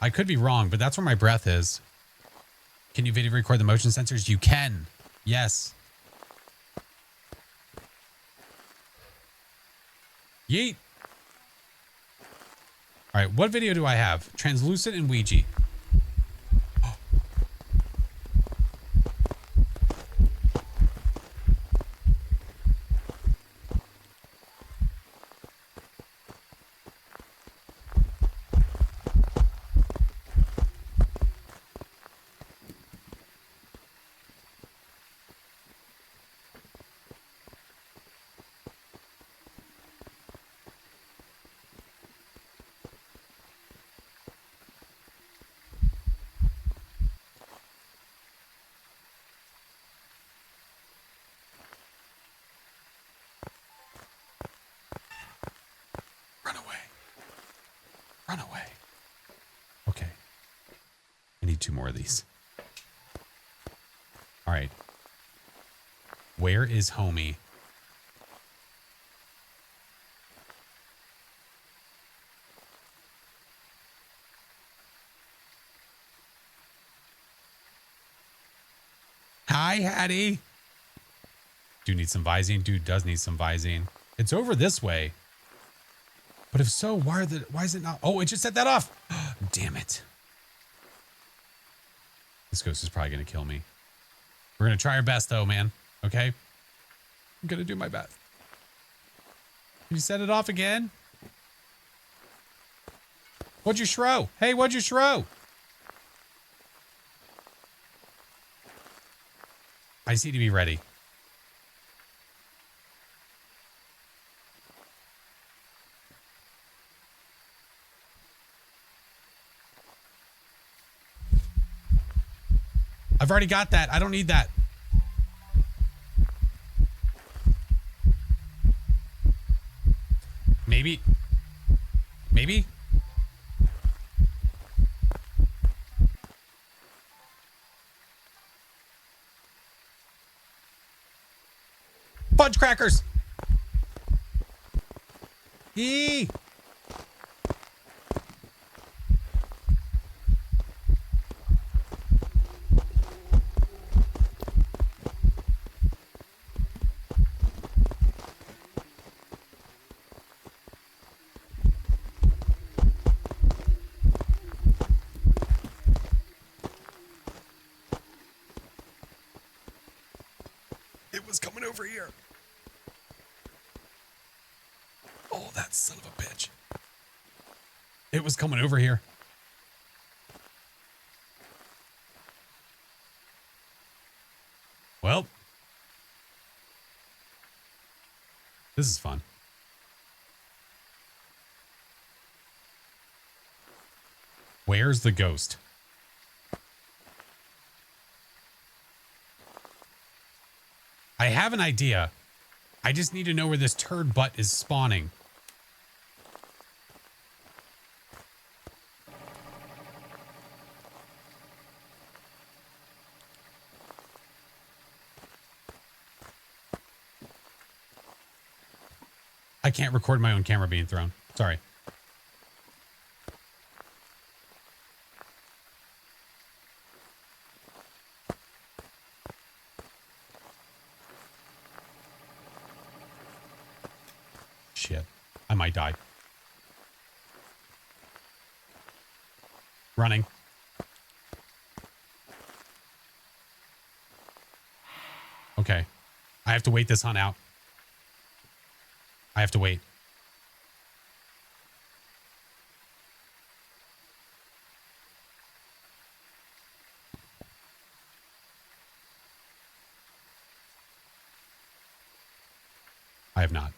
I could be wrong, but that's where my breath is. Can you video record the motion sensors? You can. Yes. Yeet. All right, what video do I have? Translucent and Ouija. Run away. Run away. Okay. I need 2 more of these. All right. Where is homie? Hi, Hattie. Do you need some Visine? Dude does need some Visine. It's over this way. But if so, why is it not? Oh, it just set that off. Damn it. This ghost is probably going to kill me. We're going to try our best though, man. Okay. I'm going to do my best. Can you set it off again? What'd you shrow? Hey, what'd you shrow? I just need to be ready. I've already got that. I don't need that. Maybe. Maybe. Fudge crackers. Eee. It was coming over here. Oh, that son of a bitch. It was coming over here. Well, this is fun. Where's the ghost? I have an idea. I just need to know where this turd butt is spawning. I can't record my own camera being thrown. Sorry. Shit. I might die. Running. Okay. I have to wait this hunt out. I have to wait. I have not.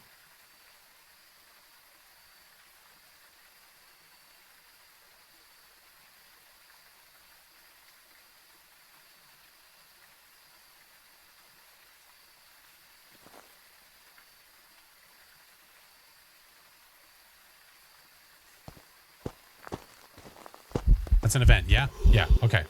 That's an event. Yeah. Yeah. Okay.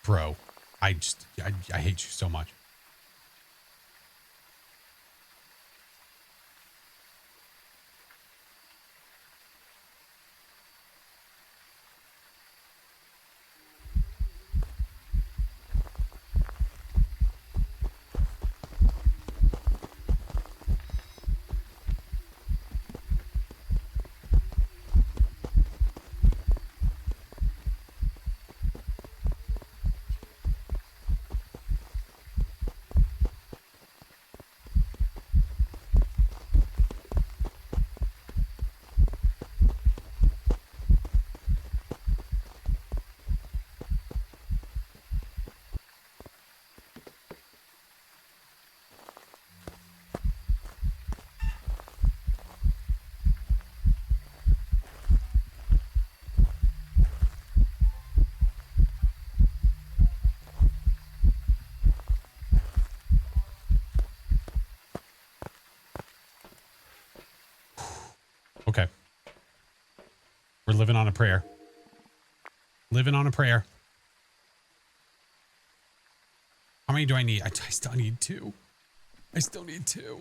Bro, I hate you so much. Okay. We're living on a prayer. Living on a prayer. How many do I need? I still need 2. I still need 2.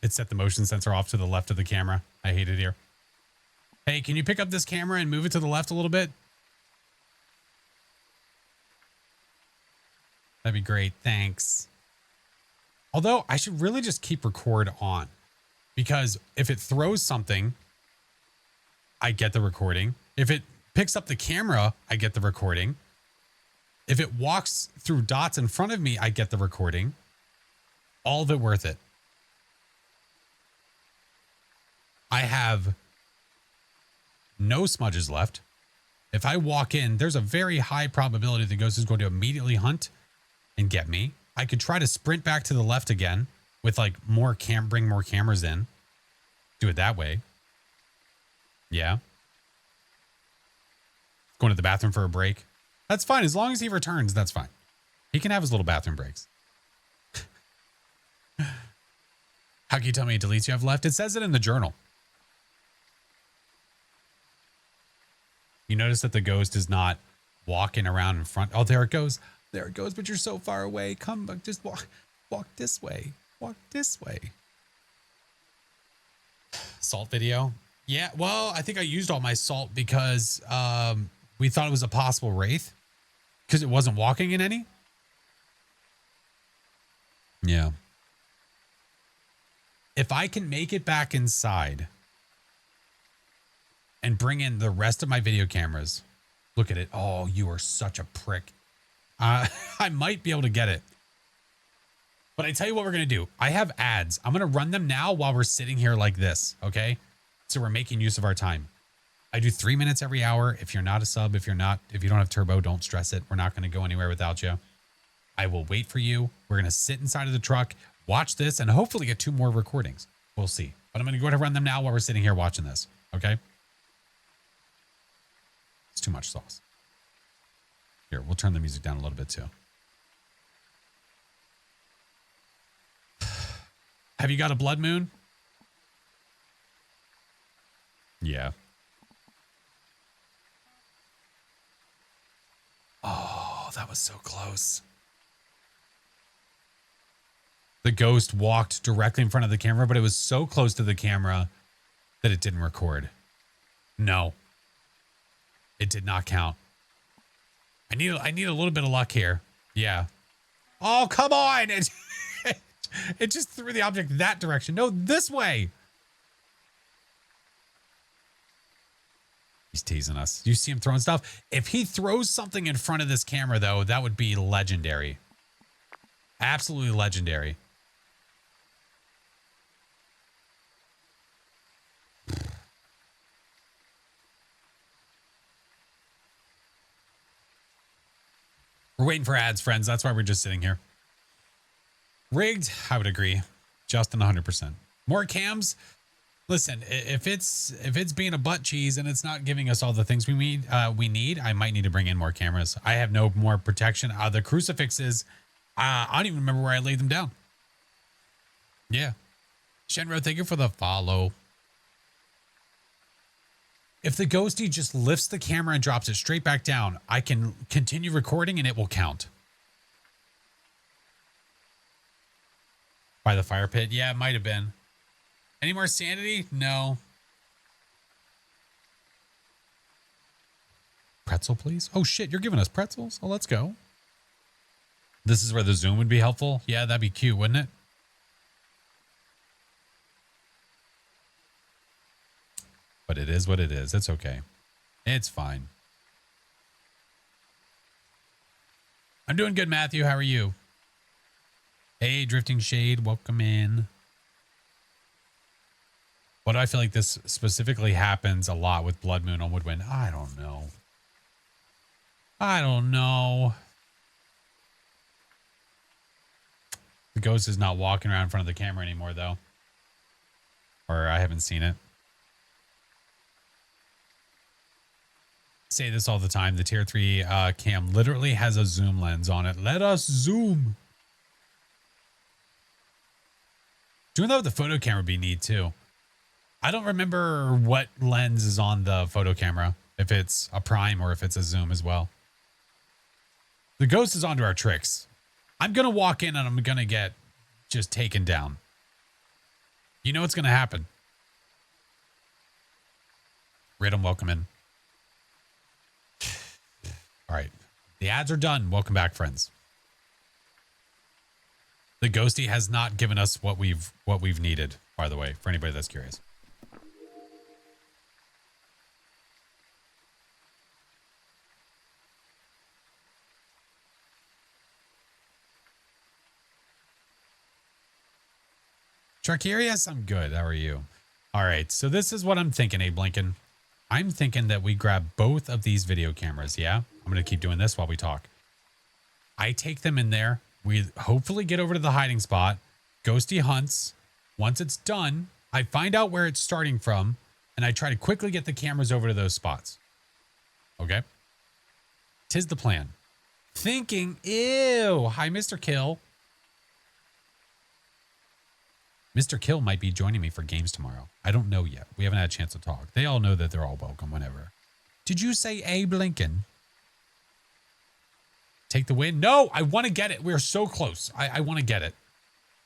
It set the motion sensor off to the left of the camera. I hate it here. Hey, can you pick up this camera and move it to the left a little bit? That'd be great. Thanks. Although I should really just keep record on, because if it throws something, I get the recording. If it picks up the camera, I get the recording. If it walks through dots in front of me, I get the recording. All of it worth it. I have no smudges left. If I walk in, there's a very high probability the ghost is going to immediately hunt and get me. I could try to sprint back to the left again with like bring more cameras in. Do it that way. Yeah. Going to the bathroom for a break. That's fine. As long as he returns, that's fine. He can have his little bathroom breaks. How can you tell me it deletes you have left? It says it in the journal. You notice that the ghost is not walking around in front. Oh, there it goes. There it goes, but you're so far away. Come back. Just walk this way. Walk this way. Salt video. Yeah, well, I think I used all my salt because we thought it was a possible wraith because it wasn't walking in any. Yeah. If I can make it back inside and bring in the rest of my video cameras. Look at it. Oh, you are such a prick. I might be able to get it. But I tell you what we're going to do. I have ads. I'm going to run them now while we're sitting here like this. Okay. So we're making use of our time. I do 3 minutes every hour. If you're not a sub, if you don't have turbo, don't stress it. We're not going to go anywhere without you. I will wait for you. We're going to sit inside of the truck, watch this, and hopefully get 2 more recordings. We'll see. But I'm going to go ahead and run them now while we're sitting here watching this. Okay. It's too much sauce. Here, we'll turn the music down a little bit too. Have you got a blood moon? Yeah. Oh, that was so close. The ghost walked directly in front of the camera, but it was so close to the camera that it didn't record. No. It did not count. I need a little bit of luck here. Yeah. Oh, come on. It just threw the object that direction. No, this way. He's teasing us. You see him throwing stuff? If he throws something in front of this camera, though, that would be legendary. Absolutely legendary. We're waiting for ads, friends. That's why we're just sitting here. Rigged, I would agree. Justin, 100%. More cams. Listen, if it's being a butt cheese and it's not giving us all the things we need, I might need to bring in more cameras. I have no more protection. The crucifixes, I don't even remember where I laid them down. Yeah. Shenro, thank you for the follow. If the ghosty just lifts the camera and drops it straight back down, I can continue recording and it will count. By the fire pit? Yeah, it might have been. Any more sanity? No. Pretzel, please? Oh, shit. You're giving us pretzels? Oh, let's go. This is where the zoom would be helpful. Yeah, that'd be cute, wouldn't it? But it is what it is. It's okay. It's fine. I'm doing good, Matthew. How are you? Hey, Drifting Shade. Welcome in. What do I feel like this specifically happens a lot with Blood Moon on Woodwind? I don't know. I don't know. The ghost is not walking around in front of the camera anymore, though. Or I haven't seen it. Say this all the time. The tier 3 cam literally has a zoom lens on it. Let us zoom. Doing that with the photo camera would be neat, too. I don't remember what lens is on the photo camera, if it's a prime or if it's a zoom as well. The ghost is onto our tricks. I'm going to walk in and I'm going to get just taken down. You know what's going to happen. Rhythm, welcome in. All right. The ads are done. Welcome back, friends. The ghosty has not given us what we've needed, by the way, for anybody that's curious. Charcarius, I'm good. How are you? All right. So this is what I'm thinking, Abe Lincoln. I'm thinking that we grab both of these video cameras. Yeah. I'm going to keep doing this while we talk. I take them in there. We hopefully get over to the hiding spot. Ghosty hunts. Once it's done, I find out where it's starting from and I try to quickly get the cameras over to those spots. Okay. 'Tis the plan. Thinking, ew. Hi, Mr. Kill. Mr. Kill might be joining me for games tomorrow. I don't know yet. We haven't had a chance to talk. They all know that they're all welcome whenever. Did you say Abe Lincoln? Take the win? No, I want to get it. We're so close. I want to get it.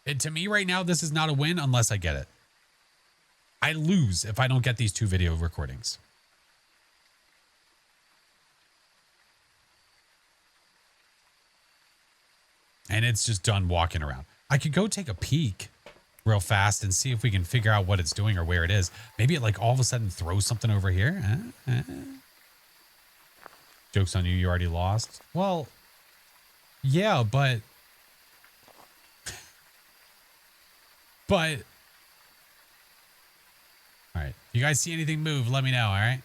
And to me right now, this is not a win unless I get it. I lose if I don't get these 2 video recordings. And it's just done walking around. I could go take a peek real fast and see if we can figure out what it's doing or where it is. Maybe it like all of a sudden throws something over here. Joke's on you. You already lost. Well, yeah, but all right. You guys see anything move? Let me know. All right.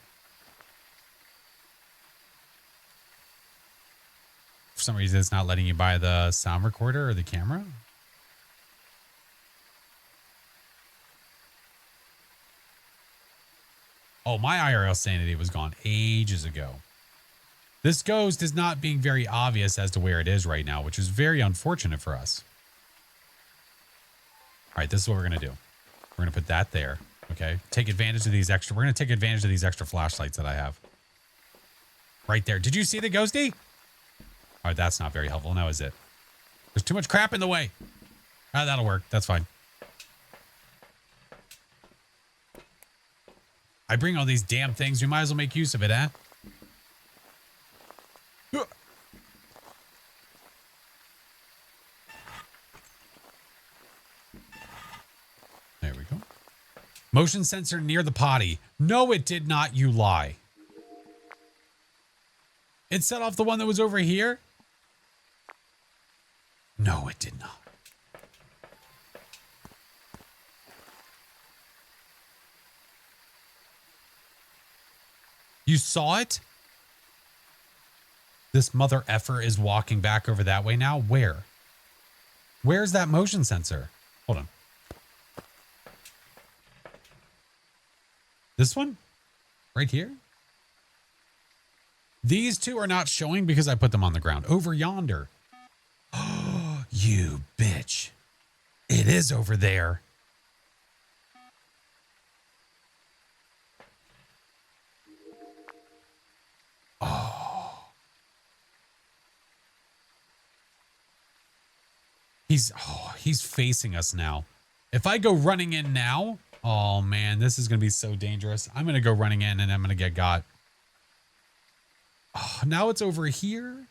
For some reason, it's not letting you buy the sound recorder or the camera. Oh, my IRL sanity was gone ages ago. This ghost is not being very obvious as to where it is right now, which is very unfortunate for us. All right, this is what we're going to do. We're going to put that there. Okay. Take advantage of these extra. We're going to take advantage of these extra flashlights that I have. Right there. Did you see the ghosty? All right, that's not very helpful now, is it? There's too much crap in the way. Ah, that'll work. That's fine. I bring all these damn things. We might as well make use of it, eh? There we go. Motion sensor near the potty. No, it did not. You lie. It set off the one that was over here? No, it did not. You saw it? This mother effer is walking back over that way now. Where? Where's that motion sensor? Hold on. This one? Right here? These two are not showing because I put them on the ground. Over yonder. Oh, you bitch. It is over there. Oh. He's facing us now. If I go running in now, oh man, this is going to be so dangerous. I'm going to go running in and I'm going to get got. Oh, now it's over here.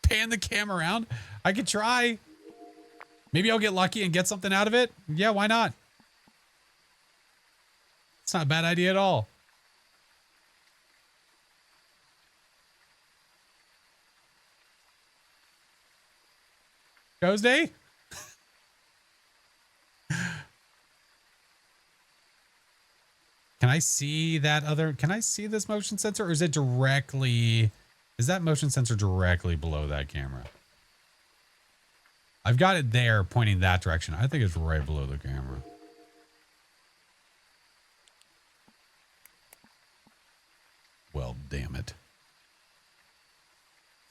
Pan the cam around. I could try. Maybe I'll get lucky and get something out of it. Yeah, why not? It's not a bad idea at all. Goes day. Can I see that other? Can I see this motion sensor, or is it directly? Is that motion sensor directly below that camera? I've got it there pointing that direction. I think it's right below the camera. Well, damn it.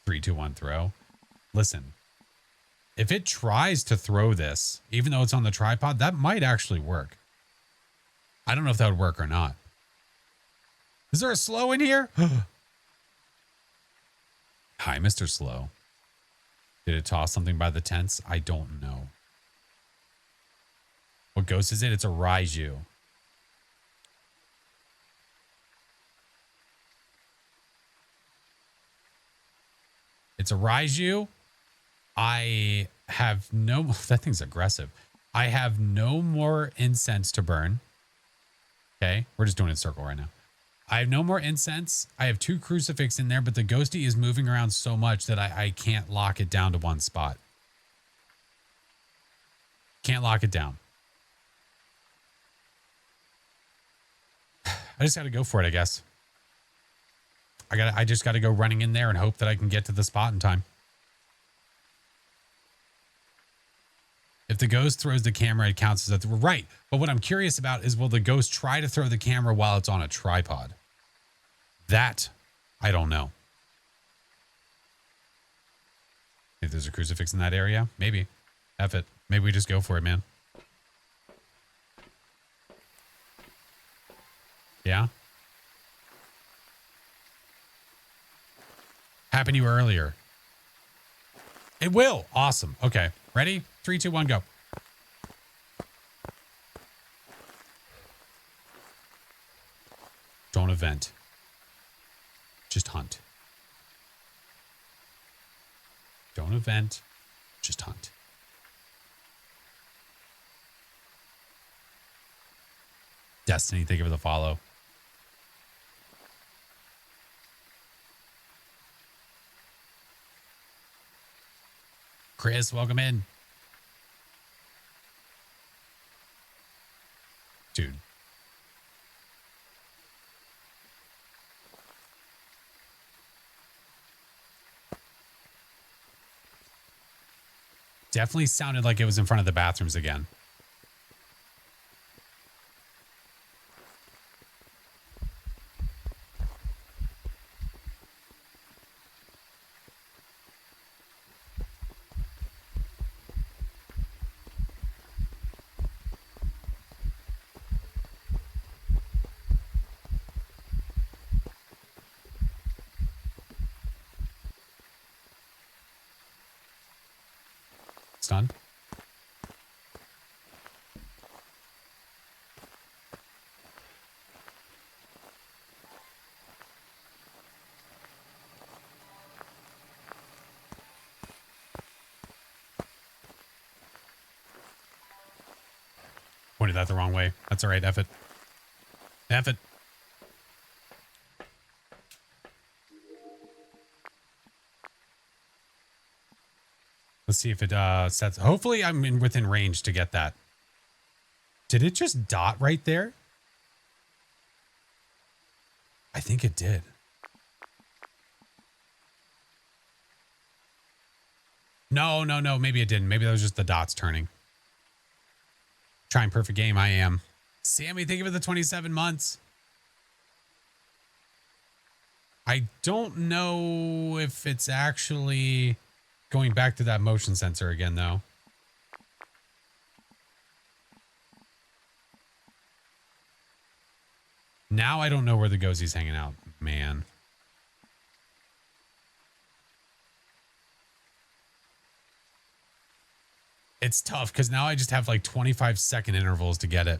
3, 2, 1, throw. Listen, if it tries to throw this, even though it's on the tripod, that might actually work. I don't know if that would work or not. Is there a slow in here? Hi, Mr. Slow. Did it toss something by the tents? I don't know. What ghost is it? It's a Raiju. It's a Raiju. I have no... That thing's aggressive. I have no more incense to burn. Okay, we're just doing it in circle right now. I have no more incense. I have 2 crucifix in there, but the ghosty is moving around so much that I can't lock it down to one spot. Can't lock it down. I just got to go for it, I guess. I just got to go running in there and hope that I can get to the spot in time. If the ghost throws the camera, it counts as a... Right. But what I'm curious about is, will the ghost try to throw the camera while it's on a tripod? That, I don't know. If there's a crucifix in that area, maybe. F it. Maybe we just go for it, man. Yeah? Happened to you earlier. It will. Awesome. Okay. Ready? 3, 2, 1, go. Don't event. Just hunt. Don't event. Just hunt. Destiny, thank you for the follow. Chris, welcome in. Dude. Definitely sounded like it was in front of the bathrooms again. done. Pointed that the wrong way. That's all right. F it. F it. Let's see if it sets. Hopefully I'm within range to get that. Did it just dot right there? I think it did. No. Maybe it didn't. Maybe that was just the dots turning. Trying perfect game. I am. Sammy, thank you for the 27 months. I don't know if it's actually going back to that motion sensor again, though. Now I don't know where the ghostie's hanging out, man. It's tough because now I just have like 25-second intervals to get it.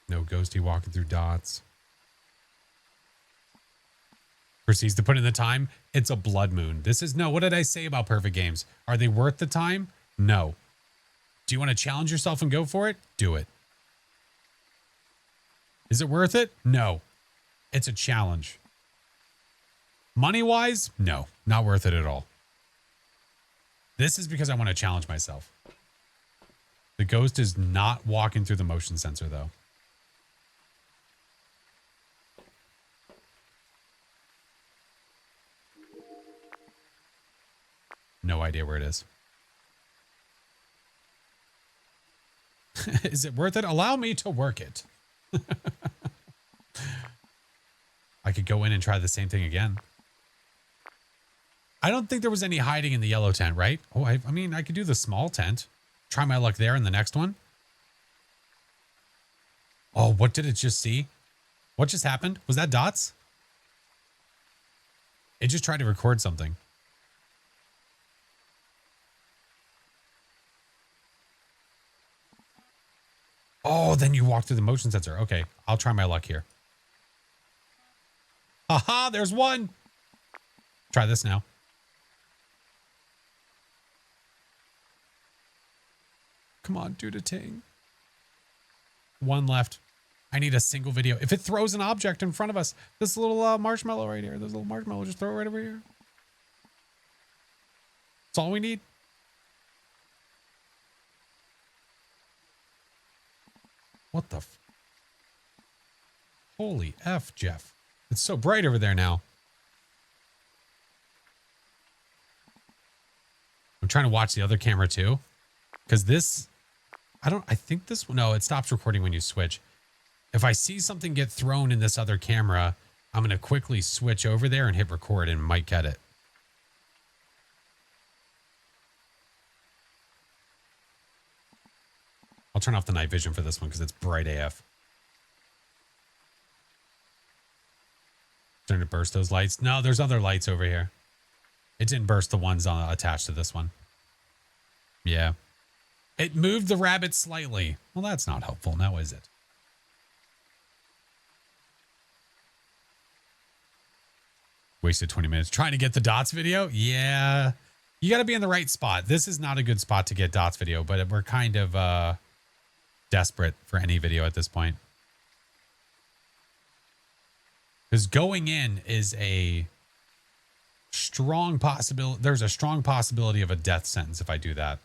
No ghosty walking through dots. Proceeds to put in the time. It's a blood moon. This is no. What did I say about perfect games? Are they worth the time? No. Do you want to challenge yourself and go for it? Do it. Is it worth it? No. It's a challenge. Money-wise? No. Not worth it at all. This is because I want to challenge myself. The ghost is not walking through the motion sensor, though. No idea where it is. Is it worth it? Allow me to work it. I could go in and try the same thing again. I don't think there was any hiding in the yellow tent, right? Oh, I mean, I could do the small tent. Try my luck there in the next one. Oh, what did it just see? What just happened? Was that dots? It just tried to record something. Oh, then you walk through the motion sensor. Okay, I'll try my luck here. Haha, there's one. Try this now. Come on, do the ting. One left. I need a single video. If it throws an object in front of us, this little marshmallow right here, this little marshmallow, just throw it right over here. That's all we need. What the holy F, Jeff. It's so bright over there now. I'm trying to watch the other camera too. Because this, I think this, no, it stops recording when you switch. If I see something get thrown in this other camera, I'm going to quickly switch over there and hit record and might get it. I'll turn off the night vision for this one because it's bright AF. Starting to burst those lights. No, there's other lights over here. It didn't burst the ones attached to this one. Yeah. It moved the rabbit slightly. Well, that's not helpful now, is it? Wasted 20 minutes trying to get the dots video. Yeah. You got to be in the right spot. This is not a good spot to get dots video, but we're kind of desperate for any video at this point. Because going in is a strong possibility. There's a strong possibility of a death sentence if I do that.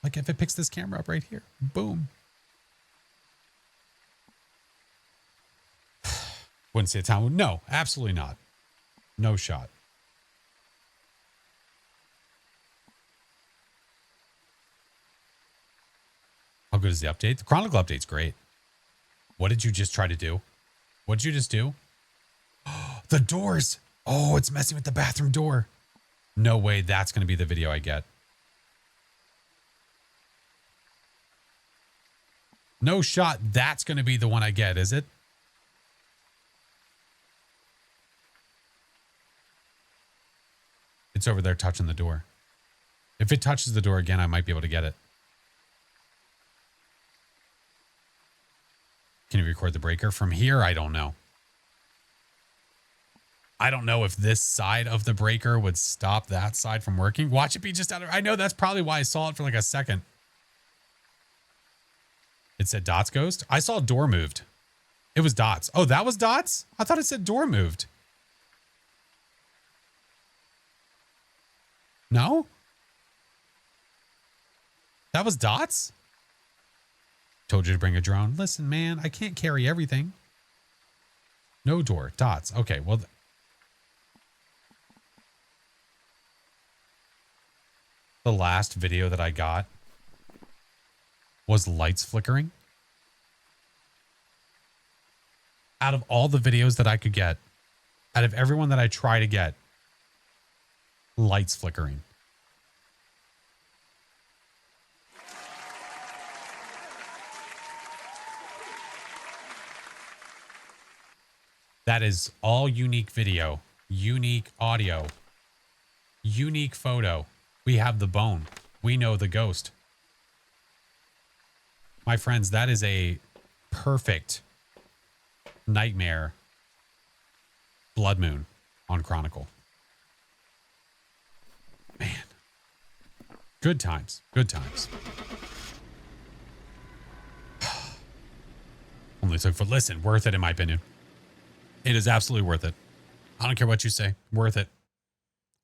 Like if it picks this camera up right here. Boom. Wouldn't say a town. No, absolutely not. No shot. How good is the update? The Chronicle update's great. What did you just try to do? What did you just do? The doors. Oh, it's messing with the bathroom door. No way that's going to be the video I get. No shot that's going to be the one I get, is it? It's over there touching the door. If it touches the door again, I might be able to get it. Can you record the breaker from here? I don't know. I don't know if this side of the breaker would stop that side from working. Watch it be just out of... I know that's probably why I saw it for like a second. It said Dots Ghost. I saw door moved. It was Dots. Oh, that was Dots? I thought it said door moved. No? That was Dots? Told you to bring a drone. Listen, man, I can't carry everything. No door. Dots. Okay, well... The last video that I got was lights flickering. Out of all the videos that I could get, out of everyone that I try to get, lights flickering. That is all unique video, unique audio, unique photo. We have the bone. We know the ghost. My friends, that is a perfect nightmare blood moon on Chronicle. Man. Good times. Good times. Only took for... Listen, worth it in my opinion. It is absolutely worth it. I don't care what you say. Worth it.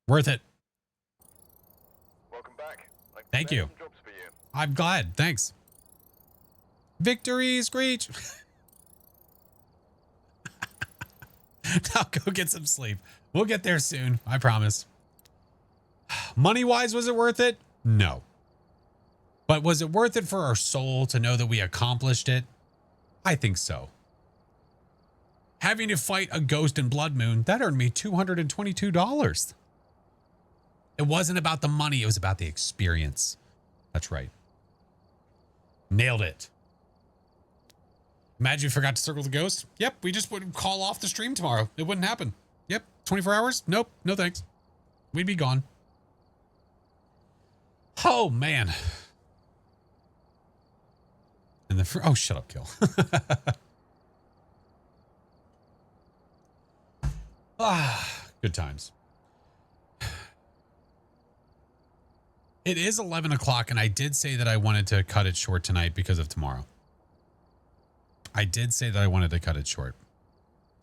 Worth it. Welcome back. Thank you. Jobs for you. I'm glad. Thanks. Victory Screech. Now go get some sleep. We'll get there soon. I promise. Money-wise, was it worth it? No. But was it worth it for our soul to know that we accomplished it? I think so. Having to fight a ghost in Blood Moon, that earned me $222. It wasn't about the money. It was about the experience. That's right. Nailed it. Imagine we forgot to circle the ghost. Yep, we just would call off the stream tomorrow. It wouldn't happen. Yep, 24 hours? Nope, no thanks. We'd be gone. Oh, man. And the... Oh, shut up, Kill. Good times. It is 11 o'clock, and I did say that I wanted to cut it short tonight because of tomorrow. I did say that I wanted to cut it short.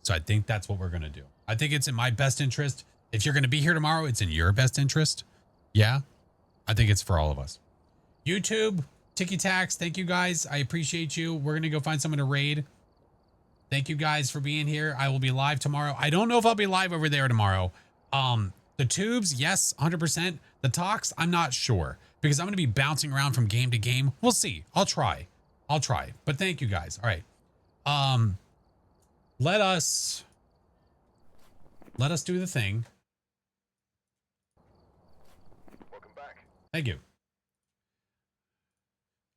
So I think that's what we're going to do. I think it's in my best interest. If you're going to be here tomorrow, it's in your best interest. Yeah. I think it's for all of us. YouTube, Ticky Tax, thank you guys. I appreciate you. We're going to go find someone to raid. Thank you guys for being here. I will be live tomorrow. I don't know if I'll be live over there tomorrow. The tubes, yes, 100%. The talks, I'm not sure because I'm going to be bouncing around from game to game. We'll see. I'll try. But thank you guys. All right. Let us do the thing. Welcome back. Thank you.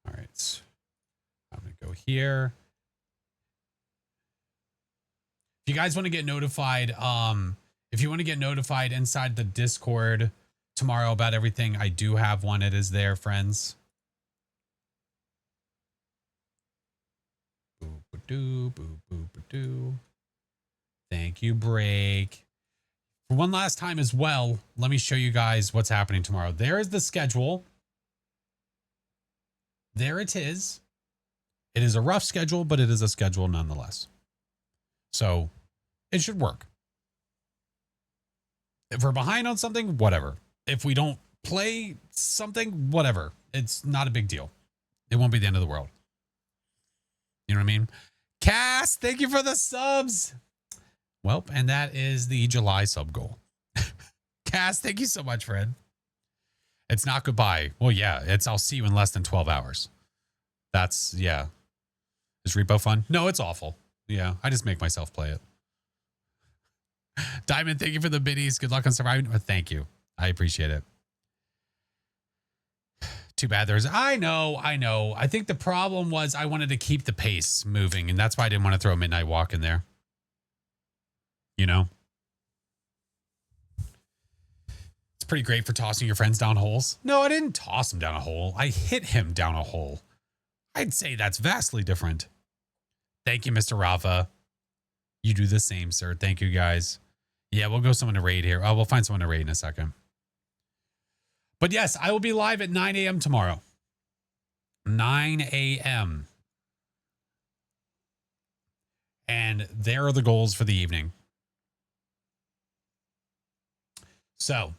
All right. I'm going to go here. If you guys want to get notified, if you want to get notified inside the Discord tomorrow about everything, I do have one. It is there, friends. Boop-a-doo, boop-boop-a-doo. Thank you, Break. For one last time as well, let me show you guys what's happening tomorrow. There is the schedule. There it is. It is a rough schedule, but it is a schedule nonetheless. So it should work. If we're behind on something, whatever. If we don't play something, whatever. It's not a big deal. It won't be the end of the world. You know what I mean? Cass, thank you for the subs. Well, and that is the July sub goal. Cass, thank you so much, Fred. It's not goodbye. Well, yeah, it's I'll see you in less than 12 hours. That's, yeah. Is repo fun? No, it's awful. Yeah, I just make myself play it. Diamond, thank you for the biddies. Good luck on surviving. Oh, thank you. I appreciate it. Too bad there's... I know. I think the problem was I wanted to keep the pace moving, and that's why I didn't want to throw a midnight walk in there. You know? It's pretty great for tossing your friends down holes. No, I didn't toss him down a hole. I hit him down a hole. I'd say that's vastly different. Thank you, Mr. Rafa. You do the same, sir. Thank you, guys. Yeah, we'll go someone to raid here. Oh, we'll find someone to raid in a second. But yes, I will be live at 9 a.m. tomorrow. 9 a.m. And there are the goals for the evening. So,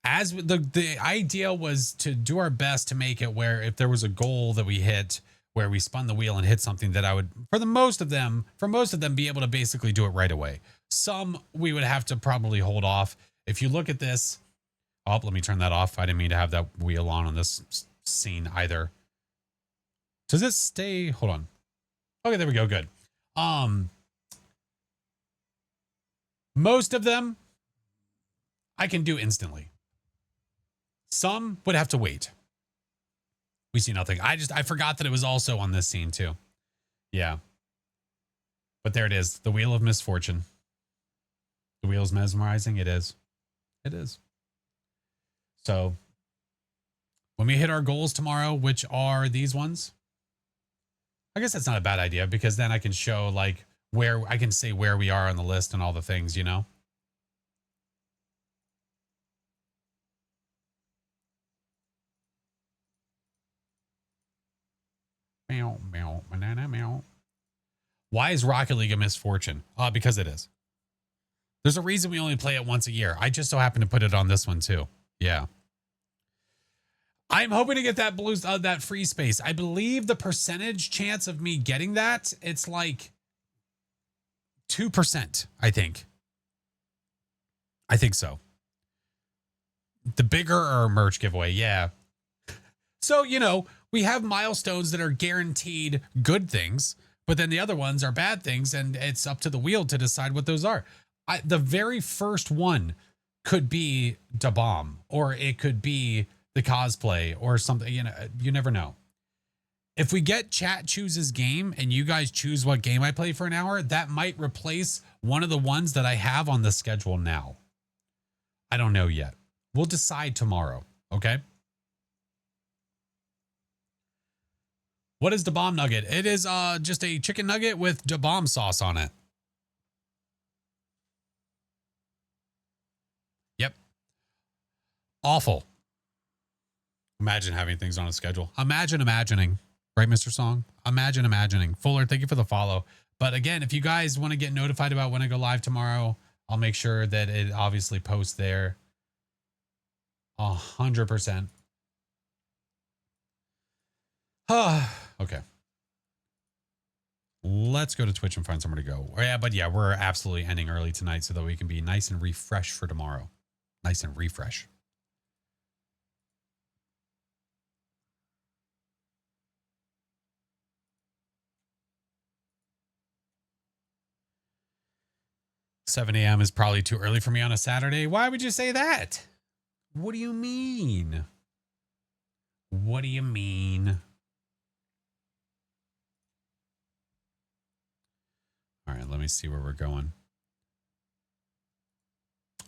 as the idea was to do our best to make it where if there was a goal that we hit, where we spun the wheel and hit something, that I would, for most of them, be able to basically do it right away. Some we would have to probably hold off. If you look at this, oh, let me turn that off. I didn't mean to have that wheel on this scene either. Does it stay? Hold on. Okay, there we go. Good. Most of them I can do instantly. Some would have to wait. We see nothing. I forgot that it was also on this scene too. Yeah. But there it is. The Wheel of Misfortune. The wheel is mesmerizing. It is. It is. So when we hit our goals tomorrow, which are these ones, I guess that's not a bad idea because then I can show like where I can say where we are on the list and all the things, you know? Meow, meow, banana, meow. Why is Rocket League a misfortune? Because it is. There's a reason we only play it once a year. I just so happen to put it on this one too. Yeah. I'm hoping to get that that free space. I believe the percentage chance of me getting that, it's like 2%, I think. I think so. The bigger merch giveaway, yeah. So, you know, we have milestones that are guaranteed good things, but then the other ones are bad things, and it's up to the wheel to decide what those are. The very first one could be Da Bomb, or it could be the cosplay or something. You know, you never know. If we get chat chooses game and you guys choose what game I play for an hour, that might replace one of the ones that I have on the schedule now. I don't know yet. We'll decide tomorrow. Okay. What is Da Bomb nugget? It is just a chicken nugget with Da Bomb sauce on it. Yep. Awful. Imagine having things on a schedule. Imagine imagining. Right, Mr. Song? Imagine imagining. Fuller, thank you for the follow. But again, if you guys want to get notified about when I go live tomorrow, I'll make sure that it obviously posts there. 100%. Okay. Let's go to Twitch and find somewhere to go. Yeah, but yeah, we're absolutely ending early tonight so that we can be nice and refreshed for tomorrow. Nice and refresh. $7 a.m. is probably too early for me on a Saturday. Why would you say that? What do you mean? What do you mean? All right, let me see where we're going.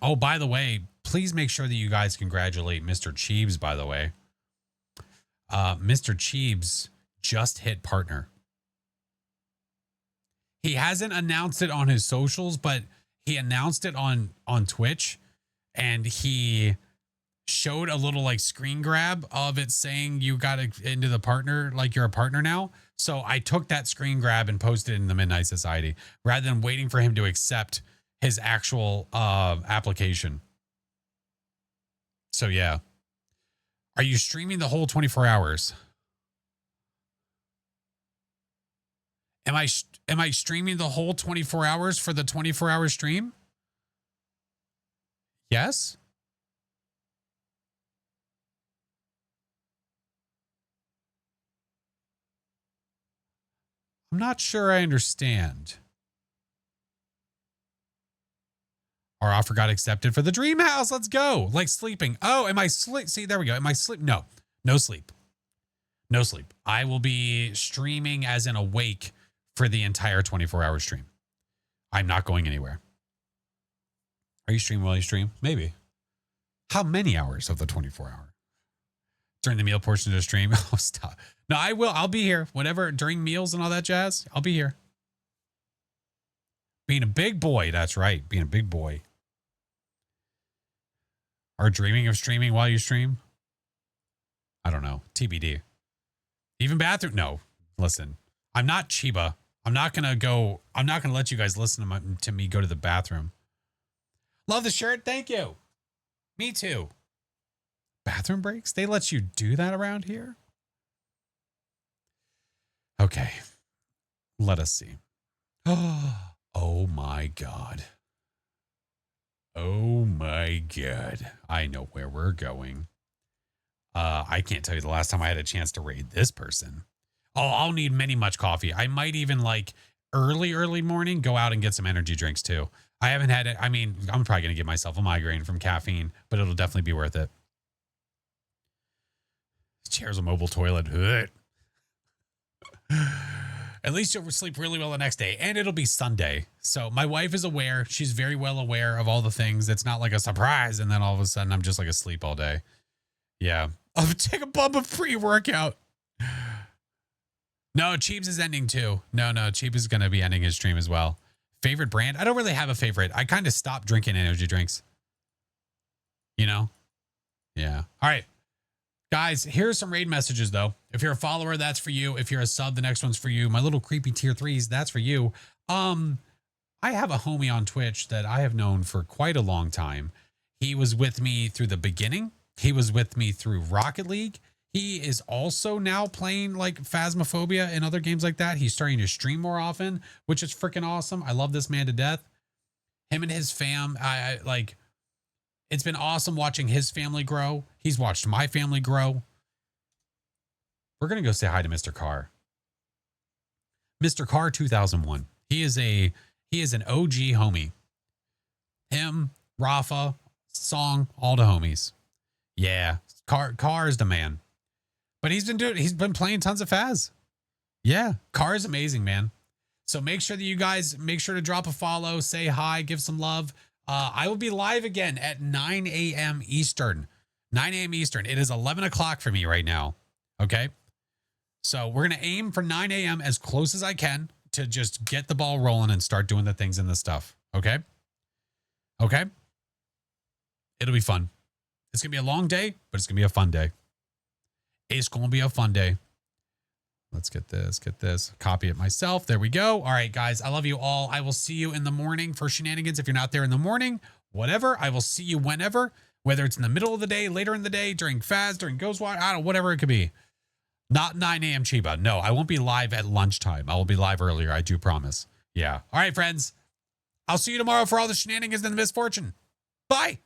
Oh, by the way, please make sure that you guys congratulate Mr. Cheebs, by the way. Mr. Cheebs just hit partner. He hasn't announced it on his socials, but he announced it on Twitch, and he showed a little like screen grab of it saying you got into the partner, like you're a partner now. So I took that screen grab and posted it in the Midnight Society rather than waiting for him to accept his actual application. So yeah. Are you streaming the whole 24 hours? Am I streaming the whole 24 hours for the 24-hour stream? Yes? I'm not sure I understand. Our offer got accepted for the dream house. Let's go. Like sleeping. Oh, am I sleep? See, there we go. Am I sleep? No, no sleep. No sleep. I will be streaming as in awake for the entire 24-hour stream. I'm not going anywhere. Are you streaming while you stream? Maybe. How many hours of the 24-hour? During the meal portion of the stream? Oh, stop. No, I will. I'll be here. Whenever, during meals and all that jazz, I'll be here. Being a big boy. That's right. Being a big boy. Or dreaming of streaming while you stream? I don't know. TBD. Even bathroom? No. Listen, I'm not Chiba. I'm not going to let you guys listen to me go to the bathroom. Love the shirt. Thank you. Me too. Bathroom breaks? They let you do that around here? Okay. Let us see. Oh my God. Oh my God. I know where we're going. I can't tell you the last time I had a chance to raid this person. Oh, I'll need many much coffee. I might even like early morning go out and get some energy drinks too. I haven't had it. I mean, I'm probably going to give myself a migraine from caffeine, but it'll definitely be worth it. This chair's a mobile toilet. At least you'll sleep really well the next day, and it'll be Sunday. So my wife is aware. She's very well aware of all the things. It's not like a surprise, and then all of a sudden I'm just like asleep all day. Yeah. I'll take a bump of pre-workout. No, Cheebs is ending too. No, Cheeb is going to be ending his stream as well. Favorite brand? I don't really have a favorite. I kind of stopped drinking energy drinks. You know? Yeah. All right. Guys, here's some raid messages, though. If you're a follower, that's for you. If you're a sub, the next one's for you. My little creepy tier 3s, that's for you. I have a homie on Twitch that I have known for quite a long time. He was with me through the beginning. He was with me through Rocket League. He is also now playing like Phasmophobia and other games like that. He's starting to stream more often, which is freaking awesome. I love this man to death. Him and his fam, I like... It's been awesome watching his family grow. He's watched my family grow. We're going to go say hi to Mr. Carr. Mr. Carr 2001. He is an OG homie. Him, Rafa, Song, all the homies. Yeah, Carr is the man. But he's been playing tons of Phaz. Yeah, Carr is amazing, man. So make sure that you guys make sure to drop a follow, say hi, give some love. I will be live again at 9 a.m. Eastern. 9 a.m. Eastern. It is 11 o'clock for me right now. Okay. So we're going to aim for 9 a.m. as close as I can to just get the ball rolling and start doing the things and the stuff. Okay. Okay. It'll be fun. It's going to be a long day, but it's going to be a fun day. It's going to be a fun day. Let's get this, copy it myself. There we go. All right, guys, I love you all. I will see you in the morning for shenanigans. If you're not there in the morning, whatever, I will see you whenever, whether it's in the middle of the day, later in the day, during Phaz, during Ghostwatch, I don't know, whatever it could be. Not 9 a.m. Chiba. No, I won't be live at lunchtime. I will be live earlier. I do promise. Yeah. All right, friends. I'll see you tomorrow for all the shenanigans and the misfortune. Bye.